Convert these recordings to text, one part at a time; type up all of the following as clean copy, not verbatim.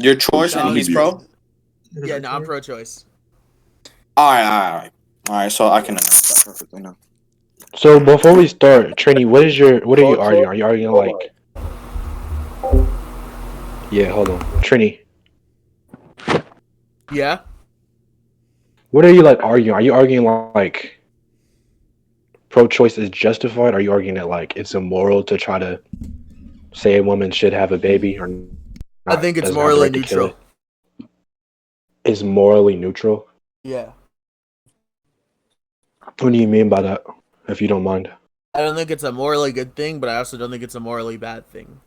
Your choice, and No, he's it's pro. yeah. No, I'm pro-choice. All right. So I can announce that perfectly now. So before we start, Trini, what are you arguing? Are you arguing like yeah, hold on. Trini, Yeah. what are you like arguing? Are you arguing like pro choice is justified? Are you arguing that like it's immoral to try to say a woman should have a baby or not I doesn't think have it's the right to morally kill it? neutral. Is morally neutral? Yeah. What do you mean by that? If you don't mind. I don't think it's a morally good thing, but I also don't think it's a morally bad thing.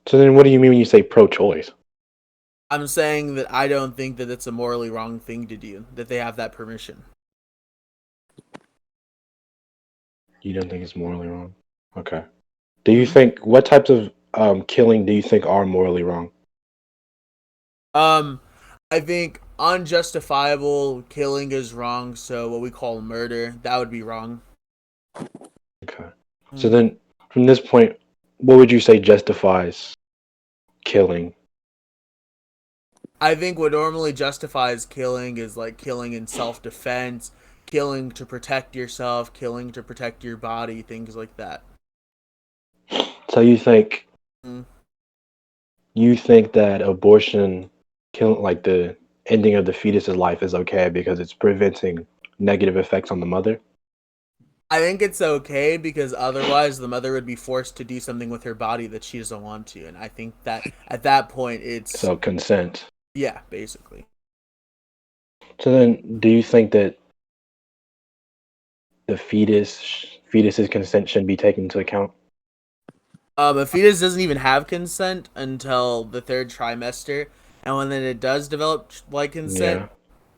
So then what do you mean when you say pro choice? I'm saying that I don't think that it's a morally wrong thing to do, that they have that permission. You don't think it's morally wrong? Okay. Do you Hmm? think what types of killing do you think are morally wrong? Um, I think unjustifiable killing is wrong, so what we call murder, that would be wrong. Okay. So Hmm. then from this point, what would you say justifies killing? I think what normally justifies killing is like killing in self-defense, killing to protect yourself, killing to protect your body, things like that. So Hmm. you think that abortion kill like the ending of the fetus's life is okay because it's preventing negative effects on the mother? I think it's okay because otherwise the mother would be forced to do something with her body that she doesn't want to, and I think that at that point it's So consent. yeah, basically. So then do you think that the fetus's consent should be taken into account? A fetus doesn't even have consent until the third trimester, and when then it does develop like consent, Yeah.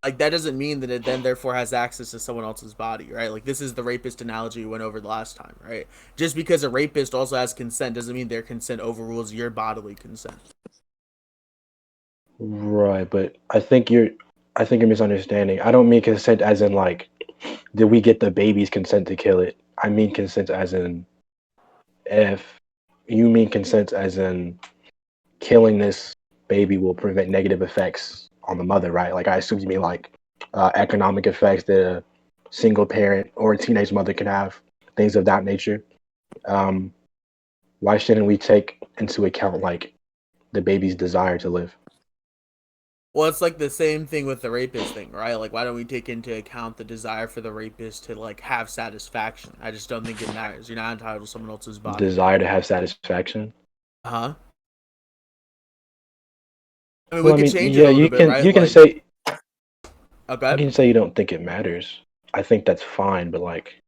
like that doesn't mean that it then therefore has access to someone else's body, right? Like this is the rapist analogy we went over the last time, right? Just because a rapist also has consent doesn't mean their consent overrules your bodily consent. Right, but I think you're misunderstanding. I don't mean consent as in like did we get the baby's consent to kill it? I mean consent as in if you mean consent as in killing this baby will prevent negative effects on the mother, right? Like I assume you mean like economic effects that a single parent or a teenage mother can have, things of that nature. Um, why shouldn't we take into account like the baby's desire to live? Well, it's like the same thing with the rapist thing, right? Like, why don't we take into account the desire for the rapist to like have satisfaction? I just don't think it matters. You're not entitled to someone else's body. Desire to have satisfaction. Huh? I mean, we Well, I could mean, change it yeah, a little bit, right? you can Like, say you okay. can say you don't think it matters. I think that's fine, but like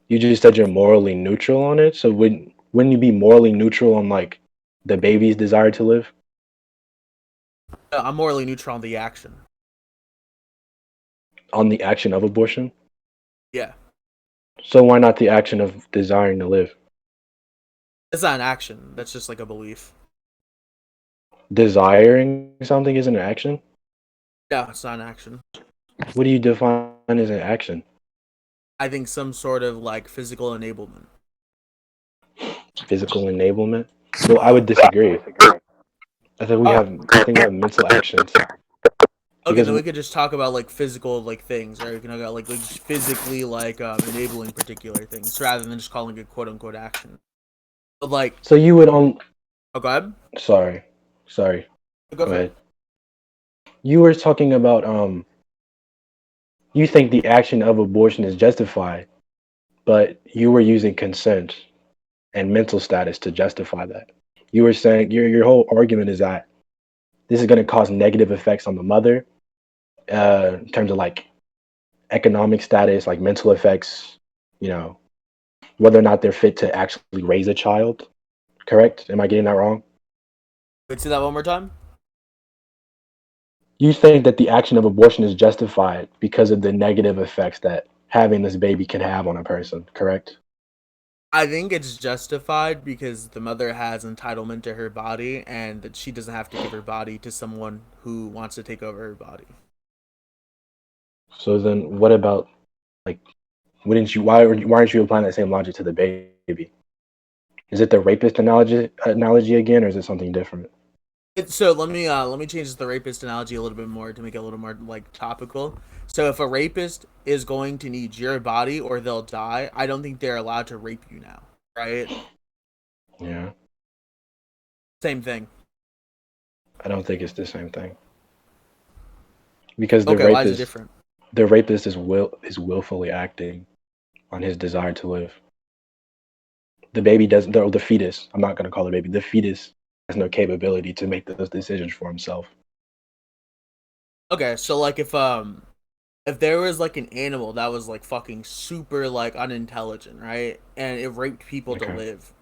you just said you're morally neutral on it. So wouldn't you be morally neutral on like the baby's desire to live? I'm morally neutral on the action. On the action of abortion. Yeah, So why not the action of desiring to live? it's not an action. That's just like a belief. Desiring something is an action? No, it's not an action. What do you define as an action? I think some sort of like physical enablement. Physical enablement? Well, I Uh would disagree. huh. I think we have mental actions Okay, because then we could just talk about like physical like things, right? We can talk about like physically like enabling particular things rather than just calling it quote unquote action. But like, so you would on oh, go ahead. sorry. Sorry. Go Go for it. ahead. You were talking about you think the action of abortion is justified, but you were using consent and mental status to justify that. You were saying your whole argument is that this is going to cause negative effects on the mother in terms of like economic status, like mental effects, you know, whether or not they're fit to actually raise a child. Correct? Am I getting that wrong? Wait, say that one more time. You think that the action of abortion is justified because of the negative effects that having this baby can have on a person, correct? I think it's justified because the mother has entitlement to her body and that she doesn't have to give her body to someone who wants to take over her body. So then what about like why aren't you applying that same logic to the baby? Is it the rapist analogy again, or is it something different? So let me change the rapist analogy a little bit more to make it a little more like topical. So if a rapist is going to need your body or they'll die, I don't think they're allowed to rape you now, right? Yeah, Same thing. I don't think it's the same thing because Okay, why is it different? the rapist is willfully acting on his desire to live. The baby doesn't. The fetus. I'm not going to call the baby. The fetus has no capability to make those decisions for himself. Okay, so like if there was like an animal that was like fucking super like unintelligent, right? And it raped people to Okay. live,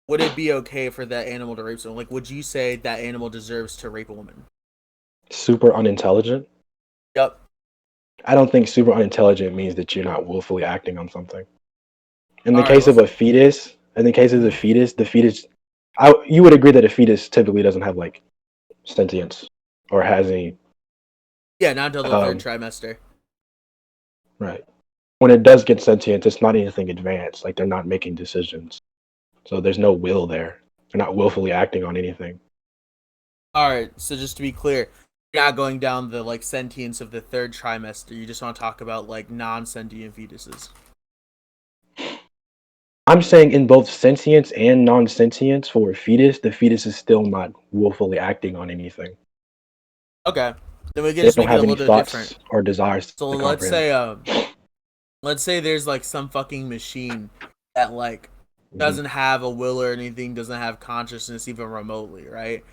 would it be okay for that animal to rape someone? Like, would you say that animal deserves to rape a woman? Super unintelligent. Yep. I don't think super unintelligent means that you're not willfully acting on something. In the All right, case of a fetus, the fetus, you would agree that a fetus typically doesn't have like sentience or has any. yeah, not until the third Um, trimester. right. When it does get sentience, it's not anything advanced. Like they're not making decisions, so there's no will there. They're not willfully acting on anything. All right, so just to be clear, you're not going down the like sentience of the third trimester. You just want to talk about like non-sentient fetuses. I'm saying in both sentience and non-sentience for a fetus, the fetus is still not willfully acting on anything. Okay, then we can They just don't make it a have any little bit different. thoughts or desires So to comprehend. let's say there's like some fucking machine that like Mhm. doesn't have a will or anything, doesn't have consciousness even remotely, right?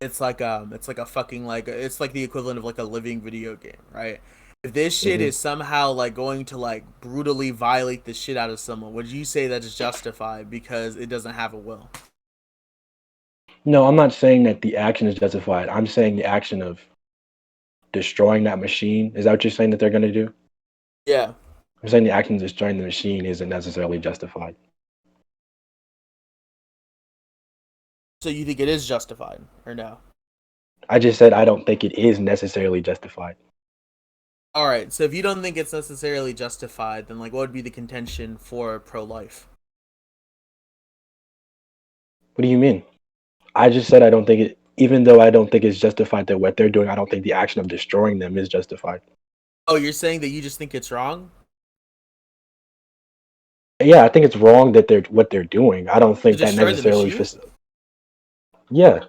It's like a fucking like it's like the equivalent of like a living video game, right? If this shit Mhm. is somehow like going to like brutally violate the shit out of someone, would you say that is justified because it doesn't have a will? No, I'm not saying that the action is justified. I'm saying the action of destroying that machine. Is that what you're saying that they're going to do? Yeah. I'm saying the action of destroying the machine isn't necessarily justified. So you think it is justified or no? I just said I don't think it is necessarily justified. All right. So if you don't think it's necessarily justified, then like what would be the contention for pro-life? What do you mean? I just said I don't think it, even though I don't think it's justified that what they're doing, I don't think the action of destroying them is justified. Oh, you're saying that you just think it's wrong Yeah, I think it's wrong that they're what they're doing. I don't to think that destroy the necessarily. machine? Yeah,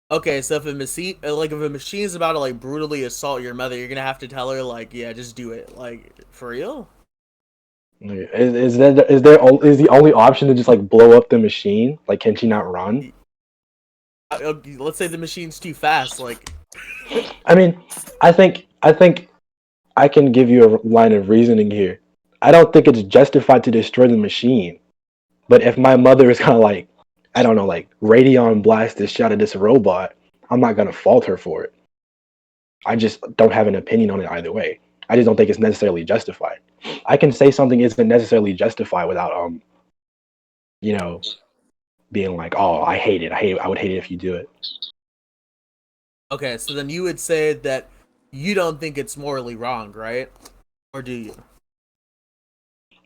Okay, so if a machine, like if a machine's about to like brutally assault your mother, you're gonna have to tell her like, yeah, just do it, like for real. is the only option to just like blow up the machine? Like, can she not run? Let's say the machine's too fast, like I mean, I think I can give you a line of reasoning here. I don't think it's justified to destroy the machine. But if my mother is kind of like, I don't know, like Radeon blast this shot at this robot, I'm not gonna fault her for it. I just don't have an opinion on it either way. I just don't think it's necessarily justified. I can say something isn't necessarily justified without you know, being like, oh, I hate it. I would hate it if you do it. okay, so then you would say that you don't think it's morally wrong, right? Or do you?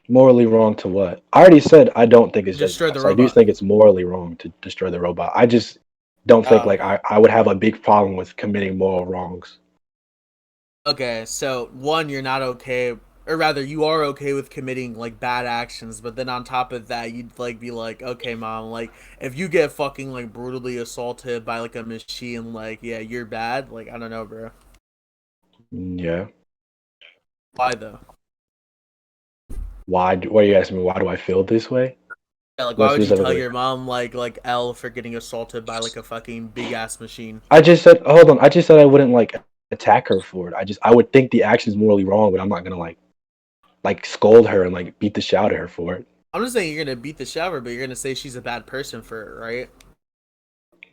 Morally wrong to what? I already said I don't think it's Destroy justified. the So I do robot. think it's morally wrong to destroy the robot. I just don't think Uh, like I would have a big problem with committing moral wrongs. okay, so one, you're not okay, or rather, you are okay with committing like bad actions, but then on top of that, you'd like be like, okay, mom, like if you get fucking like brutally assaulted by like a machine, like yeah, you're bad. Like I don't know, bro. Yeah. Why though? What are you asking me? Why do I feel this way? Yeah, like What why would you tell specifically? your mom like L for getting assaulted by like a fucking big ass machine? I just said, hold on. I just said I wouldn't like attack her for it. I would think the action is morally wrong, but I'm not gonna like scold her and like beat the shit out of her for it. I'm just saying you're gonna beat the shower, but you're gonna say she's a bad person for it, right?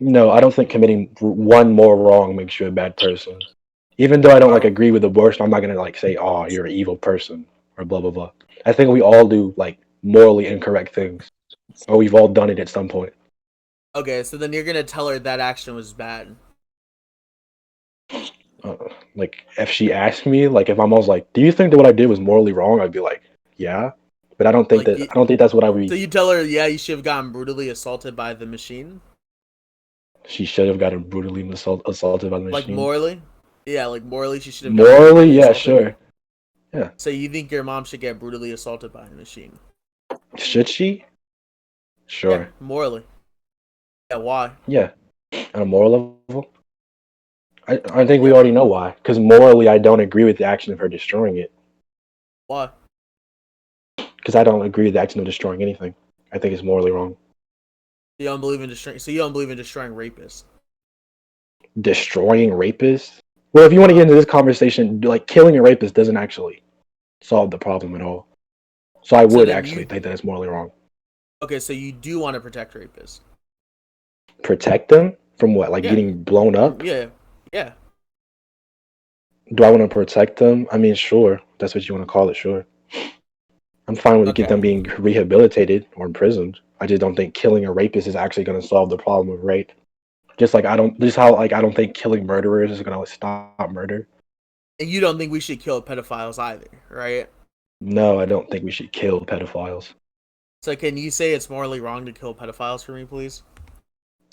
No, I don't think committing one more wrong makes you a bad person. Even though I don't like Or agree with abortion, I'm not gonna like say, "Oh, you're an evil person" or blah blah blah. I think we all do like morally incorrect things, or we've all done it at some point. okay, so then you're gonna tell her that action was bad. Uh, like if she asked me, like if I'm almost like, "Do you think that what I did was morally wrong?" I'd be like, "Yeah." But I don't think Like, I don't think that's what I would. So you tell her, yeah, you should have gotten brutally assaulted by the machine? She should have gotten brutally assaulted by the Like, machine. morally? Yeah, like, morally, she should have gotten Morally, brutally yeah, assaulted? sure. Yeah. So you think your mom should get brutally assaulted by a machine? Should she? Sure. Yeah, morally. Yeah, why? Yeah. On a moral level, I think we Yeah. already know why. Because morally, I don't agree with the action of her destroying it. Why? Because I don't agree with the action of destroying anything. I think it's morally wrong. You don't believe in destroying. So you don't believe in destroying rapists? Destroying rapists? Well, if you want to get into this conversation, like killing a rapist doesn't actually solve the problem at all. So I would actually think that it's morally wrong. Okay, so you do want to protect rapists? Protect them from what? Like getting blown up? Yeah. Yeah. Do I want to protect them? I mean, sure. That's what you want to call it, sure. I'm fine with them being rehabilitated or imprisoned. I just don't think killing a rapist is actually going to solve the problem of rape. Just like I don't think killing murderers is going to stop murder. And you don't think we should kill pedophiles either, right? No, I don't think we should kill pedophiles. So can you say it's morally wrong to kill pedophiles for me, please?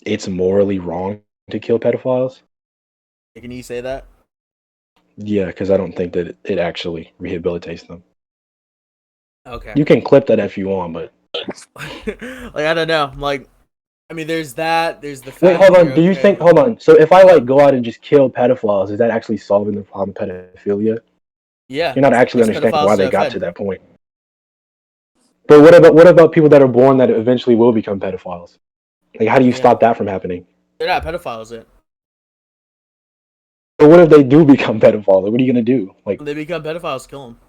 It's morally wrong to kill pedophiles? Can you say that? Yeah, because I don't think that it actually rehabilitates them. Okay. You can clip that if you want, but like, I don't know. Like, I mean, there's that. There's the fact. Wait, hold on. Do you think? Hold on. So if I like go out and just kill pedophiles, is that actually solving the problem of pedophilia? Yeah. You're not actually understanding why they got to that point. But what about people that are born that eventually will become pedophiles? Like, how do you stop that from happening? They're not pedophiles yet. But what if they do become pedophiles? Like, what are you gonna do? Like, when they become pedophiles, kill them.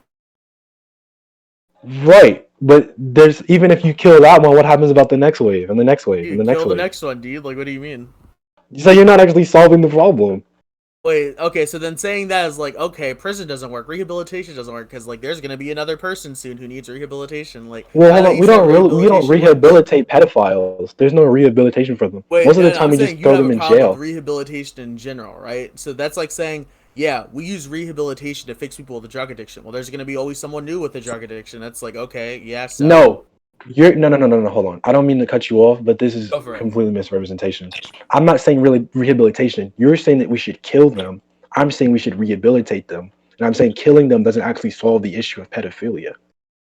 Right, but there's even if you kill that one, what happens about the next wave and the next wave and the next wave? Kill the next one, dude. Like, what do you mean? So you're not actually solving the problem. Wait, okay, so then saying that is like, okay, prison doesn't work, rehabilitation doesn't work, because like there's gonna be another person soon who needs rehabilitation. Like, well, hold on, we don't rehabilitate pedophiles. There's no rehabilitation for them. Wait, most of the time we just throw them in jail. Rehabilitation in general, right? So that's like saying, yeah, we use rehabilitation to fix people with a drug addiction. Well, there's gonna be always someone new with a drug addiction. That's like, okay, yes. Yeah, no, you're no. Hold on. I don't mean to cut you off, but this is completely misrepresentation. I'm not saying really rehabilitation. You're saying that we should kill them. I'm saying we should rehabilitate them, and I'm saying killing them doesn't actually solve the issue of pedophilia.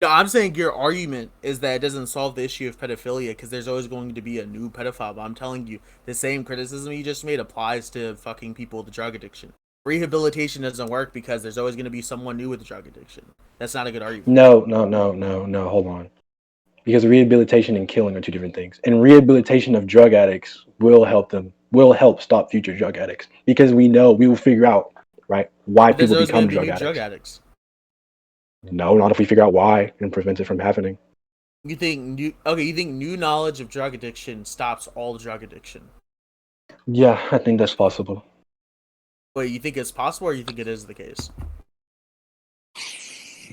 No, I'm saying your argument is that it doesn't solve the issue of pedophilia because there's always going to be a new pedophile. But I'm telling you, the same criticism you just made applies to fucking people with a drug addiction. Rehabilitation doesn't work because there's always going to be someone new with a drug addiction. That's not a good argument. No. Hold on. Because rehabilitation and killing are two different things. And rehabilitation of drug addicts will help stop future drug addicts. Because we will figure out, right, why people become drug addicts. No, not if we figure out why and prevent it from happening. You think new knowledge of drug addiction stops all drug addiction? Yeah, I think that's possible. Wait, you think it's possible or you think it is the case?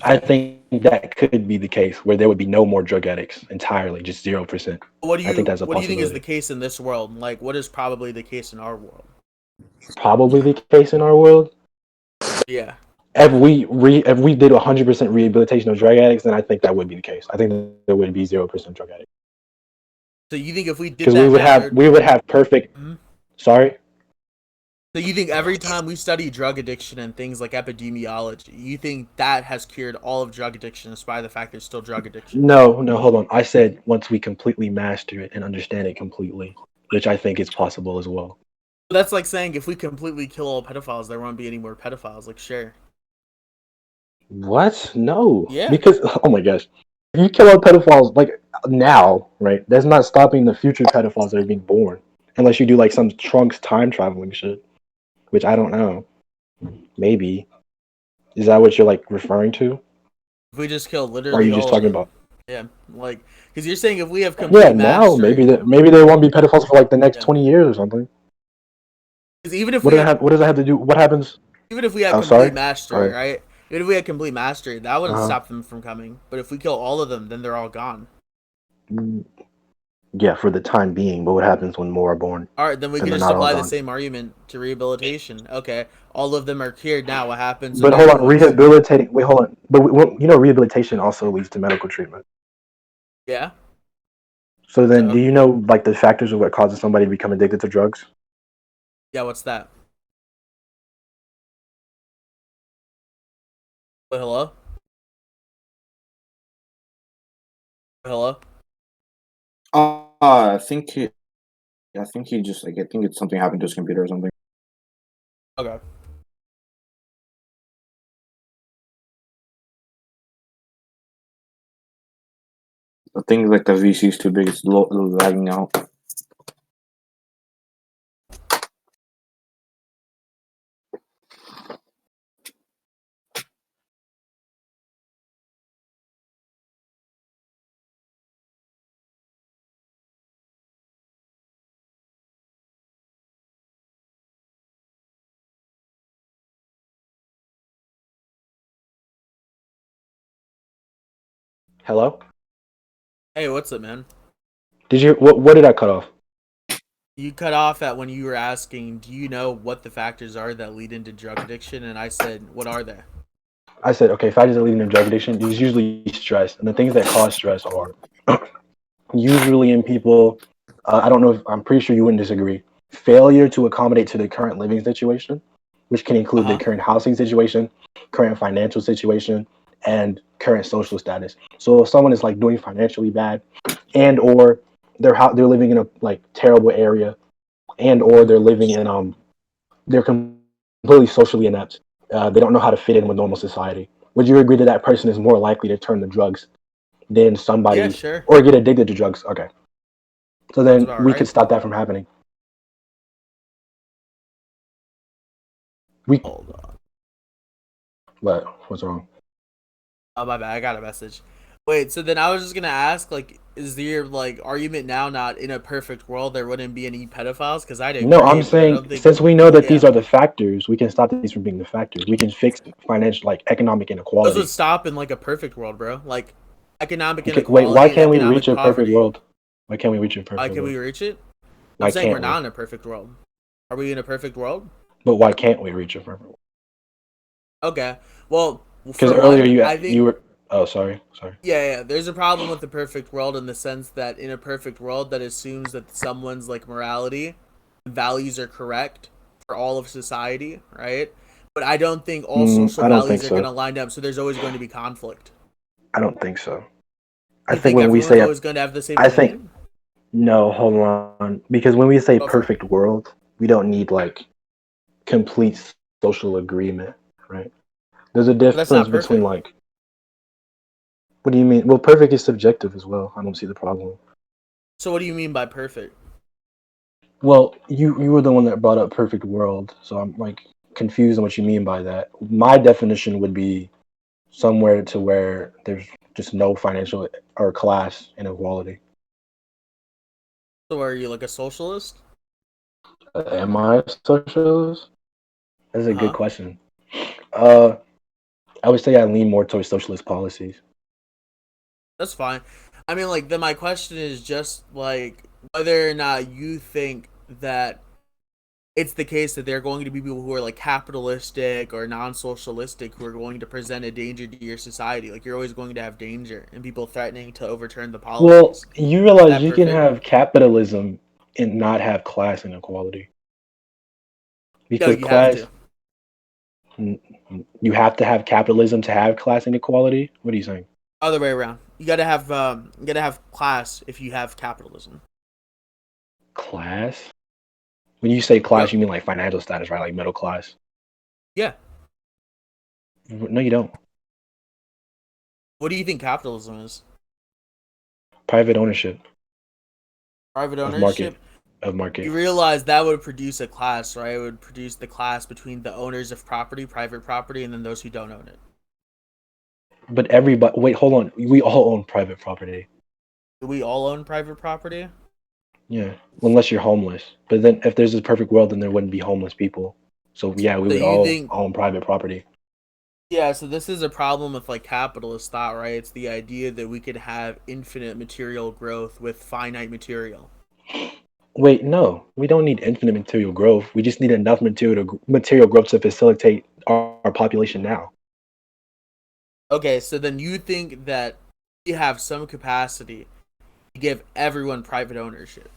I think that could be the case where there would be no more drug addicts entirely, just 0%. I think that's a possibility. What do you think is the case in this world? Like, what is probably the case in our world? Probably the case in our world? Yeah. If we did 100% rehabilitation of drug addicts, then I think that would be the case. I think there would be 0% drug addicts. So you think if we did that, because we would have perfect. Mm-hmm. Sorry. So you think every time we study drug addiction and things like epidemiology, you think that has cured all of drug addiction despite the fact there's still drug addiction? No, hold on. I said once we completely master it and understand it completely, which I think is possible as well. That's like saying if we completely kill all pedophiles, there won't be any more pedophiles. Like, sure. What? No. Yeah. Because, oh my gosh. If you kill all pedophiles, like, now, right, that's not stopping the future pedophiles that are being born. Unless you do, like, some Trunks time traveling shit. Which I don't know. Maybe. Is that what you're, like, referring to? If we just kill literally or are you just talking about? Yeah, like, because you're saying if we have complete mastery... Yeah, now, maybe they won't be pedophiles for, like, the next 20 years or something. Because even if what does that have to do? What happens? Even if we have complete mastery, right? Even if we had complete mastery, that wouldn't stop them from coming. But if we kill all of them, then they're all gone. Yeah, for the time being. But what happens when more are born? All right, then we Then can they're just not all apply the gone. same argument to rehabilitation. Okay, all of them are cured now. What happens to But the hold new on, ones? rehabilitating. Wait, hold on. But rehabilitation also leads to medical treatment. Yeah. So then, So do you know like the factors of what causes somebody to become addicted to drugs? yeah, what's that? Wait, hello. Hello. I think he just like I think it's something happened to his computer or something. Okay. The thing like the VC is too big. It's lagging out. Hello? Hey, what's up, man? Did you what did I cut off? You cut off at when you were asking, do you know what the factors are that lead into drug addiction? And I said, what are they? I said, okay, factors that lead to drug addiction is usually stress, and the things that cause stress are usually in people. I don't know if I'm pretty sure you wouldn't disagree. Failure to accommodate to the current living situation, which can include the current housing situation, current financial situation, and current social status. So if someone is like doing financially bad, and or they're living in a like terrible area, and or they're living in they're completely socially inept. They don't know how to fit in with normal society. Would you agree that that person is more likely to turn to drugs than Yeah, somebody sure. or get addicted to drugs? Okay. So Sounds then about we could right. stop that from happening. We Hold on. But what's wrong? Oh, my bad. I got a message. Wait, so then I was just gonna ask, like, is your like argument now not in a perfect world there wouldn't be any pedophiles? Because I'd No, I'm agree, but I saying don't think. since we know that these Yeah, are the factors, we can stop these from being the factors. We can fix financial, like economic those would inequality. stop in like a perfect world, bro. Like economic Okay, wait, why inequality and can't we reach economic a perfect poverty. world? Why can't we reach a Why perfect can we world? reach it? I'm Why saying we're can't we? not in a perfect world. Are we in a perfect world? But why can't we reach a perfect world? Okay. Well, Because for earlier one, I you think were. Oh, sorry. yeah. There's a problem with the perfect world in the sense that in a perfect world that assumes that someone's like morality, values are correct for all of society, right? But I don't think all social I don't think values are going so. to line up, so there's always going to be conflict. I don't think so. I You think think when we everyone's say always going to have the same I think opinion? no, hold on. Because when we say Go for it. perfect world, we don't need like complete social agreement, right? There's a But that's difference not between perfect. like, what do you mean? Well, perfect is subjective as well. I don't see the problem. So what do you mean by perfect? Well, you were the one that brought up perfect world, so I'm like confused on what you mean by that. My definition would be somewhere to where there's just no financial or class inequality. So are you like a socialist? Am I a socialist? That's a good Uh-huh. question. Uh, I would say I lean more towards socialist policies. That's fine. I mean, like, then my question is just like whether or not you think that it's the case that there are going to be people who are like capitalistic or non-socialistic who are going to present a danger to your society. Like, you're always going to have danger and people threatening to overturn the Well, policies. you Is realize that you can perfect? have capitalism and not have class inequality No, because you have class to. n- you have to have capitalism to have class inequality. What are you saying? Other way around. You gotta have class if you have capitalism. Class? When you say class, Yep. you mean like financial status, right? Like middle class. Yeah. No, you don't. What do you think capitalism is? Private ownership Private of market ownership? of market. You realize that would produce a class, right? It would produce the class between the owners of property, private property, and then those who don't own it. But everybody, wait, hold on. We all own private property. Do we all own private property? Yeah, unless you're homeless. But then, if there's this perfect world, then there wouldn't be homeless people. So yeah, we So would you all think own private property. Yeah, so this is a problem with like capitalist thought, right? It's the idea that we could have infinite material growth with finite material. Wait, no, we don't need infinite material growth. We just need enough material growth to facilitate our population now. Okay, so then you think that we have some capacity to give everyone private ownership.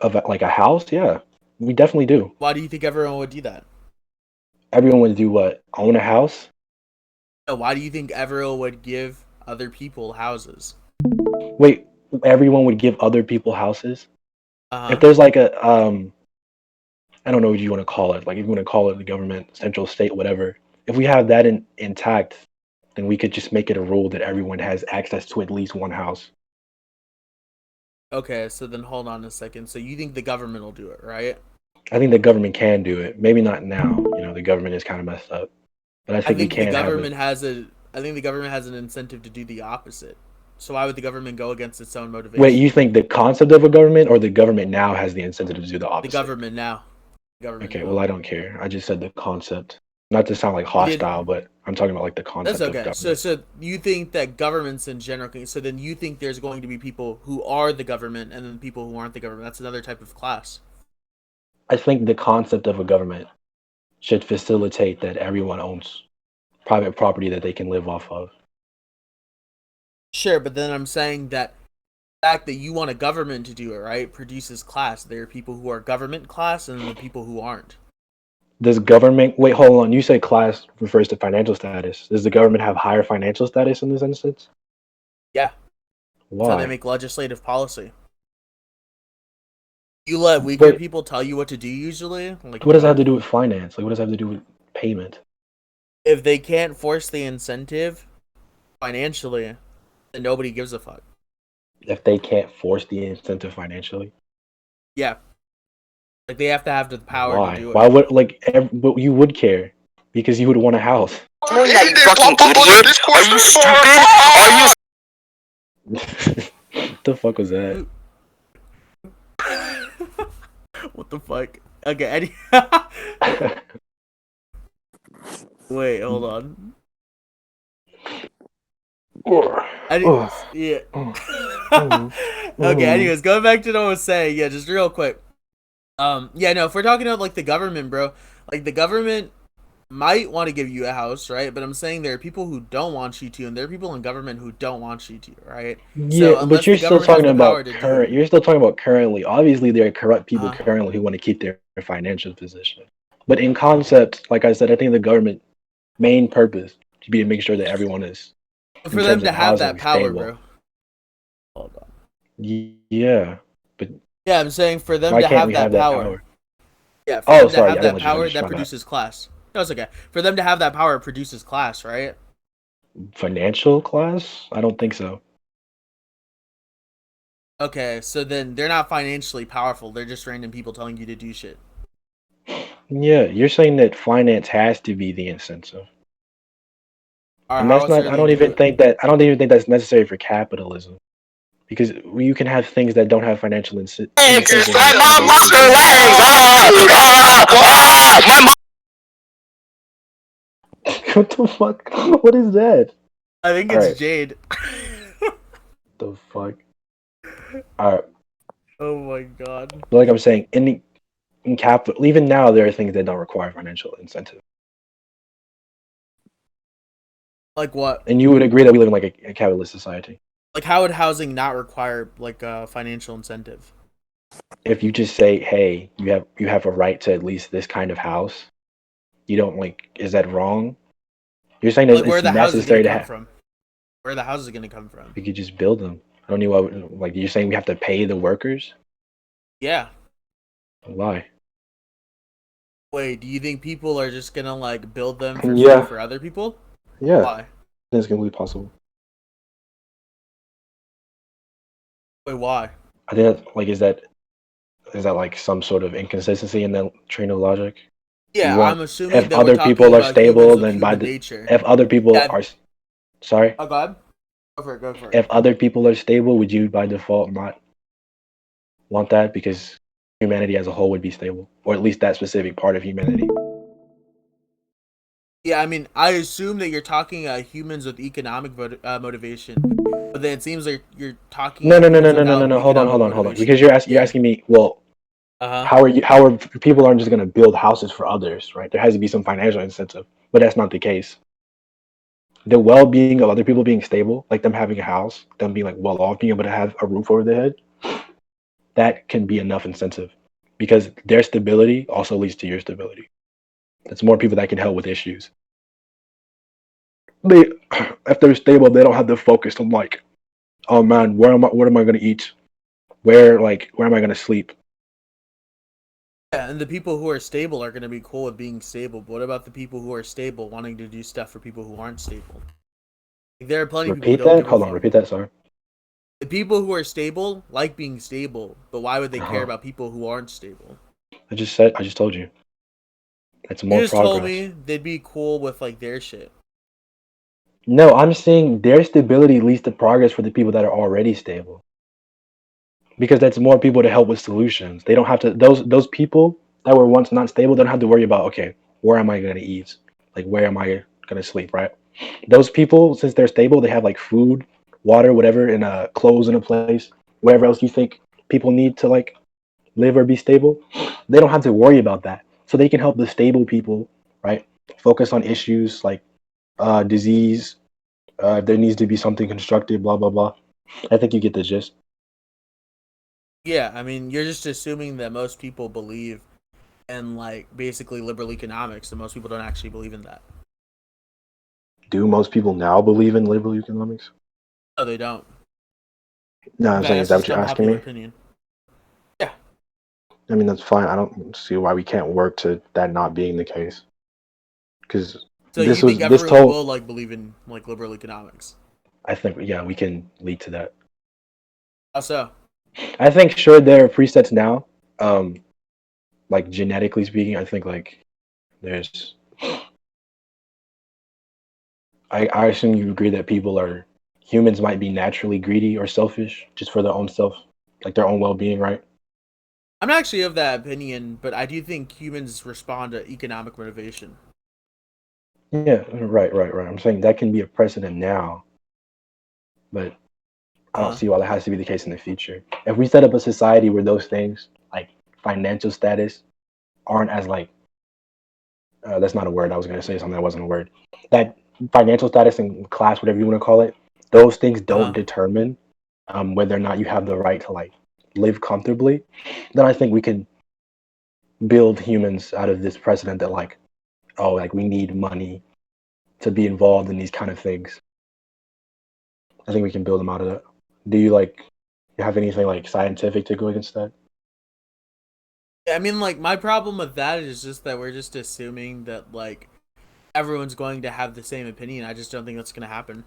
Of like a house, yeah, we definitely do. Why do you think everyone would do that? Everyone would do what? Own a house? No, why do you think everyone would give other people houses? Wait, everyone would give other people houses? If Uh-huh. there's like a I don't know what you want to call it. Like if you want to call it the government, central state, whatever. If we have that intact, then we could just make it a rule that everyone has access to at least one house. Okay, so then hold on a second. So you think the government will do it, right? I think the government can do it. Maybe not now. You know, the government is kind of messed up, but I I think we think the can have it. government has a I think the government has an incentive to do the opposite. So why would the government go against its own Wait, motivation? you think the concept of a government or the government now has the incentive to do the The opposite? government now. The government Okay, well, now. I don't care. I just said the concept. Not to sound like You did hostile, but I'm talking about like the That's concept of okay. So government. so you think that governments in general so then you think there's going to be people who are the government and then people who aren't the government. That's another type of class. I think the concept of a government should facilitate that everyone owns private property that they can live off of. Sure, but then I'm saying that the fact that you want a government to do it, right, produces class. There are people who are government class and then the people who aren't. Does government wait, hold on, you say class refers to financial status. Does the government have higher financial status in this instance? Yeah. That's how they Why? make legislative policy. You let weaker Wait, people tell you what to do usually? Like what does that have no. to do with finance? Like what does that have to do with payment? If they can't force the incentive financially, then nobody gives a fuck. If they can't force the incentive financially? Yeah. Like they have to have the power to Why? do Why it. would but you would care because you would want a house. Doing that, you fucking idiot? Are you stupid? What the fuck was that? What the fuck? Okay, wait, hold on. Anyways, yeah. Okay, anyways, going back to what I was saying, yeah, just real quick. Yeah, no, if we're talking about like the government, bro, like the government might want to give you a house, right? But I'm saying there are people who don't want you to, and there are people in government who don't want you to, right? Yeah, So but unless you're the still government has talking the power about to do current. it, You're still talking about currently. Obviously, there are corrupt people uh, currently who want to keep their financial position. But in concept, like I said, I think the government main purpose should be to make sure that everyone is, in for them terms to of have that housing, power, stable. bro. Hold on. Yeah, but Yeah, I'm saying for them why to can't have we that have that power. power? Yeah, for Oh, them to sorry, have I didn't that let you power, finish. that My bad. produces class. No, it's okay. For them to have that power, it produces class, right? Financial class? I don't think so. Okay, so then they're not financially powerful. They're just random people telling you to do shit. Yeah, you're saying that finance has to be the incentive. Or And how that's else not are I they don't do even it? think that I don't even think that's necessary for capitalism. Because you can have things that don't have financial incentives My and mom lost her basically legs. My what the fuck? What is that? I think it's Alright, Jade. the fuck? Alright. Oh my god. Like I'm saying, in capital even now there are things that don't require financial incentive. Like what? And you would agree that we live in like a capitalist society. Like how would housing not require like a financial incentive? If you just say, hey, you have a right to at least this kind of house, you don't like is that wrong? You're saying that Like where are it's the houses gonna necessary to come have from? Where are the houses gonna come from? we could just build them. I don't know why like you're saying we have to pay the workers? Yeah. Why? Wait, do you think people are just gonna like build them for free Yeah, for other people? yeah, Why? it's completely possible. Wait, why? I think that like is that like some sort of inconsistency in that train of logic? You Yeah, want I'm assuming if that we're other talking people are about humans stable, with then by human the nature. if other people Yeah. are sorry, Oh god. Go for it, go for it. if other people are stable, would you by default not want that because humanity as a whole would be stable, or at least that specific part of humanity? Yeah, I mean, I assume that you're talking humans with economic motivation, but then it seems like you're talking No, no, no, humans no, no, no, no, without no. Hold on, economic hold on, hold on. motivation. Because you're asking me, well, Uh huh. how are people aren't just gonna build houses for others, right? There has to be some financial incentive, but that's not the case. The well-being of other people being stable, like them having a house, them being like well off, being able to have a roof over their head, that can be enough incentive because their stability also leads to your stability. That's more people that can help with issues. They, if they're stable, they don't have to focus on like, oh man, what am I gonna eat? Where am I gonna sleep? Yeah, and the people who are stable are going to be cool with being stable. But what about the people who are stable wanting to do stuff for people who aren't stable? Like, there are plenty of people who Repeat don't that. give a Hold on, fuck. repeat that. Sorry. The people who are stable like being stable, but why would they care Uh-huh. about people who aren't stable? I just told you. It's You more just told progress. me they'd be cool with like their shit. No, I'm saying their stability leads to progress for the people that are already stable. Because that's more people to help with solutions. They don't have to those people that were once not stable don't have to worry about, okay, where am I gonna eat? Like where am I gonna sleep, right? Those people, since they're stable, they have like food, water, whatever, and clothes in a place, whatever else you think people need to like live or be stable. They don't have to worry about that. So they can help the stable people, right? Focus on issues like disease, there needs to be something constructed, blah blah blah. I think you get the gist. Yeah, I mean, you're just assuming that most people believe in like basically liberal economics, and most people don't actually believe in that. Do most people now believe in liberal economics? No, they don't. No, In I'm fact, saying, is that's that what just you're asking unpopular me? opinion. Yeah. I mean, that's fine. I don't see why we can't work to that not being the case. Because So you think this everyone told. will like believe in like liberal economics? I think yeah, we can lead to that. How so? I think sure there are presets now. Um, like genetically speaking, I think like there's. I assume you agree that humans might be naturally greedy or selfish just for their own self, like their own well-being, right? I'm not actually of that opinion, but I do think humans respond to economic motivation. Yeah, right. I'm saying that can be a precedent now, but I don't Uh, see why that has to be the case in the future. If we set up a society where those things, like financial status, aren't as like that's not a word. I was gonna say something that wasn't a word. That financial status and class, whatever you want to call it, those things don't uh, determine whether or not you have the right to like live comfortably. Then I think we could build humans out of this precedent that like, oh, like we need money to be involved in these kind of things. I think we can build them out of that. Do you like have anything like scientific to go against that? I mean, like my problem with that is just that we're just assuming that like everyone's going to have the same opinion. I just don't think that's going to happen.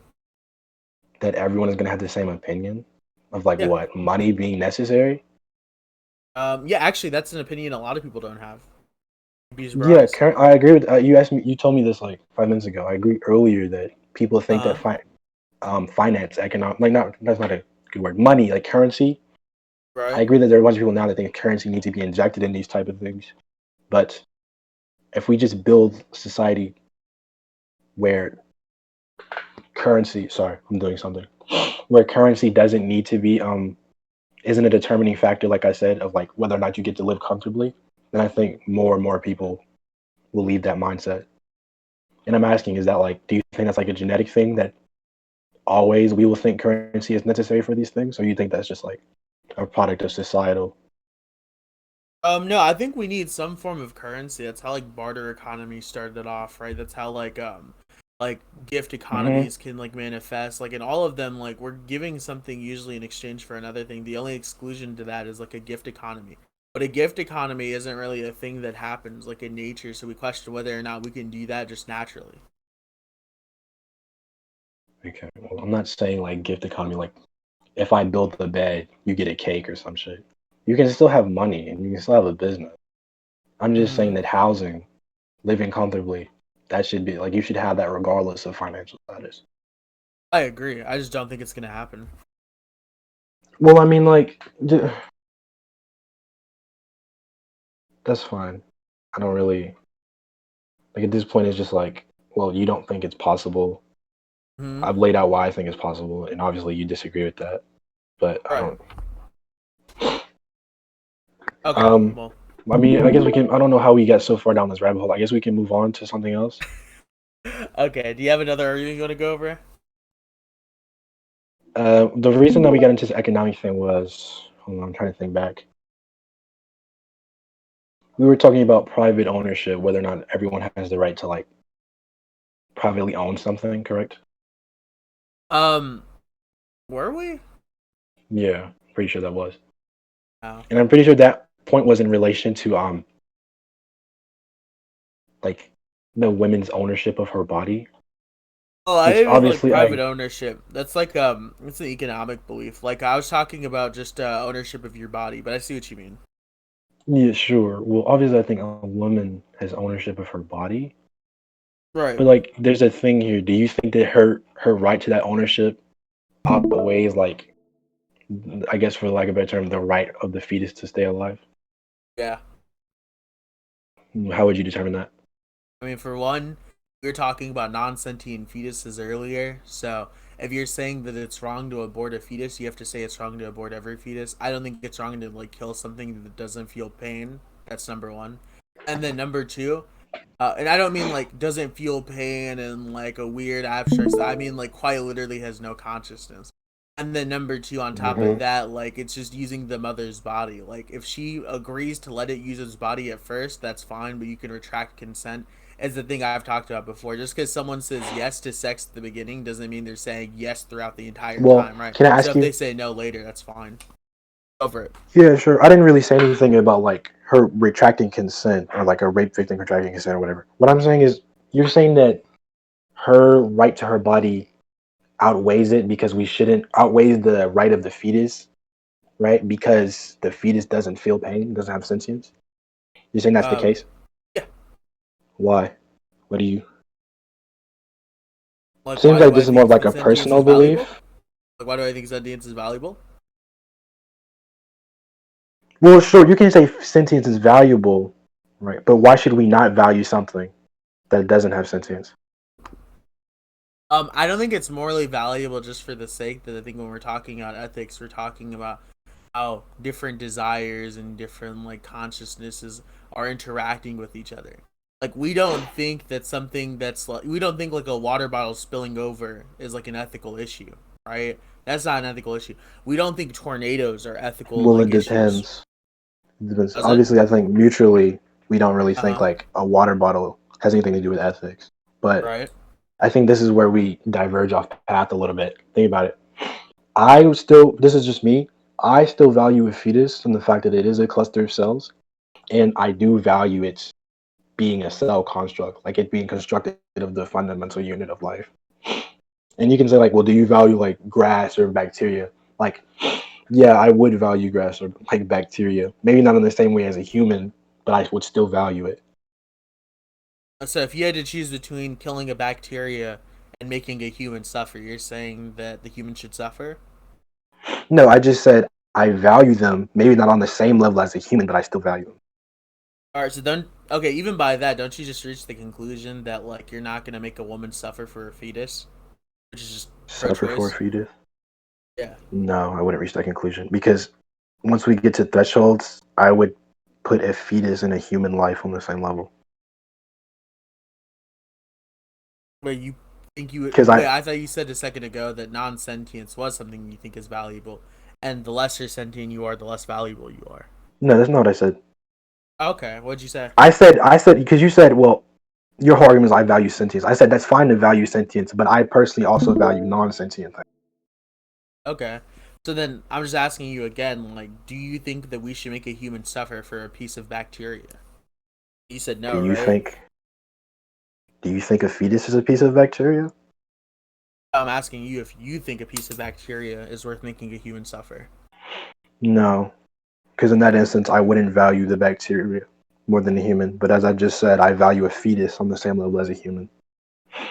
That everyone is going to have the same opinion of like Yeah. what money being necessary? Yeah, actually, that's an opinion a lot of people don't have. You'd be Yeah, surprised. I agree with you. Asked me, you told me this like 5 minutes ago. I agree earlier that people think that Uh, finance, economic, like not that's not a good word. Money, like currency. I right. agree that there are a bunch of people now that think currency needs to be injected in these type of things. But if we just build a society where currency, sorry, I'm doing something, where currency doesn't need to be isn't a determining factor, like I said, of like whether or not you get to live comfortably, then I think more and more people will leave that mindset. And I'm asking, is that like, do you think that's like a genetic thing that always we will think currency is necessary for these things, or you think that's just like a product of societal? No, I think we need some form of currency. That's how like barter economy started off, right? That's how like gift Mm-hmm. economies can like manifest. Like in all of them, like we're giving something usually in exchange for another thing. The only exclusion to that is like a gift economy. But a gift economy isn't really a thing that happens like in nature, so we question whether or not we can do that just naturally. Okay, well, I'm not saying like gift economy, like if I build the bed, you get a cake or some shit. You can still have money and you can still have a business. I'm just Mm-hmm. saying that housing, living comfortably, that should be like you should have that regardless of financial status. I agree. I just don't think it's gonna happen. Well, I mean, like, that's fine. I don't really like at this point. It's just like well, you don't think it's possible. I've laid out why I think it's possible, and obviously you disagree with that. But I don't. Okay. Well, I mean, I guess we can. I don't know how we got so far down this rabbit hole. I guess we can move on to something else. okay. Do you have another argument you want to go over? The reason that we got into this economic thing was, hold on, I'm trying to think back. We were talking about private ownership, whether or not everyone has the right to like privately own something, correct? Were we? Yeah, pretty sure that was. Oh. And I'm pretty sure that point was in relation to like the women's ownership of her body. Oh, I Which didn't mean like obviously private ownership. That's like it's an economic belief. Like I was talking about just ownership of your body, but I see what you mean. Yeah, sure. Well, obviously, I think a woman has ownership of her body. Right. But like, there's a thing here. Do you think that her right to that ownership outweighs, like, I guess for lack of a better term, the right of the fetus to stay alive? Yeah. How would you determine that? I mean, for one, we were talking about non-sentient fetuses earlier, so if you're saying that it's wrong to abort a fetus, you have to say it's wrong to abort every fetus. I don't think it's wrong to like kill something that doesn't feel pain. That's number one. And then number two, and I don't mean like doesn't feel pain and like a weird abstract. I mean like quite literally has no consciousness. And then number two, on top of that, like it's just using the mother's body. Like if she agrees to let it use its body at first, that's fine, but you can retract consent. Is the thing I've talked about before. Just because someone says yes to sex at the beginning doesn't mean they're saying yes throughout the entire time, right? Can I ask so if you? they say no later, that's fine. Over it. Yeah, sure. I didn't really say anything about like her retracting consent or like a rape victim retracting consent or whatever. What I'm saying is, you're saying that her right to her body outweighs it because we shouldn't outweighs the right of the fetus, right? Because the fetus doesn't feel pain, doesn't have sentience. You're saying that's the case? Yeah. Why? What do you? Like, Seems like this is more of like a personal belief. Like, why do I think sentience is valuable? Well, sure, you can say sentience is valuable, right? But why should we not value something that doesn't have sentience? I don't think it's morally valuable just for the sake that I think when we're talking about ethics, we're talking about how different desires and different like consciousnesses are interacting with each other. Like we don't think that something that's like we don't think like a water bottle spilling over is like an ethical issue, right? That's not an ethical issue. We don't think tornadoes are ethical. Well, like, it depends. Issues. It depends. Obviously, I think mutually we don't really think Uh-huh. like a water bottle has anything to do with ethics. But Right. I think this is where we diverge off path a little bit. Think about it. This is just me. I still value a fetus and the fact that it is a cluster of cells, and I do value its being a cell construct, like it being constructed of the fundamental unit of life. And you can say like, well, do you value like grass or bacteria? Like, yeah, I would value grass or like bacteria. Maybe not in the same way as a human, but I would still value it. So if you had to choose between killing a bacteria and making a human suffer, you're saying that the human should suffer? No, I just said I value them, maybe not on the same level as a human, but I still value them. Alright, so then, okay, even by that, don't you just reach the conclusion that, like, you're not going to make a woman suffer for a fetus? Which is just Suffer for a fetus? Yeah. No, I wouldn't reach that conclusion. Because once we get to thresholds, I would put a fetus and a human life on the same level. Wait, you think you would... Wait, I thought you said a second ago that non-sentience was something you think is valuable. And the lesser sentient you are, the less valuable you are. No, that's not what I said. Okay, what'd you say? I said, because you said, well, your whole argument is I value sentience. I said that's fine to value sentience, but I personally also value non-sentient things. Okay. So then, I'm just asking you again, like, do you think that we should make a human suffer for a piece of bacteria? You said no, right? Do you think a fetus is a piece of bacteria? I'm asking you if you think a piece of bacteria is worth making a human suffer. No. Because in that instance, I wouldn't value the bacteria more than a human. But as I just said, I value a fetus on the same level as a human.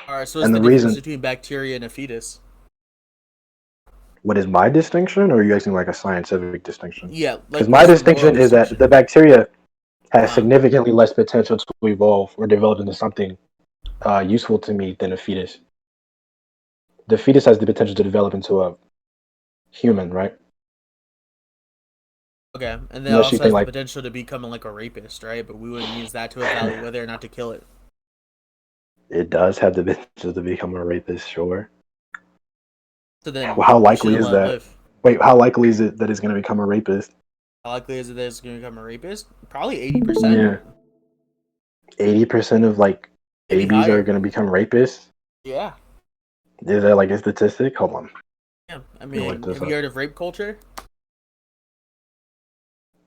Alright, so what's the difference between bacteria and a fetus? What is my distinction, or are you asking like a scientific distinction? Yeah, because my distinction is that the bacteria has significantly less potential to evolve or develop into something useful to me than a fetus. The fetus has the potential to develop into a human, right? Okay, and then it Unless you also think has the like potential to become like a rapist, right? But we wouldn't use that to evaluate whether or not to kill it. it does have the potential to become a rapist, sure. So then Well, how we likely shouldn't is let it that? live. Wait, how likely is it that it's going to become a rapist? How likely is it that it's going to become a rapist? Probably 80%. Yeah, 80% of like Maybe babies are higher. going to become rapists. Yeah. Is that like a statistic? Hold on. Yeah. I Let me look mean, this have up. you heard of rape culture?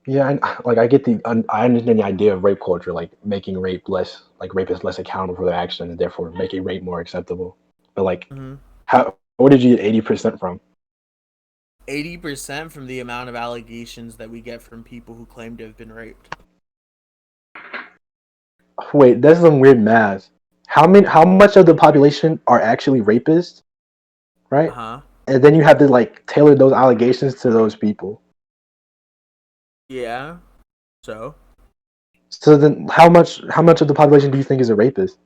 Yeah, I get I understand the idea of rape culture, like making rape less, like rapists less accountable for their actions, and therefore making rape more acceptable. But like, Mm-hmm. where did you get 80% from? 80% from the amount of allegations that we get from people who claim to have been raped. Wait, that's some weird math. How much of the population are actually rapists, right? Uh-huh. And then you have to like tailor those allegations to those people. Yeah. So? So then, how much of the population do you think is a rapist?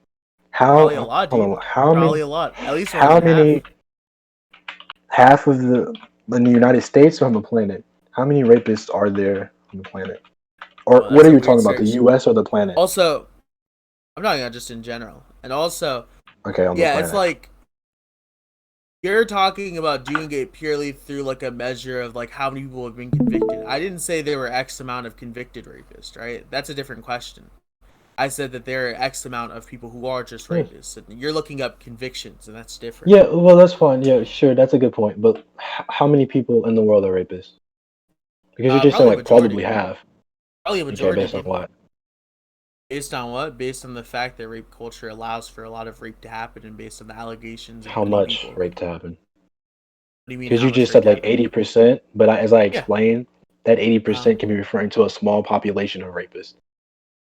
Probably a lot, Hold dude. on, how Probably many? a lot. At least more How than half. many? Half of the in the United States or on the planet? How many rapists are there on the planet? Or Well, what that's are a you weird talking about? The search. U.S. or the planet? Also, I'm talking about just in general. And also, Okay, on the yeah, it's planet. like you're talking about doing it purely through like a measure of like how many people have been convicted. I didn't say there were X amount of convicted rapists, right? That's a different question. I said that there are X amount of people who are just rapists. And you're looking up convictions, and that's different. Yeah, well, that's fine. Yeah, sure, that's a good point. But how many people in the world are rapists? Because you just said Probably a like probably majority. half. Probably a Okay, majority of based on people. what? Based on what? Based on the fact that rape culture allows for a lot of rape to happen, and based on the allegations of How many much people. rape to happen? What do you mean? Because How you much just rape said to like happen? 80%, but as I Yeah. explained, that Uh-huh. 80% can be referring to a small population of rapists.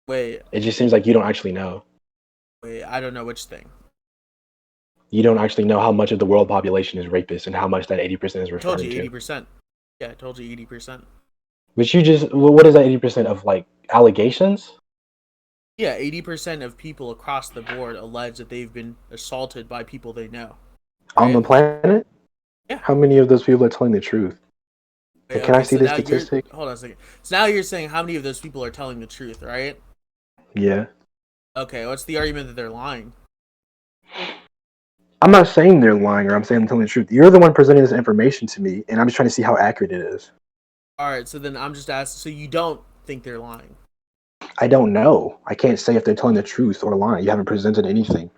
Wait. It just seems like you don't actually know. Wait. I don't know which thing. You don't actually know how much of the world population is rapists and how much that 80% is I told referring you to. 80%. Yeah, I told you 80%. But you just, what is that 80% of like allegations? Yeah, 80% of people across the board allege that they've been assaulted by people they know. On the Right? planet? Yeah. How many of those people are telling the truth? Wait, Can I okay, see so this now you're statistic? hold on a second. So now you're saying how many of those people are telling the truth, right? Yeah. Okay, what's the argument that they're lying? I'm not saying they're lying or I'm saying I'm telling the truth. You're the one presenting this information to me, and I'm just trying to see how accurate it is. Alright, so then I'm just asking, so you don't think they're lying? I don't know. I can't say if they're telling the truth or lying. You haven't presented anything.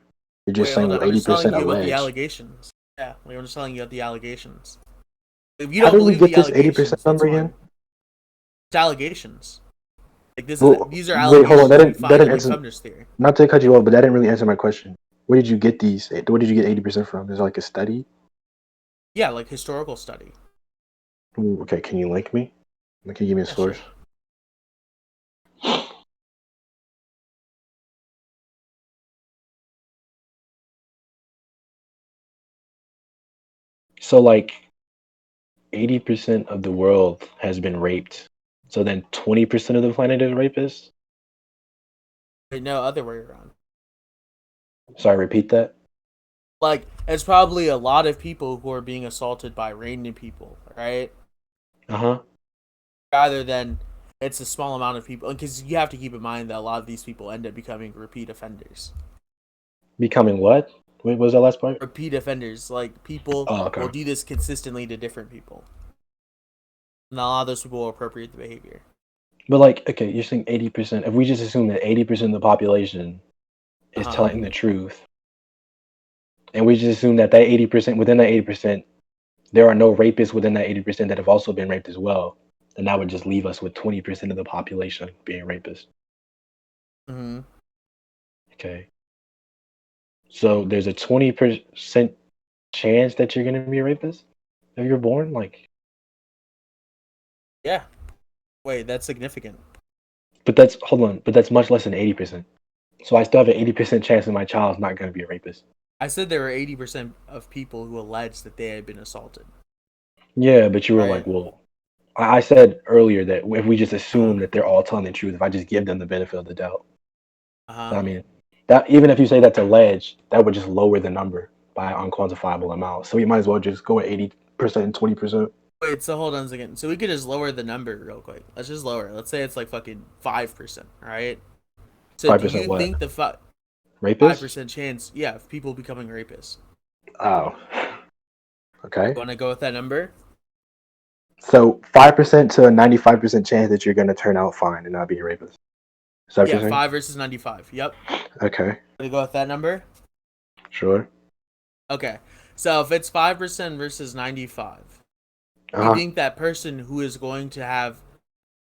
You're just Wait, saying, hold well, on, I'm just telling 80% you about the allege. allegations. Yeah, I'm just telling you about the allegations. If you How don't did we believe get the this 80% allegations, that's number fine. again? It's allegations. Like Well, these are wait, hold on. allegations we That find in didn't like answer. feminist theory. Not to cut you off, but that didn't really answer my question. Where did you get these? Where did you get 80% from? Is it like a study? Yeah, like historical study. Ooh, okay, can you link me? Can you give me a Yeah, sure. source? So like 80% of the world has been raped. So then 20% of the planet is rapists? Wait, no, other way around. Sorry, repeat that. Like, it's probably a lot of people who are being assaulted by random people, right? Uh-huh. Rather than it's a small amount of people. Because you have to keep in mind that a lot of these people end up becoming repeat offenders. Becoming what? Wait, what was that last part? Repeat offenders. Like, people Oh, okay. will do this consistently to different people. And a lot of those people will appropriate the behavior. But like, okay, you're saying 80%. If we just assume that 80% of the population is telling the truth, and we just assume that 80%, within that 80%, there are no rapists within that 80% that have also been raped as well, then that would just leave us with 20% of the population being rapists. Mm-hmm. Okay. So there's a 20% chance that you're going to be a rapist if you're born? Like, Yeah. Wait, that's significant. but that's much less than 80%. So I still have an 80% chance that my child's not going to be a rapist. I said there were 80% of people who alleged that they had been assaulted. Yeah, but you were like, Right. well, I said earlier that if we just assume that they're all telling the truth, if I just give them the benefit of the doubt, Uh-huh. I mean, That even if you say that's alleged, that would just lower the number by an unquantifiable amount. So you might as well just go at 80% and 20%. Wait, so hold on a second. So we could just lower the number real quick. Let's just lower it. Let's say it's like fucking 5%, right? So do 5% you what? think the 5% 5% chance, yeah, of people becoming rapists? Oh. Okay. You want to go with that number? So 5% to a 95% chance that you're gonna turn out fine and not be a rapist. Is that what you're Yeah, saying? 5 versus 95. Yep. Okay. Want to go with that number? Sure. Okay. So if it's 5% versus 95, do you Uh-huh. think that person who is going to have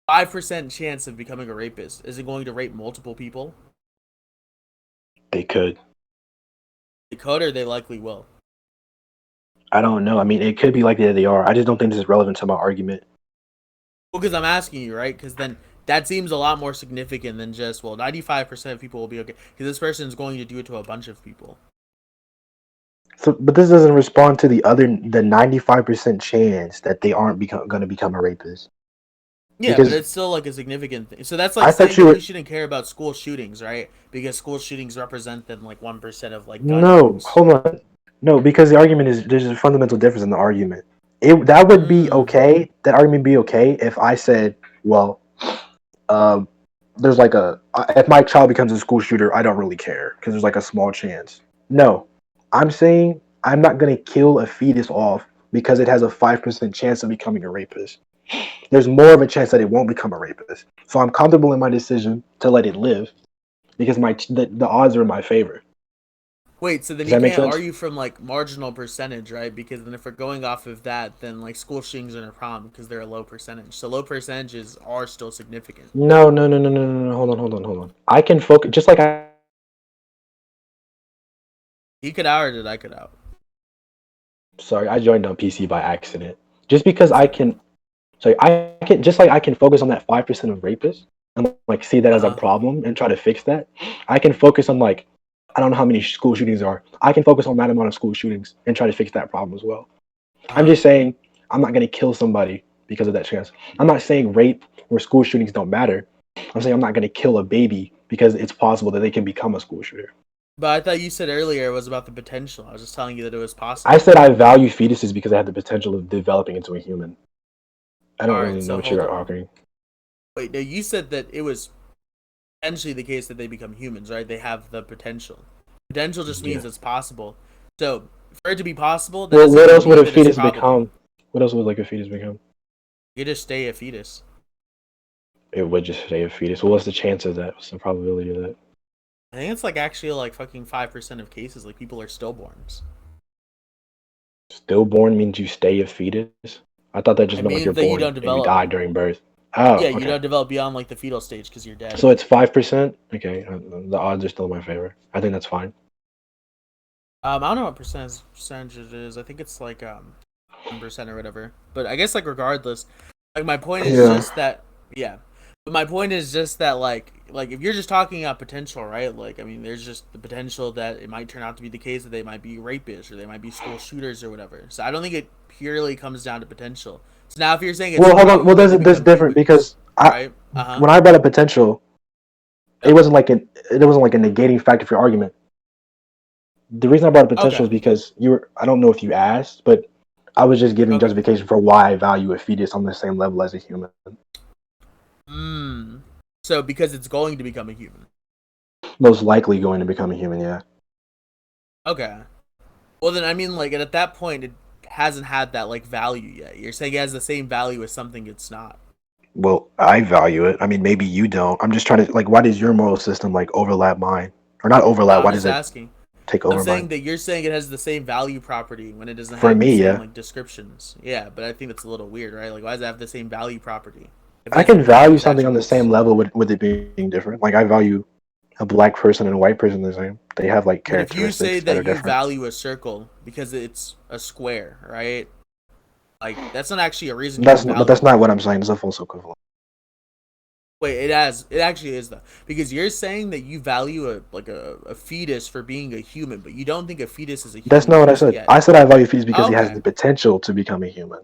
5% chance of becoming a rapist is it going to rape multiple people? They could. They could, or they likely will. I don't know. I mean, it could be like that they are. I just don't think this is relevant to my argument. Well, because I'm asking you, right? Because then that seems a lot more significant than just, well, 95% of people will be okay. Because this person is going to do it to a bunch of people. So, but this doesn't respond to the 95% chance that they aren't going to become a rapist. Yeah, Because but it's still like a significant thing. So that's I like thought saying you that were- we shouldn't care about school shootings, right? Because school shootings represent then like 1% of like gun No, use. hold on. No, because the argument is there's a fundamental difference in the argument. That would be okay. That argument would be okay if I said, well, there's like if my child becomes a school shooter, I don't really care because there's like a small chance. No, I'm saying I'm not gonna kill a fetus off because it has a 5% chance of becoming a rapist. There's more of a chance that it won't become a rapist. So I'm comfortable in my decision to let it live because the odds are in my favor. Wait, so then Does you that make can't sense? argue from like marginal percentage, right? Because then if we're going off of that, then like school shootings are a problem because they're a low percentage. So low percentages are still significant. No. Hold on. I can focus just like He could out or did I could out? Sorry, I joined on PC by accident. Just because I can just like I can focus on that 5% of rapists and like see that as a problem and try to fix that. I can focus on like I don't know how many school shootings there are. I can focus on that amount of school shootings and try to fix that problem as well. I'm just saying I'm not gonna kill somebody because of that chance. I'm not saying rape or school shootings don't matter. I'm saying I'm not gonna kill a baby because it's possible that they can become a school shooter. But I thought you said earlier it was about the potential. I was just telling you that it was possible. I said I value fetuses because they have the potential of developing into a human. I don't really know what you're arguing. Wait, no, you said that it was potentially the case that they become humans, right? They have the potential. Potential just means it's possible. So for it to be possible, well, what else would a fetus become? What else would like a fetus become? You just stay a fetus. It would just stay a fetus. Well, what's the chance of that? What's the probability of that? I think it's like actually like fucking 5% of cases, like people are stillborns. Stillborn means you stay a fetus? I thought that just meant like you're born and you die during birth. Oh, yeah, you don't develop beyond like the fetal stage because you're dead. So it's 5%? Okay, the odds are still in my favor. I think that's fine. I don't know what percentage it is. I think it's like 1% or whatever. But I guess like regardless, like my point is just that But my point is just that like if you're just talking about potential, right? Like I mean, there's just the potential that it might turn out to be the case that they might be rapists or they might be school shooters or whatever. So I don't think it purely comes down to potential. So now if you're saying it's hold on. Well, that's different because when I brought up potential, it wasn't like a negating factor for your argument. The reason I brought up potential is because I don't know if you asked, but I was just giving justification for why I value a fetus on the same level as a human. So because it's going to become a human. Most likely going to become a human, yeah. Okay. Well then I mean like at that point it hasn't had that like value yet. You're saying it has the same value as something it's not. Well, I value it. I mean maybe you don't. I'm just trying to like why does your moral system like overlap mine? Or not overlap, why does it take over mine? I'm saying that you're saying it has the same value property when it doesn't have the same like descriptions. Yeah, but I think that's a little weird, right? Like why does it have the same value property? I can value something on the same level with it being different. Like I value a black person and a white person the same. They have like characteristics that are different. If you say that you value a circle because it's a square, right? Like that's not actually a reason. But that's not what I'm saying. It's a false equivalent. Wait, it actually is though, because you're saying that you value a fetus for being a human, but you don't think a fetus is a human. That's not what I said. I said I value a fetus because he has the potential to become a human.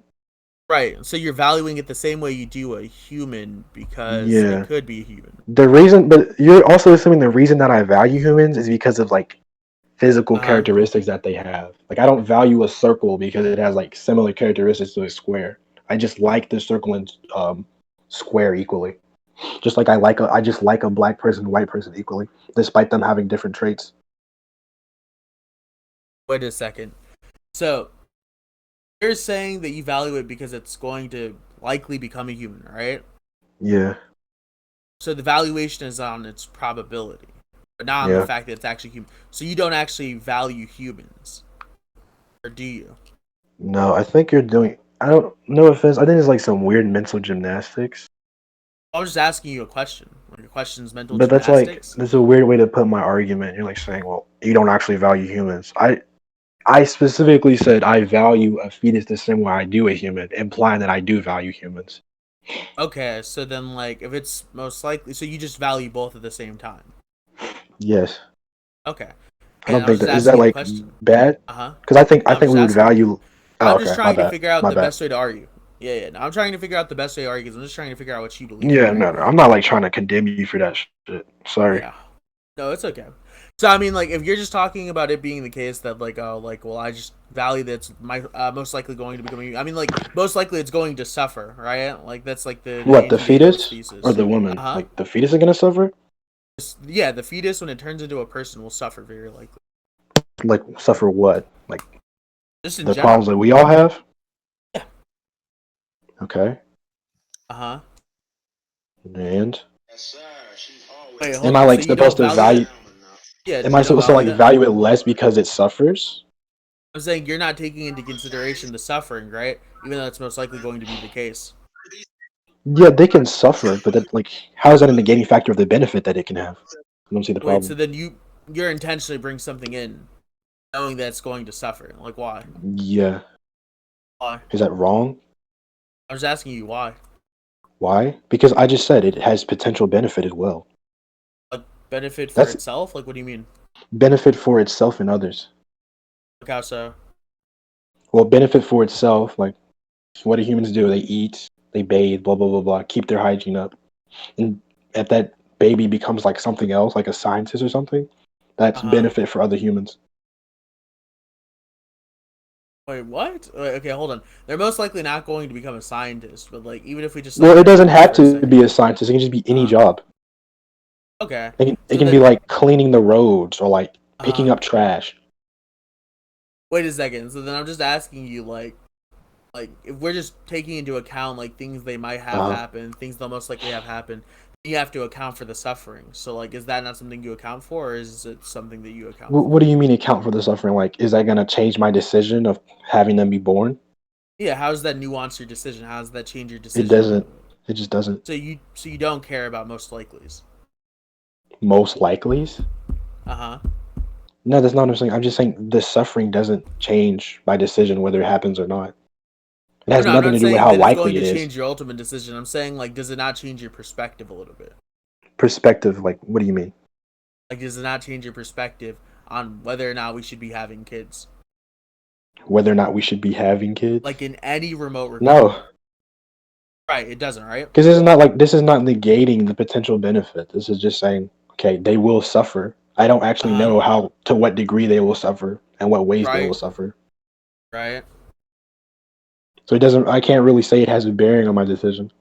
Right. So you're valuing it the same way you do a human because Yeah. it could be a human. The reason, but you're also assuming the reason that I value humans is because of like physical characteristics that they have. Like I don't value a circle because it has like similar characteristics to a square. I just like the circle and square equally. Just like I just like a black person, white person equally, despite them having different traits. Wait a second. So you're saying that you value it because it's going to likely become a human, right? Yeah. So the valuation is on its probability, but not on the Yeah. fact that it's actually human. So you don't actually value humans, or do you? No, I think you're doing. I don't. No offense. I think it's like some weird mental gymnastics. I was just asking you a question. Like a question's mental But gymnastics. that's a weird way to put my argument. You're like saying, well, you don't actually value humans. I specifically said I value a fetus the same way I do a human, implying that I do value humans. Okay, so then like if it's most likely, so you just value both at the same time. Yes. Okay. I And don't I was think just that is that asking you a like question. bad? Uh-huh. Because I I'm think just we would asking. value. Oh, I'm just okay. My trying to bad. figure out My the bad. best way to argue. Yeah. No, I'm trying to figure out the best way to argue. 'Cause I'm just trying to figure out what you believe. Yeah, Right? no, I'm not like trying to condemn you for that shit. Sorry. Yeah. No, it's okay. So I mean, like, if you're just talking about it being the case that, like, oh, like, well, I just value that it's my most likely going to become. I mean, like, most likely it's going to suffer, right? Like, that's like the What, the anti-natalist fetus or thesis. the woman? Uh huh. Like the fetus is gonna suffer? Yeah, the fetus when it turns into a person will suffer very likely. Like suffer what? Like Just in the problems general. that we all have? Yeah. Okay. Uh huh. And Wait, am hold I on. So like you don't supposed to value value? it? Yeah. Am You I don't supposed to value like that? value it less because it suffers? I'm saying you're not taking into consideration the suffering, right? Even though it's most likely going to be the case. Yeah, they can suffer, but that like how is that a negating factor of the benefit that it can have? I don't see the Wait, so problem. then you're intentionally bring something in, knowing that it's going to suffer. Like why? Yeah. Why? Is that wrong? I was asking you why. Why? Because I just said it has potential benefit as well. Like benefit for That's itself? Like what do you mean? benefit for itself and others. Like how so? Well, benefit for itself, like what do humans do? They eat, they bathe, blah blah blah blah, keep their hygiene up. And if that baby becomes like something else, like a scientist or something, that's Uh-huh. benefit for other humans. Wait, what? Wait, okay, hold on. They're most likely not going to become a scientist, but like even if we just like Well, it doesn't pretend have for a to be second. a scientist. It can just be any Uh-huh. job. Okay. It So can be then like cleaning the roads or like picking uh up trash. wait a second. So then I'm just asking you like if we're just taking into account like things they might have Uh, happen, things they'll most likely have happen, you have to account for the suffering. So like is that not something you account for or is it something that you account what for? do you mean account for the suffering? Like, is that gonna change my decision of having them be born? Yeah, how does that nuance your decision? How does that change your It decision making? doesn't. It just doesn't. So you don't care about most likelies. Most likely's. Uh-huh. No, that's not what I'm saying. I'm just saying the suffering doesn't change my decision whether it happens or not. It Oh has no, I'm nothing not to do with saying how that it's going likely to it is. change your ultimate decision. I'm saying like does it not change your perspective a little bit? Perspective, like, what do you mean? Like does it not change your perspective on whether or not we should be having kids? Whether or not we should be having kids? Like in any remote regard. No, Right, it doesn't, right? because this is not negating the potential benefit. This is just saying, okay, they will suffer. I don't actually Uh-huh. know how to what degree they will suffer and what ways they will Right. suffer. Right. So it doesn't. I can't really say it has a bearing on my decision,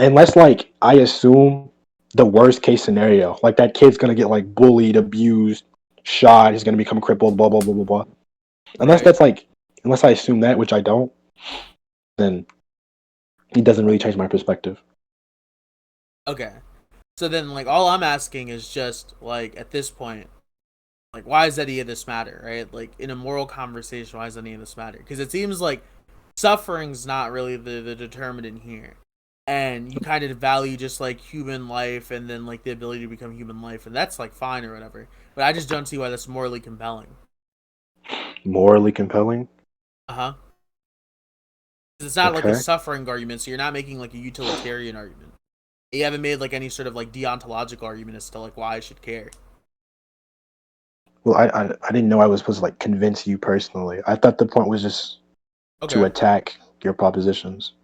unless like I assume the worst case scenario, like that kid's gonna get like bullied, abused, shot. He's gonna become crippled. Blah blah blah blah blah. Unless Right. that's like, unless I assume that, which I don't, then it doesn't really change my perspective. Okay. So then like all I'm asking is just like at this point, like why does any of this matter, right? Like in a moral conversation, why does any of this matter? Because it seems like suffering's not really the determinant here. And you kind of value just like human life and then like the ability to become human life, and that's like fine or whatever. But I just don't see why that's morally compelling. Morally compelling. Uh-huh. It's not like a Okay. suffering argument, so you're not making like a utilitarian argument. You haven't made like any sort of like deontological argument as to like why I should care. Well, I didn't know I was supposed to like convince you personally. I thought the point was just to Okay. attack your propositions.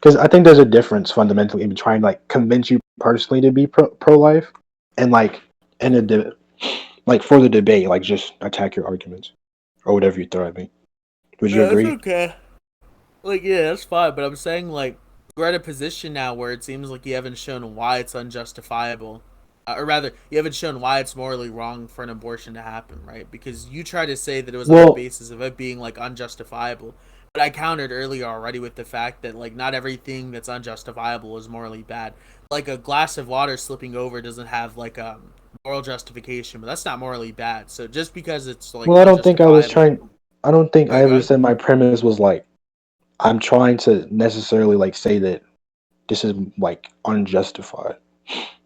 because I think there's a difference fundamentally in trying to like convince you personally to be pro-life and like in a like for the debate, like just attack your arguments or whatever you throw at me. Would you agree? That's okay. Like, yeah, that's fine, but I'm saying, like, we're at a position now where it seems like you haven't shown why it's unjustifiable. Or rather, you haven't shown why it's morally wrong for an abortion to happen, right? Because you tried to say that it was on the basis of it being, like, unjustifiable. But I countered earlier already with the fact that, like, not everything that's unjustifiable is morally bad. Like, a glass of water slipping over doesn't have, like, moral justification, but that's not morally bad. So just because it's, like, Well, I don't think I was unjustifiable... trying. I don't think I Go ever ahead. said my premise was like I'm trying to necessarily like say that this is like unjustified.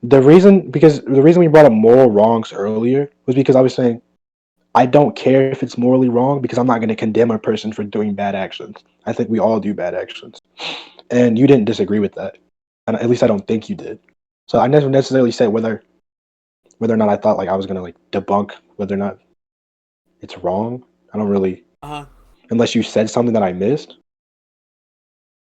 The reason we brought up moral wrongs earlier was because I was saying I don't care if it's morally wrong because I'm not going to condemn a person for doing bad actions. I think we all do bad actions, and you didn't disagree with that, and at least I don't think you did. So I never necessarily said whether or not I thought like I was going to like debunk whether or not it's wrong. I don't really, unless you said something that I missed.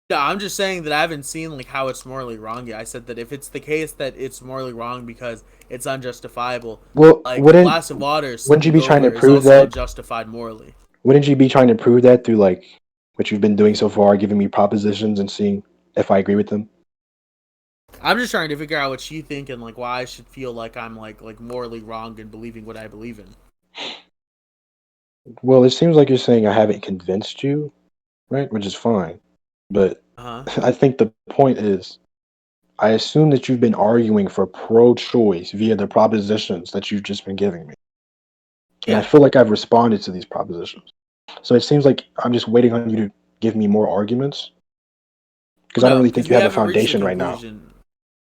No, I'm just saying that I haven't seen like how it's morally wrong yet. I said that if it's the case that it's morally wrong because it's unjustifiable, Well, like a glass of water wouldn't you slipping be trying to over is prove also that? unjustified morally. Wouldn't you be trying to prove that through like what you've been doing so far, giving me propositions and seeing if I agree with them? I'm just trying to figure out what you think and like why I should feel like I'm like morally wrong in believing what I believe in. Well, it seems like you're saying I haven't convinced you, right? Which is fine. But I think the point is, I assume that you've been arguing for pro-choice via the propositions that you've just been giving me. And I feel like I've responded to these propositions. So it seems like I'm just waiting on you to give me more arguments. Because I don't really think you have a foundation right now.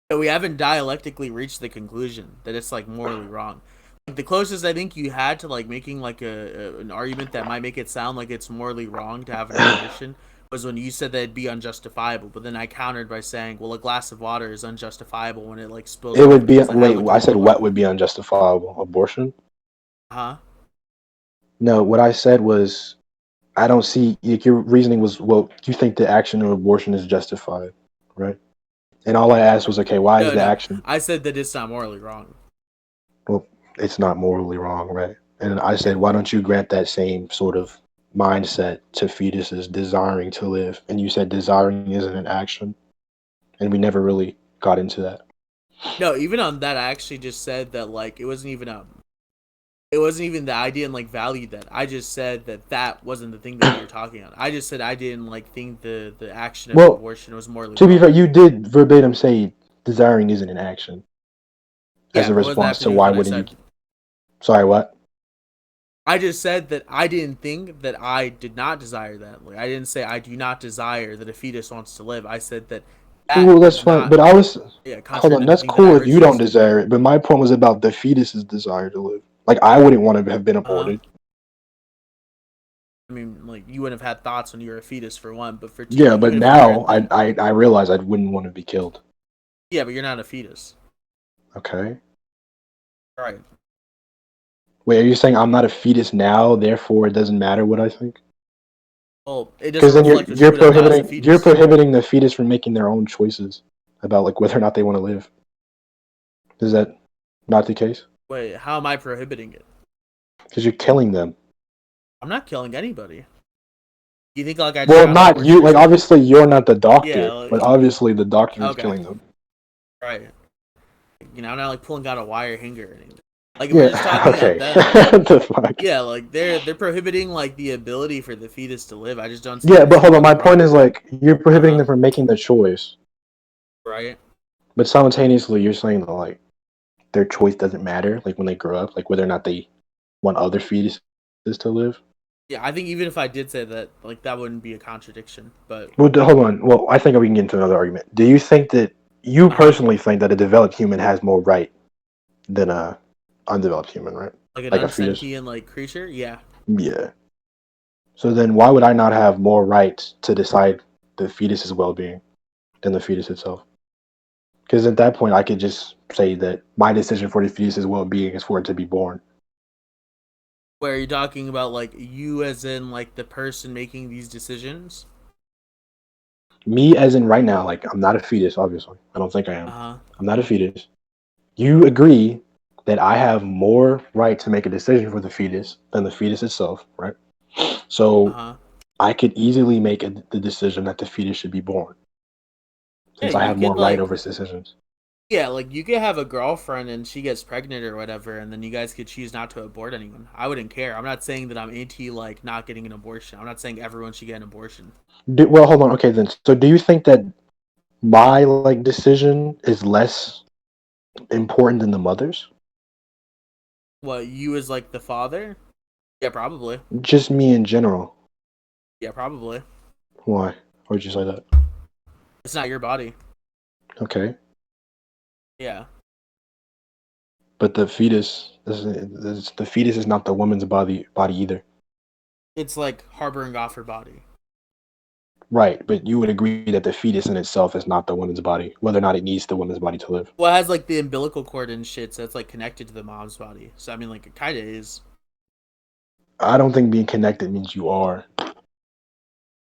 No, we haven't dialectically reached the conclusion that it's like morally wrong. Like, the closest I think you had to like making like an argument that might make it sound like it's morally wrong to have an abortion was when you said that it'd be unjustifiable. But then I countered by saying, well, a glass of water is unjustifiable when it like spills. It would be I said what would be unjustifiable? Abortion? No, what I said was I don't see like, your reasoning was well, you think the action of abortion is justified, right? And all I asked was, okay, why is the action? I said that it's not morally wrong. Well, it's not morally wrong, right? And I said, why don't you grant that same sort of mindset to fetuses desiring to live? And you said desiring isn't an action. And we never really got into that. No, even on that, I actually just said that like it wasn't even the idea and like valued that. I just said that wasn't the thing that we were talking on. I just said I didn't like think the action of abortion was morally to wrong. be fair, you did verbatim say desiring isn't an action. As a response to why wouldn't you? Sorry, what? I just said that I didn't think that I did not desire that. Like I didn't say I do not desire that a fetus wants to live. I said that. Well, that's fine. But I was hold on. That's cool if you don't desire it. But my point was about the fetus's desire to live. Like I wouldn't want to have been aborted. I mean, like you wouldn't have had thoughts when you were a fetus for one, but for two. Yeah, but now I realize I wouldn't want to be killed. Yeah, but you're not a fetus. Okay. All right. Wait, are you saying I'm not a fetus now, therefore it doesn't matter what I think? Well, it doesn't reflect what you're prohibiting the fetus from making their own choices about like whether or not they want to live. Is that not the case? Wait, how am I prohibiting it? Because you're killing them. I'm not killing anybody. You think like I? Well, not you. Like obviously you're not the doctor, but obviously the doctor is killing them. Right. You know, I'm not like pulling out a wire hanger or anything. Like if we're just talking about them, yeah, like they're prohibiting like the ability for the fetus to live. I just don't. Yeah, but hold on. My point is like you're prohibiting them from making the choice, right? But simultaneously, you're saying that like their choice doesn't matter, like when they grow up, like whether or not they want other fetuses to live. Yeah, I think even if I did say that, like that wouldn't be a contradiction. But well, hold on. Well, I think we can get into another argument. Do you think that you personally think that a developed human has more right than a undeveloped human, right? Like an unsentient like creature? Yeah. Yeah. So then why would I not have more rights to decide the fetus's well-being than the fetus itself? Because at that point, I could just say that my decision for the fetus's well-being is for it to be born. Where are you talking about, like, you as in, like, the person making these decisions? Me as in right now, like I'm not a fetus, obviously. I don't think I am. Uh-huh. I'm not a fetus. You agree that I have more right to make a decision for the fetus than the fetus itself, right? So Uh-huh. I could easily make the decision that the fetus should be born, Yeah, since I you have more could right like over its decisions. yeah, like you could have a girlfriend and she gets pregnant or whatever, and then you guys could choose not to abort anyone. I wouldn't care. I'm not saying that I'm anti like not getting an abortion. I'm not saying everyone should get an abortion. Well, hold on. Okay, then. So do you think that my like decision is less important than the mother's? What, you as like the father? Yeah, probably. Just me in general. Yeah, probably. Why? Why'd you say that? It's not your body. Okay, Yeah. but the fetus is not the woman's body either. It's like harboring off her body. Right, but you would agree that the fetus in itself is not the woman's body, whether or not it needs the woman's body to live. Well, it has like the umbilical cord and shit, so it's like connected to the mom's body. So I mean, like it kind of is. I don't think being connected means you are.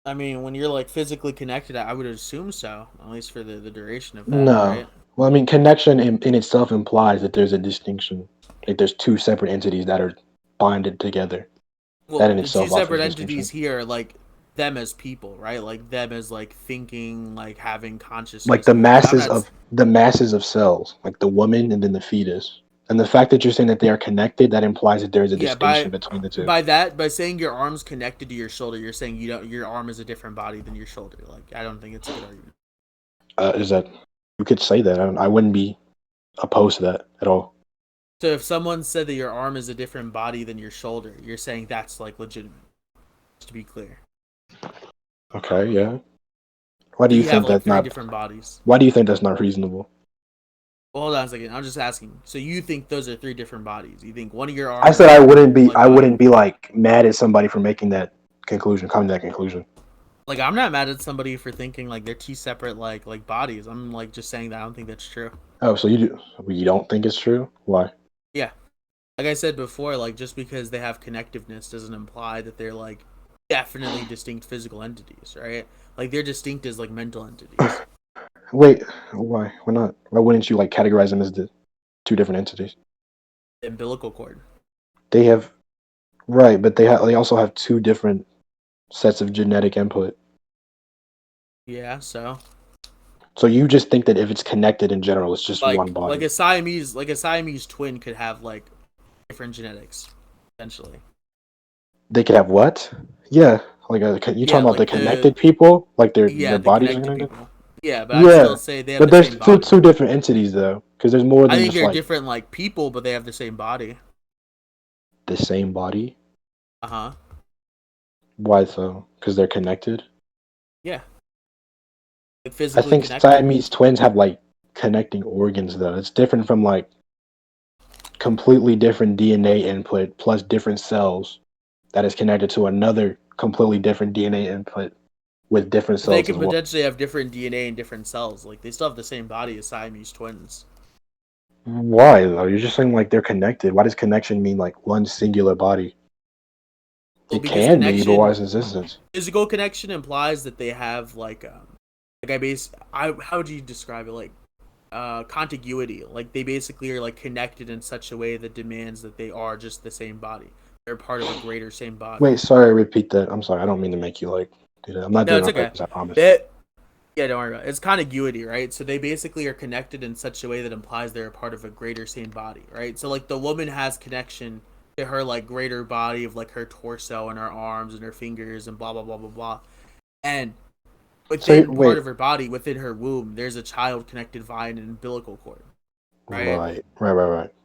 I mean, when you're like physically connected, I would assume so, at least for the duration of that, No. right? Well, I mean, connection in itself implies that there's a distinction. Like there's two separate entities that are bonded together. Well, That in the two itself separate offers entities distinction. here are like them as people, right? Like them as like thinking, like having consciousness. Like the But I'm masses of cells, like the woman and then the fetus. And the fact that you're saying that they are connected, that implies that there is a yeah, distinction between the two. by saying your arm's connected to your shoulder, you're saying you don't your arm is a different body than your shoulder. Like I don't think it's a good argument. Is that you could say that? I wouldn't be opposed to that at all. So if someone said that your arm is a different body than your shoulder, you're saying that's like legitimate. Just to be clear. Okay, yeah. Why do So you you have think like that's three not? different bodies. Why do you think that's not reasonable? Well, hold on a second. I'm just asking. So you think those are three different bodies? You think one of your I arms said is I a wouldn't be. like I body? wouldn't be like mad at somebody for making that conclusion, coming to that conclusion. Like I'm not mad at somebody for thinking like they're two separate like bodies. I'm like just saying that I don't think that's true. Oh, so you don't think it's true? Why? Yeah. Like I said before, like just because they have connectiveness doesn't imply that they're like definitely distinct physical entities, right? Like they're distinct as like mental entities. Wait, why? Why not? Why wouldn't you like categorize them as the two different entities? The umbilical cord. They have right, but they also have two different sets of genetic input. Yeah, so So you just think that if it's connected in general, it's just one like body. a Siamese twin could have like different genetics, essentially. They could have what? Yeah, like you talking about the Like connected people, like their the bodies are connected connected. people. Yeah, but I'd Yeah, still say they have but the there's same body. two different entities though, because there's more I than think just they're like different like people, but they have the same body. the same body. Uh-huh. Why so? Because they're connected. Yeah. Like I physically think connected. Siamese twins have like connecting organs though. It's different from like completely different DNA input plus different cells that is connected to another completely different DNA input with different They cells as could well. potentially have different DNA and different cells. Like they still have the same body as Siamese twins. Why though? You're just saying like they're connected. Why does connection mean like one singular body? Well, It because can be, but why is existence? physical connection implies that they have how would you describe it? Like contiguity. Like they basically are like connected in such a way that demands that they are just the same body. They're part of a greater same body. Wait, sorry, repeat that. I'm sorry. I don't mean to make you like do that. I'm not No, doing it it's on okay. purpose. I promise. Yeah, don't worry about it. It's contiguity, right? So they basically are connected in such a way that implies they're a part of a greater same body, right? So like the woman has connection to her like greater body of like her torso and her arms and her fingers and blah blah blah blah blah. And within part of her body, within her womb, there's a child connected via an umbilical cord. Right.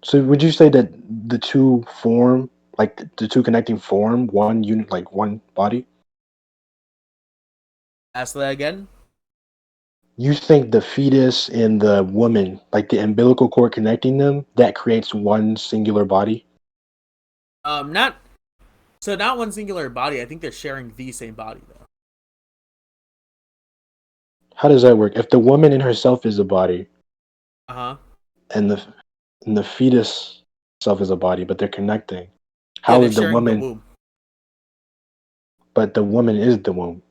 So would you say that the two form, like the two connecting form one unit, like one body? Ask that again. You think the fetus and the woman, like the umbilical cord connecting them, that creates one singular body? Not one singular body. I think they're sharing the same body though. How does that work? If the woman in herself is a body, Uh-huh. and the fetus itself is a body, but they're connecting, Yeah, how they're is the sharing the woman? womb. But the woman is the womb.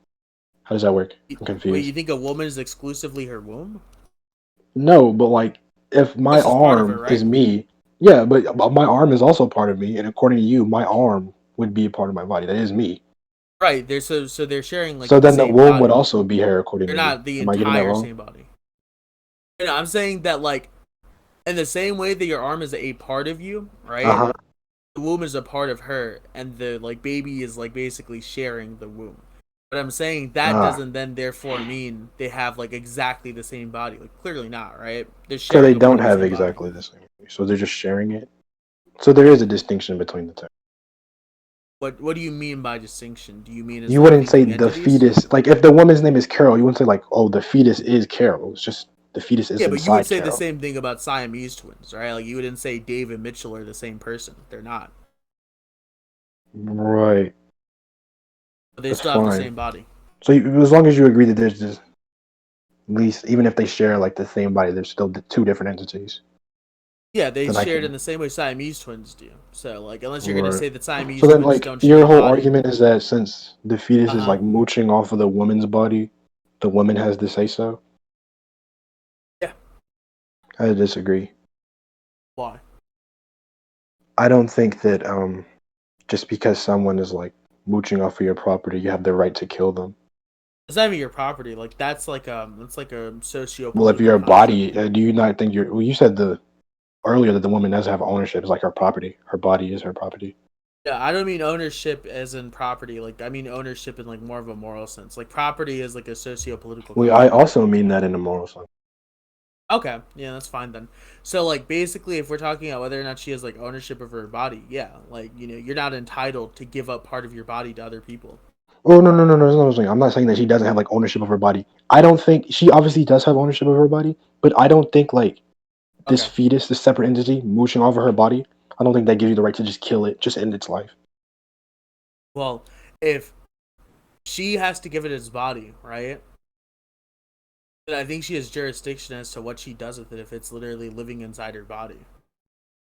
How does that work? I'm Wait, confused. you think a woman is exclusively her womb? No, but like if my It's just part of arm her, right? is me, yeah, but my arm is also part of me, and according to you, my arm would be a part of my body. That is me. Right. They're so they're sharing like So the then the same womb would body. also be her, according They're to you. not the Am I getting that entire wrong? same body. You know, I'm saying that like in the same way that your arm is a part of you, right? Uh-huh. The womb is a part of her, and the like baby is like basically sharing the womb. But I'm saying that Ah. doesn't then therefore mean they have like exactly the same body. Like clearly not, right? They're So sharing they a part don't of the have same body. exactly the same. So they're just sharing it. So there is a distinction between the two. What do you mean by distinction? Do you mean as You like wouldn't say thinking the entities? fetus. Like if the woman's name is Carol, you wouldn't say like, oh, the fetus is Carol. It's just the fetus is Yeah, but you would inside say the Carol. same thing about Siamese twins, right? Like you wouldn't say Dave and Mitchell are the same person. They're not. Right. But they That's still have the fine. same body. So as long as you agree that there's just, at least, even if they share like the same body, there's still two different entities. Yeah, they Then I shared can. in the same way Siamese twins do. So, like, unless you're gonna Right. say that Siamese So then, twins like, don't share your a whole body, argument is that since the fetus is uh-huh. like mooching off of the woman's body, the woman has to say so. Yeah. I disagree. Why? I don't think that just because someone is like mooching off of your property, you have the right to kill them. It's not even your property. Like that's like a Well, if socio-political you're a construct. body, do you not think you're? Well, you said earlier that the woman does have ownership. It's like her property. Her body is her property. Yeah, I don't mean ownership as in property. Like I mean ownership in like more of a moral sense. Like property is like a socio-political Well, I construct. also mean that in a moral sense. Okay, yeah, that's fine then. So like basically, if we're talking about whether or not she has like ownership of her body, yeah, like you're not entitled to give up part of your body to other people. Oh no, that's not what I'm saying. I'm not saying that she doesn't have like ownership of her body. I don't think she obviously does have ownership of her body, but I don't think like this Okay. fetus, this separate entity, mooching off of her body. I don't think that gives you the right to just kill it, just end its life. Well, if she has to give it its body, right? Then I think she has jurisdiction as to what she does with it if it's literally living inside her body,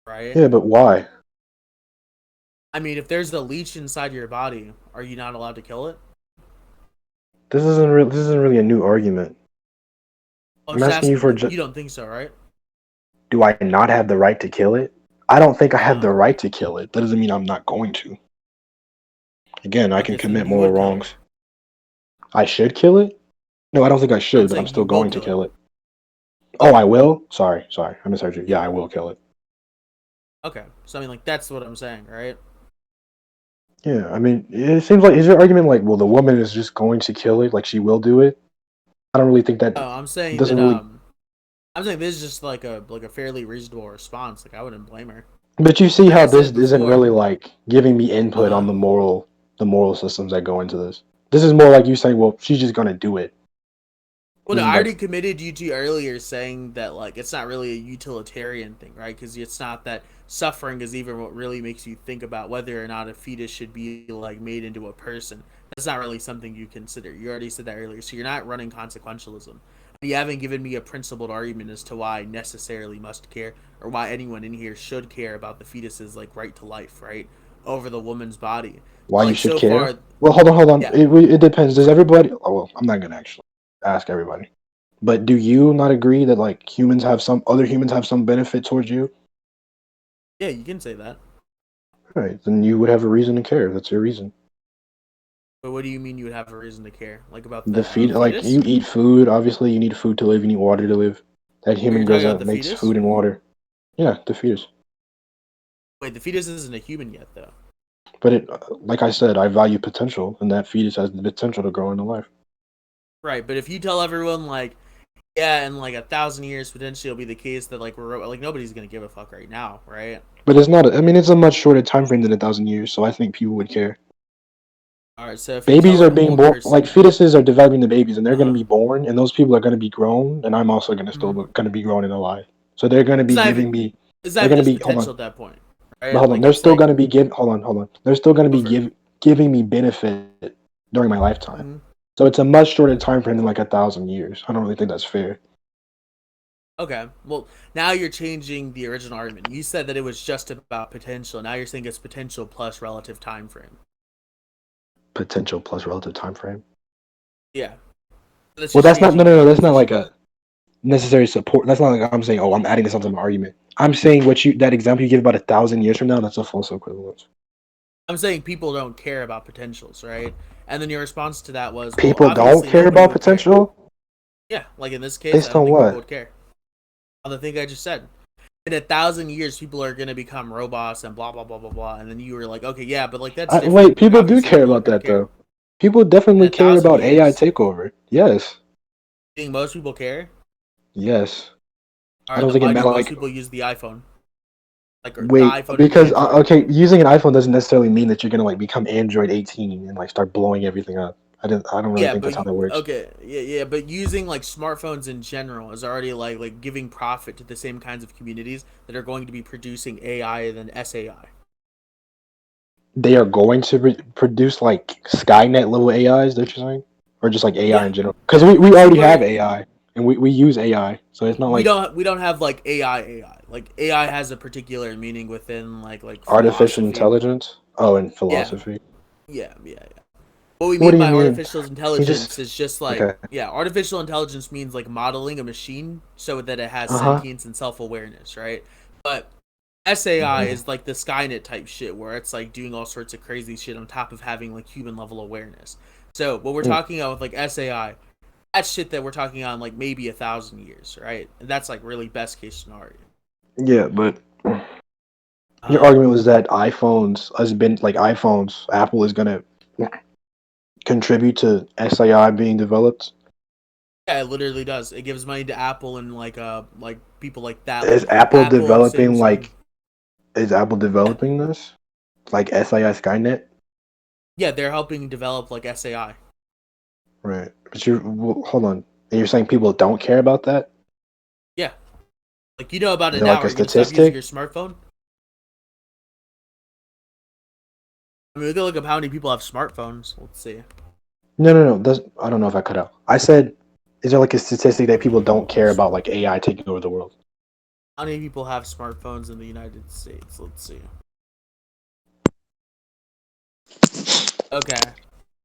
right? Yeah, but why? I mean, if there's the leech inside your body, are you not allowed to kill it? This isn't real. This isn't really a new argument. I'm I'm just asking you asking for. you. You don't think so, right? Do I not have the right to kill it? I don't think I have the Uh, right to kill it. That doesn't mean I'm not going to. Again, I can okay, so then commit you moral would kill it. wrongs. I should kill it? No, I don't think I I'm should, but I'm saying still you will going to kill it. Okay. Oh, I will? Sorry, I misheard you. Yeah, I will kill it. Okay, so I mean, like that's what I'm saying, right? Yeah, I mean, it seems like, is your argument like, well, the woman is just going to kill it, like she will do it? I don't really think that Oh, I'm saying doesn't that really. I'm saying this is just like a fairly reasonable response. Like I wouldn't blame her. But you see Like how I this said isn't before, really like giving me input on uh-huh. the moral systems that go into this. This is more like you saying, well, she's just gonna do it. Well, This no, is I like, already committed you to earlier saying that like it's not really a utilitarian thing, right? Because it's not that suffering is even what really makes you think about whether or not a fetus should be like made into a person. That's not really something you consider. You already said that earlier, so you're not running consequentialism. You haven't given me a principled argument as to why I necessarily must care or why anyone in here should care about the fetus's like right to life, right, over the woman's body. why you Like should so care? far, Well, hold on. yeah. It depends. Does everybody? Oh, well, I'm not gonna actually ask everybody. But do you not agree that like other humans have some benefit towards you? Yeah, you can say that. Right, then you would have a reason to care. That's your reason. But what do you mean you would have a reason to care? Like about The the feed, like fetus? you eat food. Obviously, you need food to live. You need water to live. That Or human you're goes talking about out the and makes fetus? food and water. Yeah, the fetus. Wait, the fetus isn't a human yet, though. But like I said, I value potential, and that fetus has the potential to grow into life. Right, but if you tell everyone like, yeah, in like 1,000 years potentially it'll be the case that like we're like nobody's gonna give a fuck right now, right? But it's not. I mean, it's a much shorter time frame than 1,000 years, so I think people would care. All right, so if you Babies tell are an being old born, like person, fetuses are developing the babies, and they're going to uh-huh, be born, and those people are going to be grown, and I'm also going to still mm-hmm. going to be grown and alive. So they're going to it's be not even giving me. it's not They're even going to just be. Hold on, potential at that point, but right? hold on. Like They're it's still like going to be give. Hold on. They're still going to be over. giving me benefit during my lifetime. Mm-hmm. So it's a much shorter time frame than like 1,000 years. I don't really think that's fair. Okay, well now you're changing the original argument. You said that it was just about potential. Now you're saying it's potential plus relative time frame. Potential plus relative time frame. Yeah. Well, that's not no. That's not like a necessary support. That's not like I'm saying. Oh, I'm adding this onto my argument. I'm saying that example you give about 1,000 years from now. That's a false equivalence. I'm saying people don't care about potentials, right? And then your response to that was, well, People don't obviously care nobody about would care. potential Yeah, like in this case, I based don't on think people would what? care. On the thing I just said. In 1,000 years, people are gonna become robots and blah blah blah blah blah. And then you were like, okay, yeah, but like that's different. Wait, Like, people do obviously care people are about gonna that care. though. People In definitely care 1,000 about AI years, takeover. Yes, you think most people care? yes. All I right, don't then think it why do matters. most Like, people use the iPhone? Like or the wait, iPhone and the because Android? okay, using an iPhone doesn't necessarily mean that you're gonna like become Android 18 and like start blowing everything up. I don't really Yeah, think but that's how that works. okay, yeah, but using like smartphones in general is already like giving profit to the same kinds of communities that are going to be producing AI and then SAI. They are going to produce like Skynet level AIs. That you're saying, or just like AI Yeah, in general? Because yeah. we already Super. have AI and we use AI, so it's not We like don't have like AI. Like AI has a particular meaning within like artificial philosophy. intelligence. Oh, and Yeah, philosophy. yeah. What we What mean do you by mean? artificial He intelligence just is just like, okay. yeah, artificial intelligence means like modeling a machine so that it has Uh huh. sentience and self-awareness, right? But SAI is like the Skynet type shit where it's like doing all sorts of crazy shit on top of having like human level awareness. So what we're talking about with like SAI, that's shit that we're talking on like maybe 1,000 years, right? And that's like really best case scenario. Yeah, but your Um, argument was that iPhones, Apple is gonna contribute to SAI being developed. yeah, it literally does. It gives money to Apple and like people like that, like Is Apple Apple, developing Samsung. like? Is Apple developing this like SAI Skynet? Yeah, they're helping develop like SAI. Right. But hold on. You're saying people don't care about that? Yeah, like you know about Is it it now. like Are a you gonna stop using your statistic? smartphone? I mean, we can look up how many people have smartphones. Let's see. No. I don't know if I cut out. I said, is there like a statistic that people don't care about like AI taking over the world? How many people have smartphones in the United States? Let's see. Okay.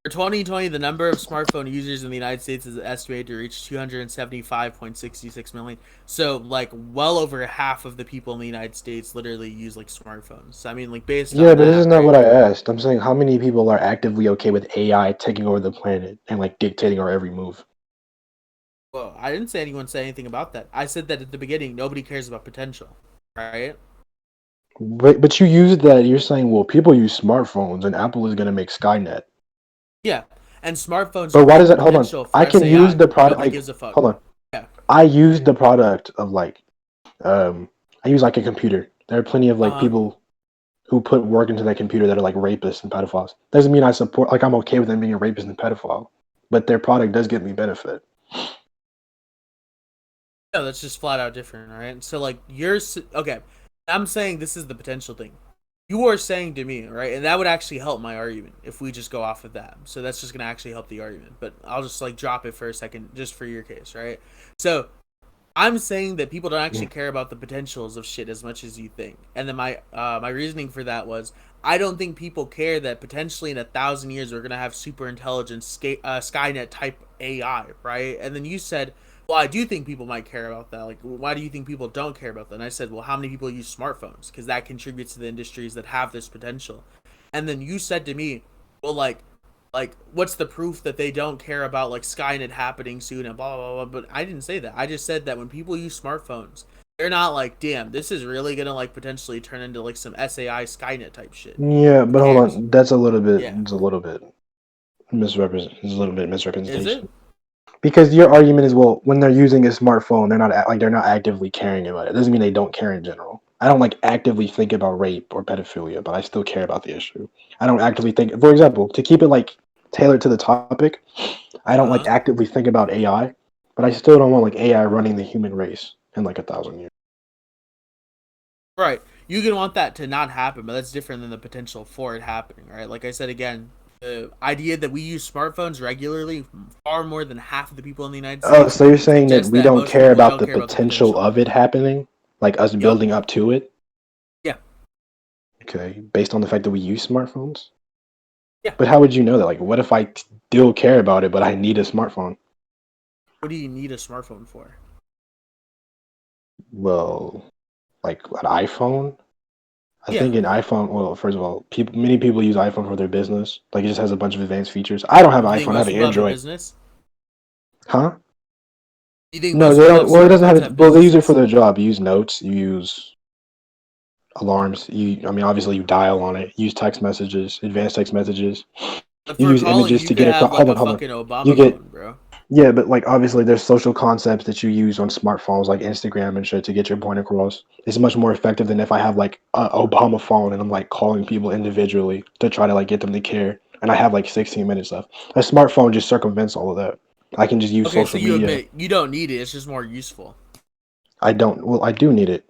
For 2020, the number of smartphone users in the United States is estimated to reach 275.66 million. So, like, well over half of the people in the United States literally use like smartphones. So, I mean, like, based Yeah, on but this is that, not right? what I asked. I'm saying how many people are actively okay with AI taking over the planet and like dictating our every move? Well, I didn't say anyone said anything about that. I said that at the beginning, nobody cares about potential, right? But you used that. You're saying, well, people use smartphones and Apple is gonna make Skynet. Yeah, and smartphones But why create does the that? Hold on. potential for I can use SAI. the product. Nobody Like, gives a fuck. hold on. Yeah. I use the product of like, I use like a computer. There are plenty of like Uh huh. people who put work into that computer that are like rapists and pedophiles. Doesn't mean I support. Like, I'm okay with them being a rapist and pedophile, but their product does give me benefit. No, that's just flat out different, right? So like okay. I'm saying this is the potential thing. You are saying to me, right, and that would actually help my argument if we just go off of that. So that's just gonna actually help the argument. But I'll just like drop it for a second, just for your case, right? So I'm saying that people don't actually care about the potentials of shit as much as you think. And then my reasoning for that was I don't think people care that potentially in 1,000 years we're gonna have super intelligent Skynet type AI, right? And then you said, well, I do think people might care about that. Like, why do you think people don't care about that? And I said, well, how many people use smartphones? Because that contributes to the industries that have this potential. And then you said to me, well, like what's the proof that they don't care about like Skynet happening soon and blah blah blah. But I didn't say that. I just said that when people use smartphones, they're not like, damn, this is really gonna like potentially turn into like some SAI Skynet type shit. Yeah, Who but hold cares? on. That's a little bit. Yeah. It's a little bit misrepresent. It's a little bit Is it? misrepresentation. Because your argument is, well, when they're using a smartphone, they're not actively caring about it. It doesn't mean they don't care in general. I don't like actively think about rape or pedophilia, but I still care about the issue. I don't actively think, for example, to keep it like tailored to the topic, I don't like Uh-huh. actively think about AI, but I still don't want like AI running the human race in like 1,000 years. Right. You can want that to not happen, but that's different than the potential for it happening, right? Like I said again, the idea that we use smartphones regularly, far more than half of the people in the United Oh, States, so you're saying that suggests we that don't most care people about don't the care about the potential potential. of it happening, like us Yup. building up to it? Yeah. Okay, based on the fact that we use smartphones? Yeah. But how would you know that? Like, what if I still care about it, but I need a smartphone? What do you need a smartphone for? Well, like an iPhone. I Yeah. think an iPhone. Well, first of all, many people use iPhone for their business. Like, it just has a bunch of advanced features. I don't have You an think iPhone. I have most an people have a Android. business? Huh? You think No, most they people that don't. have Well, it doesn't smartphones have have it. Well, they use it for businesses? their job. You use notes. You use alarms. I mean, obviously, you dial on it. You use text messages, advanced text messages. But You for use calling, images you to could get have across. like a Hold on. fucking You Obama get phone, bro. Yeah, but like obviously, there's social concepts that you use on smartphones, like Instagram and shit, to get your point across. It's much more effective than if I have like a Obama phone and I'm like calling people individually to try to like get them to care. And I have like 16 minutes left. A smartphone just circumvents all of that. I can just use Okay, so social you media. admit you don't need it. It's just more useful. I don't. Well, I do need it.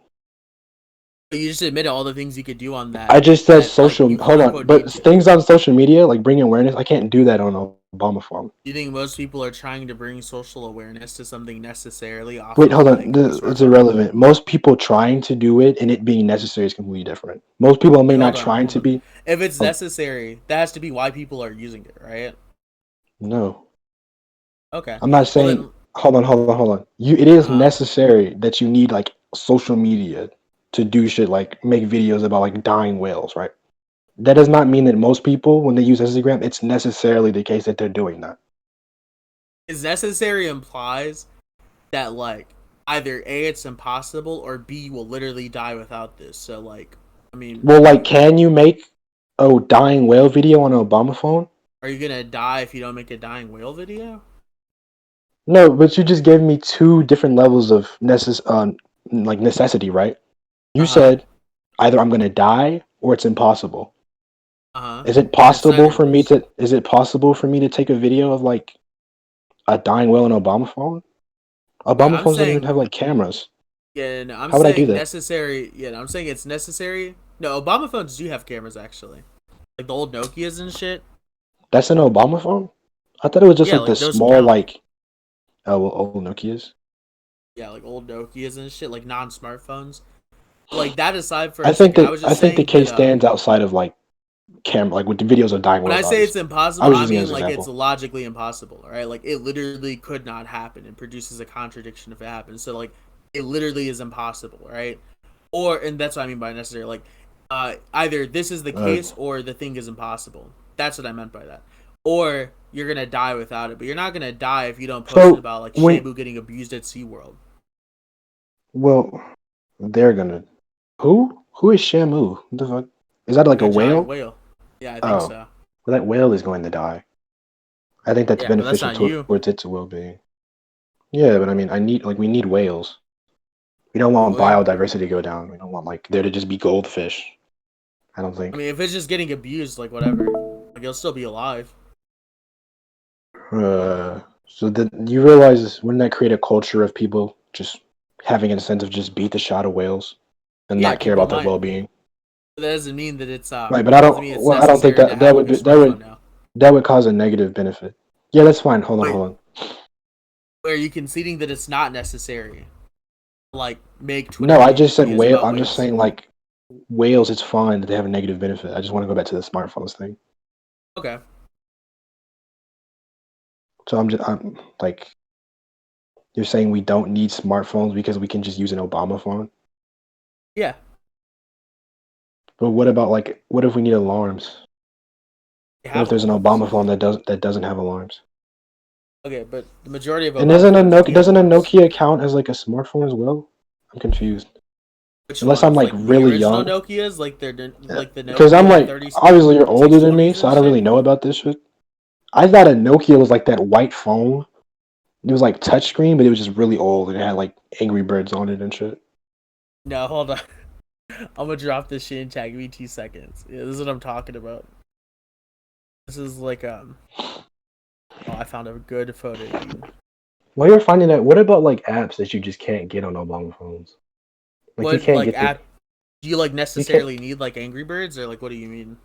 But you just admitted all the things you could do on I that just said that like social. you quote Hold on, unquote but need to. things on social media like bringing awareness, I can't do that on a Obama phone. You think most people are trying to bring social awareness to something necessarily off Wait, of hold on. like a It's smartphone? irrelevant. Most people trying to do it and it being necessary is completely different. Most people may Wait, not hold on, trying hold to on. be. If it's Oh, necessary, that has to be why people are using it, right? no. Okay. I'm not Well saying. then, Hold on. It is uh, necessary that you need like social media to do shit like make videos about like dying whales, right? That does not mean that most people, when they use Instagram, it's necessarily the case that they're doing that. is necessary implies that like either A it's impossible or B you will literally die without this. So like, I mean, Well, like, can you make a dying whale video on an Obama phone? are you gonna die if you don't make a dying whale video? No, but you just gave me two different levels of like necessity, right? You Uh huh. said either I'm gonna die or it's impossible. Uh huh. Is it What's your possible second for me list? to? Is it possible for me to take a video of like a dying whale on an Obama phone? Okay, Obama I'm phones don't even saying have like cameras. yeah. No, I'm How would I do saying that? necessary. Yeah, no, I'm saying it's necessary. No, Obama phones do have cameras actually, like the old Nokia's and shit. That's an Obama phone? I thought it was just Yeah, like the like those small count. like old Nokias. Yeah, like old Nokia's and shit, like non-smartphones. But like that aside for I a think second, I was I just think the saying that case stands outside of like camera, like with the videos of dying when I whales. say it's Obviously, I impossible, was I using it mean as an like it's example. logically impossible, right? Like it literally could not happen and produces a contradiction if it happens. So like it literally is impossible, right? Or and that's what I mean by necessary. Like either this is the Uh, case or the thing is impossible. That's what I meant by that. Or you're gonna die without it, but you're not gonna die if you don't post it so about like when Shabu getting abused at SeaWorld. well, they're gonna who is Shamu? What the fuck? Is that Like like a a giant whale? whale. Yeah, I think Oh, so. well, that whale is going to die. I think that's Yeah, but that's beneficial not you. towards its well-being. Yeah, but I mean, we need whales. We don't want Really? biodiversity to go down. We don't want like there to just be goldfish. I don't I think. mean, if it's just getting abused, like whatever, like he'll still be alive. So that you realize wouldn't that create a culture of people just having an incentive to just beat the shot of whales and Yeah, not care people about their might. well-being? But that doesn't mean that it's Right, but I doesn't don't. mean it's Well, I don't think necessary to have a new that smartphone now. would cause a negative benefit. Yeah, that's fine. Wait, Hold on. are you conceding that it's not necessary? Like make Twitter No, I just said videos whale. about I'm just whales. saying like whales. It's fine that they have a negative benefit. I just want to go back to the smartphones thing. Okay. So I'm like you're saying we don't need smartphones because we can just use an Obama phone. Yeah. But what about like what if we need alarms? They What have if there's an alarms. Obama phone that doesn't have alarms? Okay, but the majority of And Obama phones do have doesn't a alarms. Nokia count as like a smartphone as well? I'm confused. Which Unless I'm ones? like Like the really original young. Nokias, like like the Because I'm Nokia like 30 obviously you're older than me, 620s so and I don't really shit. know about this shit. I thought a Nokia was like that white phone. It was like touchscreen, but it was just really old and it had like Angry Birds on it and shit. No, hold on. I'm gonna drop this shit in chat. Give me 2 seconds. Yeah, this is what I'm talking about. This is like Oh, I found a good photo, dude. While you're finding that, what about like apps that you just can't get on Obama phones? Like you What can't like get the app do you like you can't. necessarily need like Angry Birds or like what do you mean?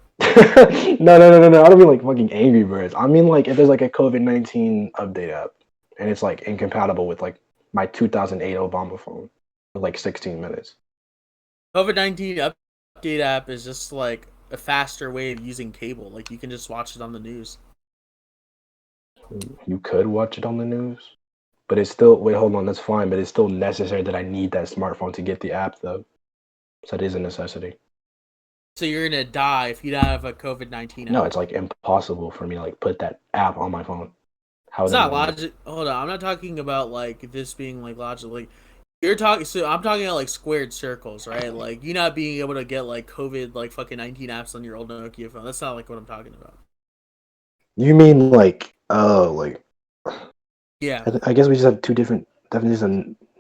No. I don't mean like fucking Angry Birds. I mean like if there's like a COVID-19 update app and it's like incompatible with like my 2008 Obama phone for like 16 minutes. COVID-19 update app is just like a faster way of using cable. Like you can just watch it on the news. You could watch it on the news, but it's still wait. Hold on, that's fine, but it's still necessary that I need that smartphone to get the app, though. So that is a necessity. So you're gonna die if you don't have a COVID-19 app. No, it's like impossible for me to like put that app on my phone. How It's is that not normal? logic. Hold on, I'm not talking about like this being like logic. Like you're talking. So I'm talking about like squared circles, right? Like you not being able to get like COVID like fucking 19 apps on your old Nokia phone. That's not like what I'm talking about. You mean like like Yeah. I guess we just have two different definitions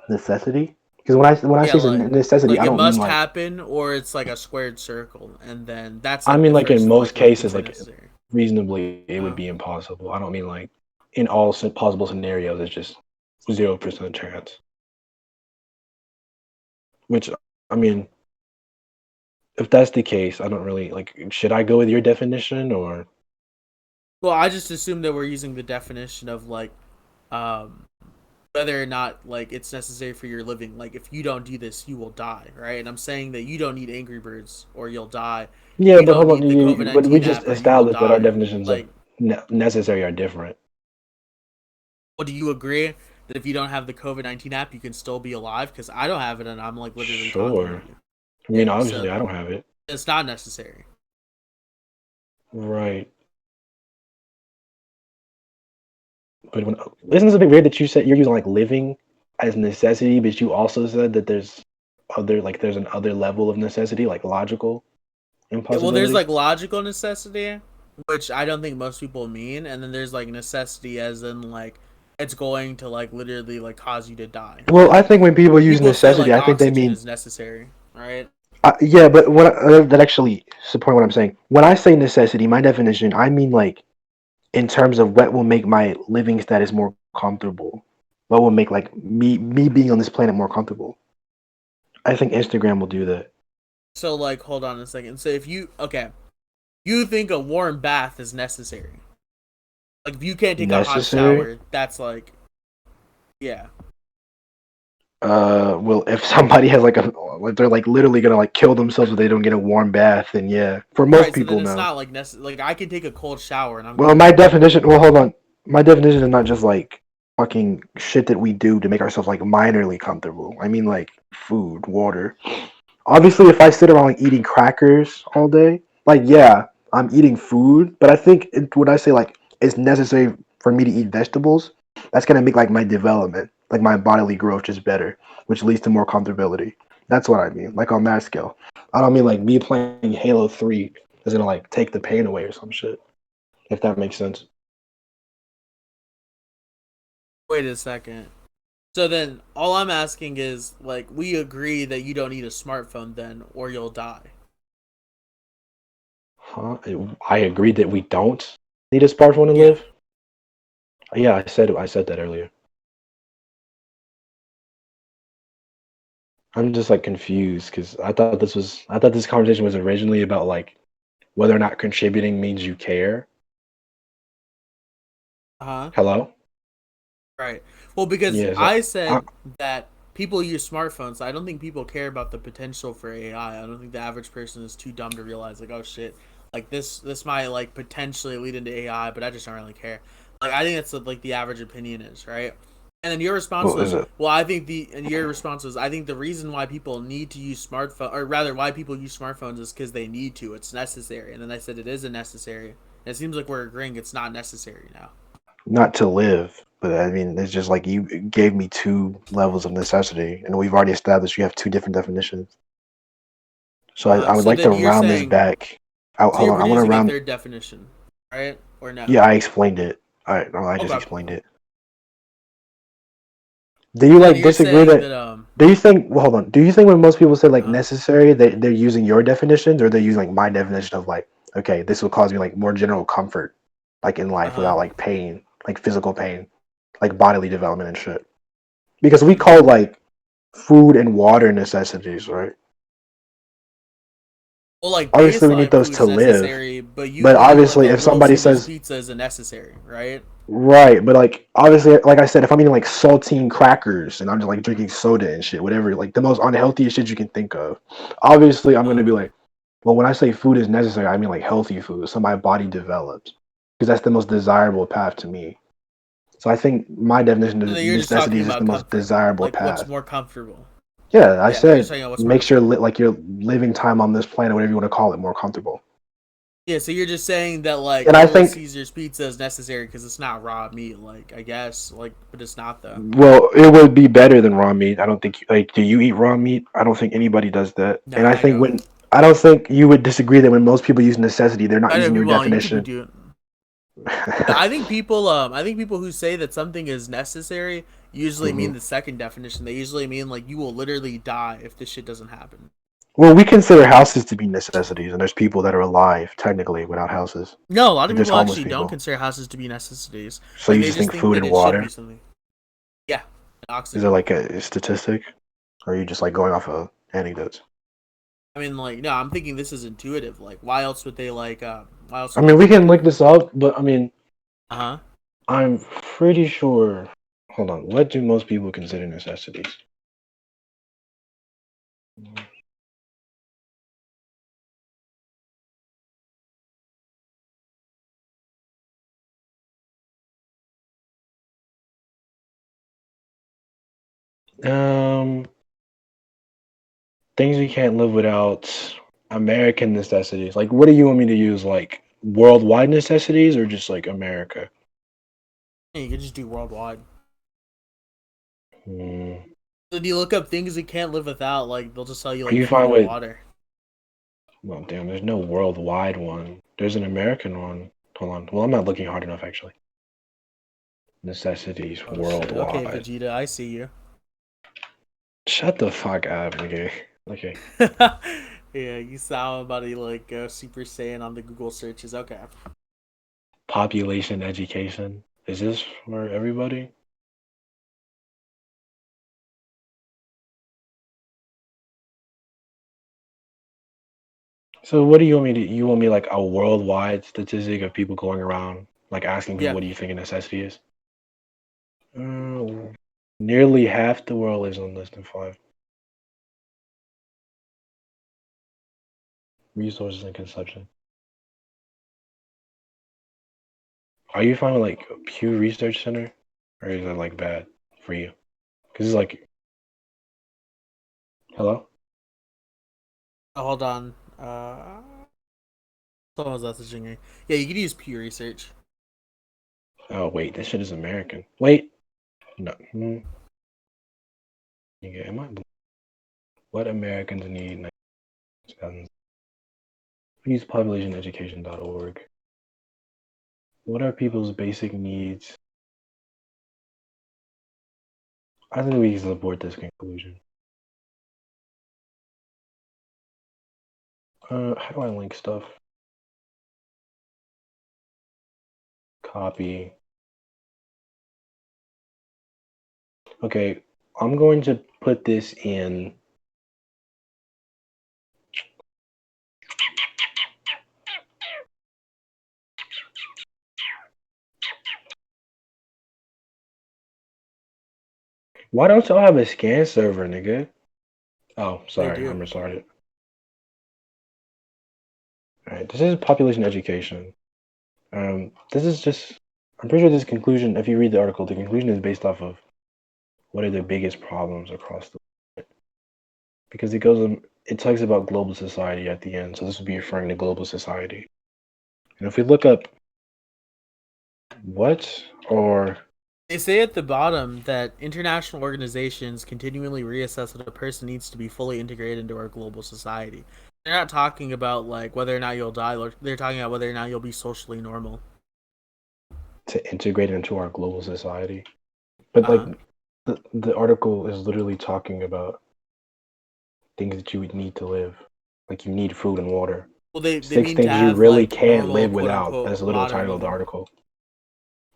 of necessity. Because when I Yeah, say like- necessity, Like I it don't mean must like happen, or it's like a squared circle, and then that's. I Like, mean the like in first, most what you cases consider like necessary. reasonably it would Oh. be impossible. I don't mean like in all possible scenarios it's just 0% chance. Which I mean, if that's the case, I don't really like. Should I go with your definition or? Well, I just assume that we're using the definition of like, whether or not like it's necessary for your living. Like if you don't do this, you will die, right? And I'm saying that you don't need Angry Birds or you'll die. Yeah, You but don't hold on. need the But we COVID-19 just app or you will established that our die. definitions Like, of necessary are different. well, do you agree that if you don't have the COVID-19 app, you can still be alive? Because I don't have it, and I'm like literally talking Sure. to you. I mean, Yeah, obviously, so I don't have it. it's not necessary. Right. But isn't it a bit weird that you said you're using like living as necessity, but you also said that there's an other level of necessity, like logical impossibility? Well, there's like logical necessity, which I don't think most people mean, and then there's like necessity as in like it's going to like literally like cause you to die. Well, I think when people use People say necessity, like I think they oxygen mean is necessary, right? yeah, but that actually support what I'm saying. When I say necessity, my definition, I mean like in terms of what will make my living status more comfortable. What will make like me being on this planet more comfortable? I think Instagram will do that. So like, hold on a second. So if you you think a warm bath is necessary. Like if you can't take a hot Necessary? shower, that's like, yeah. Well, if somebody has like they're like literally gonna like kill themselves if they don't get a warm bath, then yeah. For most Right, so people, then it's no. not like necessary. Like I can take a cold shower and I'm. Well, my definition. Well, hold on. My definition is not just like fucking shit that we do to make ourselves like minorly comfortable. I mean like food, water. Obviously, if I sit around like eating crackers all day, like yeah, I'm eating food. But I think when I say like it's necessary for me to eat vegetables, that's gonna make like my development, like my bodily growth, just better, which leads to more comfortability. That's what I mean, like on that scale. I don't mean like me playing Halo 3 is gonna like take the pain away or some shit. If that makes sense. Wait a second. So then, all I'm asking is, like, we agree that you don't need a smartphone then, or you'll die. Huh? I agreed that we don't need a smartphone to Yeah. live. Yeah, I said that earlier. I'm just like confused because I thought this conversation was originally about like whether or not contributing means you care. Uh-huh. Hello? Right. Well, because Yeah, so I said that people use smartphones. I don't think people care about the potential for AI. I don't think the average person is too dumb to realize, like, oh shit, like this might like potentially lead into AI, but I just don't really care. Like, I think that's what like the average opinion is, right? And then your response what is was, it? well, I think your response was, I think the reason why people need to use smartphone, or rather, why people use smartphones is because they need to. It's necessary. And then I said it isn't necessary. And it seems like we're agreeing it's not necessary now. Not to live, but I mean it's just like you gave me two levels of necessity, and we've already established you have two different definitions. So I would So like to then you're round this saying, back. so Hold you're on, I want to producing a round. third definition, right? Or no? Yeah, I explained it. All right, no, I just Okay. explained it. Do you Then like you're disagree saying that? Do you think? Well, hold on. Do you think when most people say like necessary, they're using your definitions, or they're using like my definition of like, okay, this will cause me like more general comfort, like in life without like pain, like physical pain, like bodily development and shit. Because we call like food and water necessities, right? well, like Obviously, we need baseline those food's to live. necessary, but you But eating like obviously, a if Little somebody Caesars says pizza isn't necessary, right? right, but like obviously, like I said, if I'm eating like saltine crackers and I'm just like drinking soda and shit, whatever, like the most unhealthiest shit you can think of, obviously I'm gonna be like, Well, when I say food is necessary, I mean like healthy food, so my body develops, because that's the most desirable path to me. So I think my definition of So you're just talking necessities is the about most comfort, desirable like what's path. more comfortable. Yeah, I Yeah, you're said talking about what's more makes your comfortable. like your living time on this planet, whatever you want to call it, more comfortable. Yeah, so you're just saying that like And I Little think, Caesar's pizza is necessary because it's not raw meat, like I guess, like, but it's not though. well, it would be better than raw meat. I don't think like, do you eat raw meat? I don't think anybody does that. No, And I I think don't. I don't think you would disagree that when most people use necessity, they're not I know using your people on YouTube who definition. do it. No, I think people who say that something is necessary usually mean Mhm. the second definition. They usually mean like you will literally die if this shit doesn't happen. Well, we consider houses to be necessities, and there's people that are alive technically without houses. No, a lot of Like there's people homeless actually don't people. consider houses to be necessities. So Like you they just just think think food that and it should be water? something. Yeah, Is it oxygen. like a statistic? Or are you just like going off of anecdotes? I mean, like, no, I'm thinking this is intuitive. Like, why else would they like? Why else I would they mean, we think can that? look this up, but I mean, Uh huh. I'm pretty sure. Hold on. What do most people consider necessities? Um, things we can't live without. American necessities. Like, what do you want me to use? Like worldwide necessities or just like America? Yeah, you could just do worldwide. Hmm. So do you look up things you can't live without? Like they'll just tell you Are like you food fine and with? water. Well, damn. There's no worldwide one. There's an American one. Hold on. Well, I'm not looking hard enough actually. Necessities Oh shit. Okay, worldwide. Vegeta, I see you. Shut the fuck up, nigga. Okay. Yeah, you sound about to like go Super Saiyan on the Google searches. Okay. Population education. Is this for everybody? So what do you want me to? You want me like a worldwide statistic of people going around like asking people, Yeah. what do you think a necessity is? Uh, Nearly half the world lives on less than 5. Resources and consumption. Are you fine with like Pew Research Center, or is it like bad for you? Because it's like, hello. Oh, hold on. Someone was messaging me. Yeah, you could use Pew Research. Oh wait, this shit is American. Wait, no. Nigga, am I? What Americans need? Use populationeducation.org. What are people's basic needs? I think we can support this conclusion. How do I link stuff? Copy. Okay, I'm going to put this in. Why don't y'all have a scan server, nigga? Oh, sorry, I'm retarded. Alright, this is population education. This is just, I'm pretty sure this conclusion, if you read the article, the conclusion is based off of what are the biggest problems across the world. Because it talks about global society at the end, so this would be referring to global society. And if we look up what or They say at the bottom that international organizations continually reassess that a person needs to be fully integrated into our global society. They're not talking about like whether or not you'll die. They're talking about whether or not you'll be socially normal. to integrate into our global society. But like the article is literally talking about things that you would need to live. Like you need food and water. Well, they 6 mean to things you have really like can't normal live quote without. unquote That's the literal title of the modernism. article.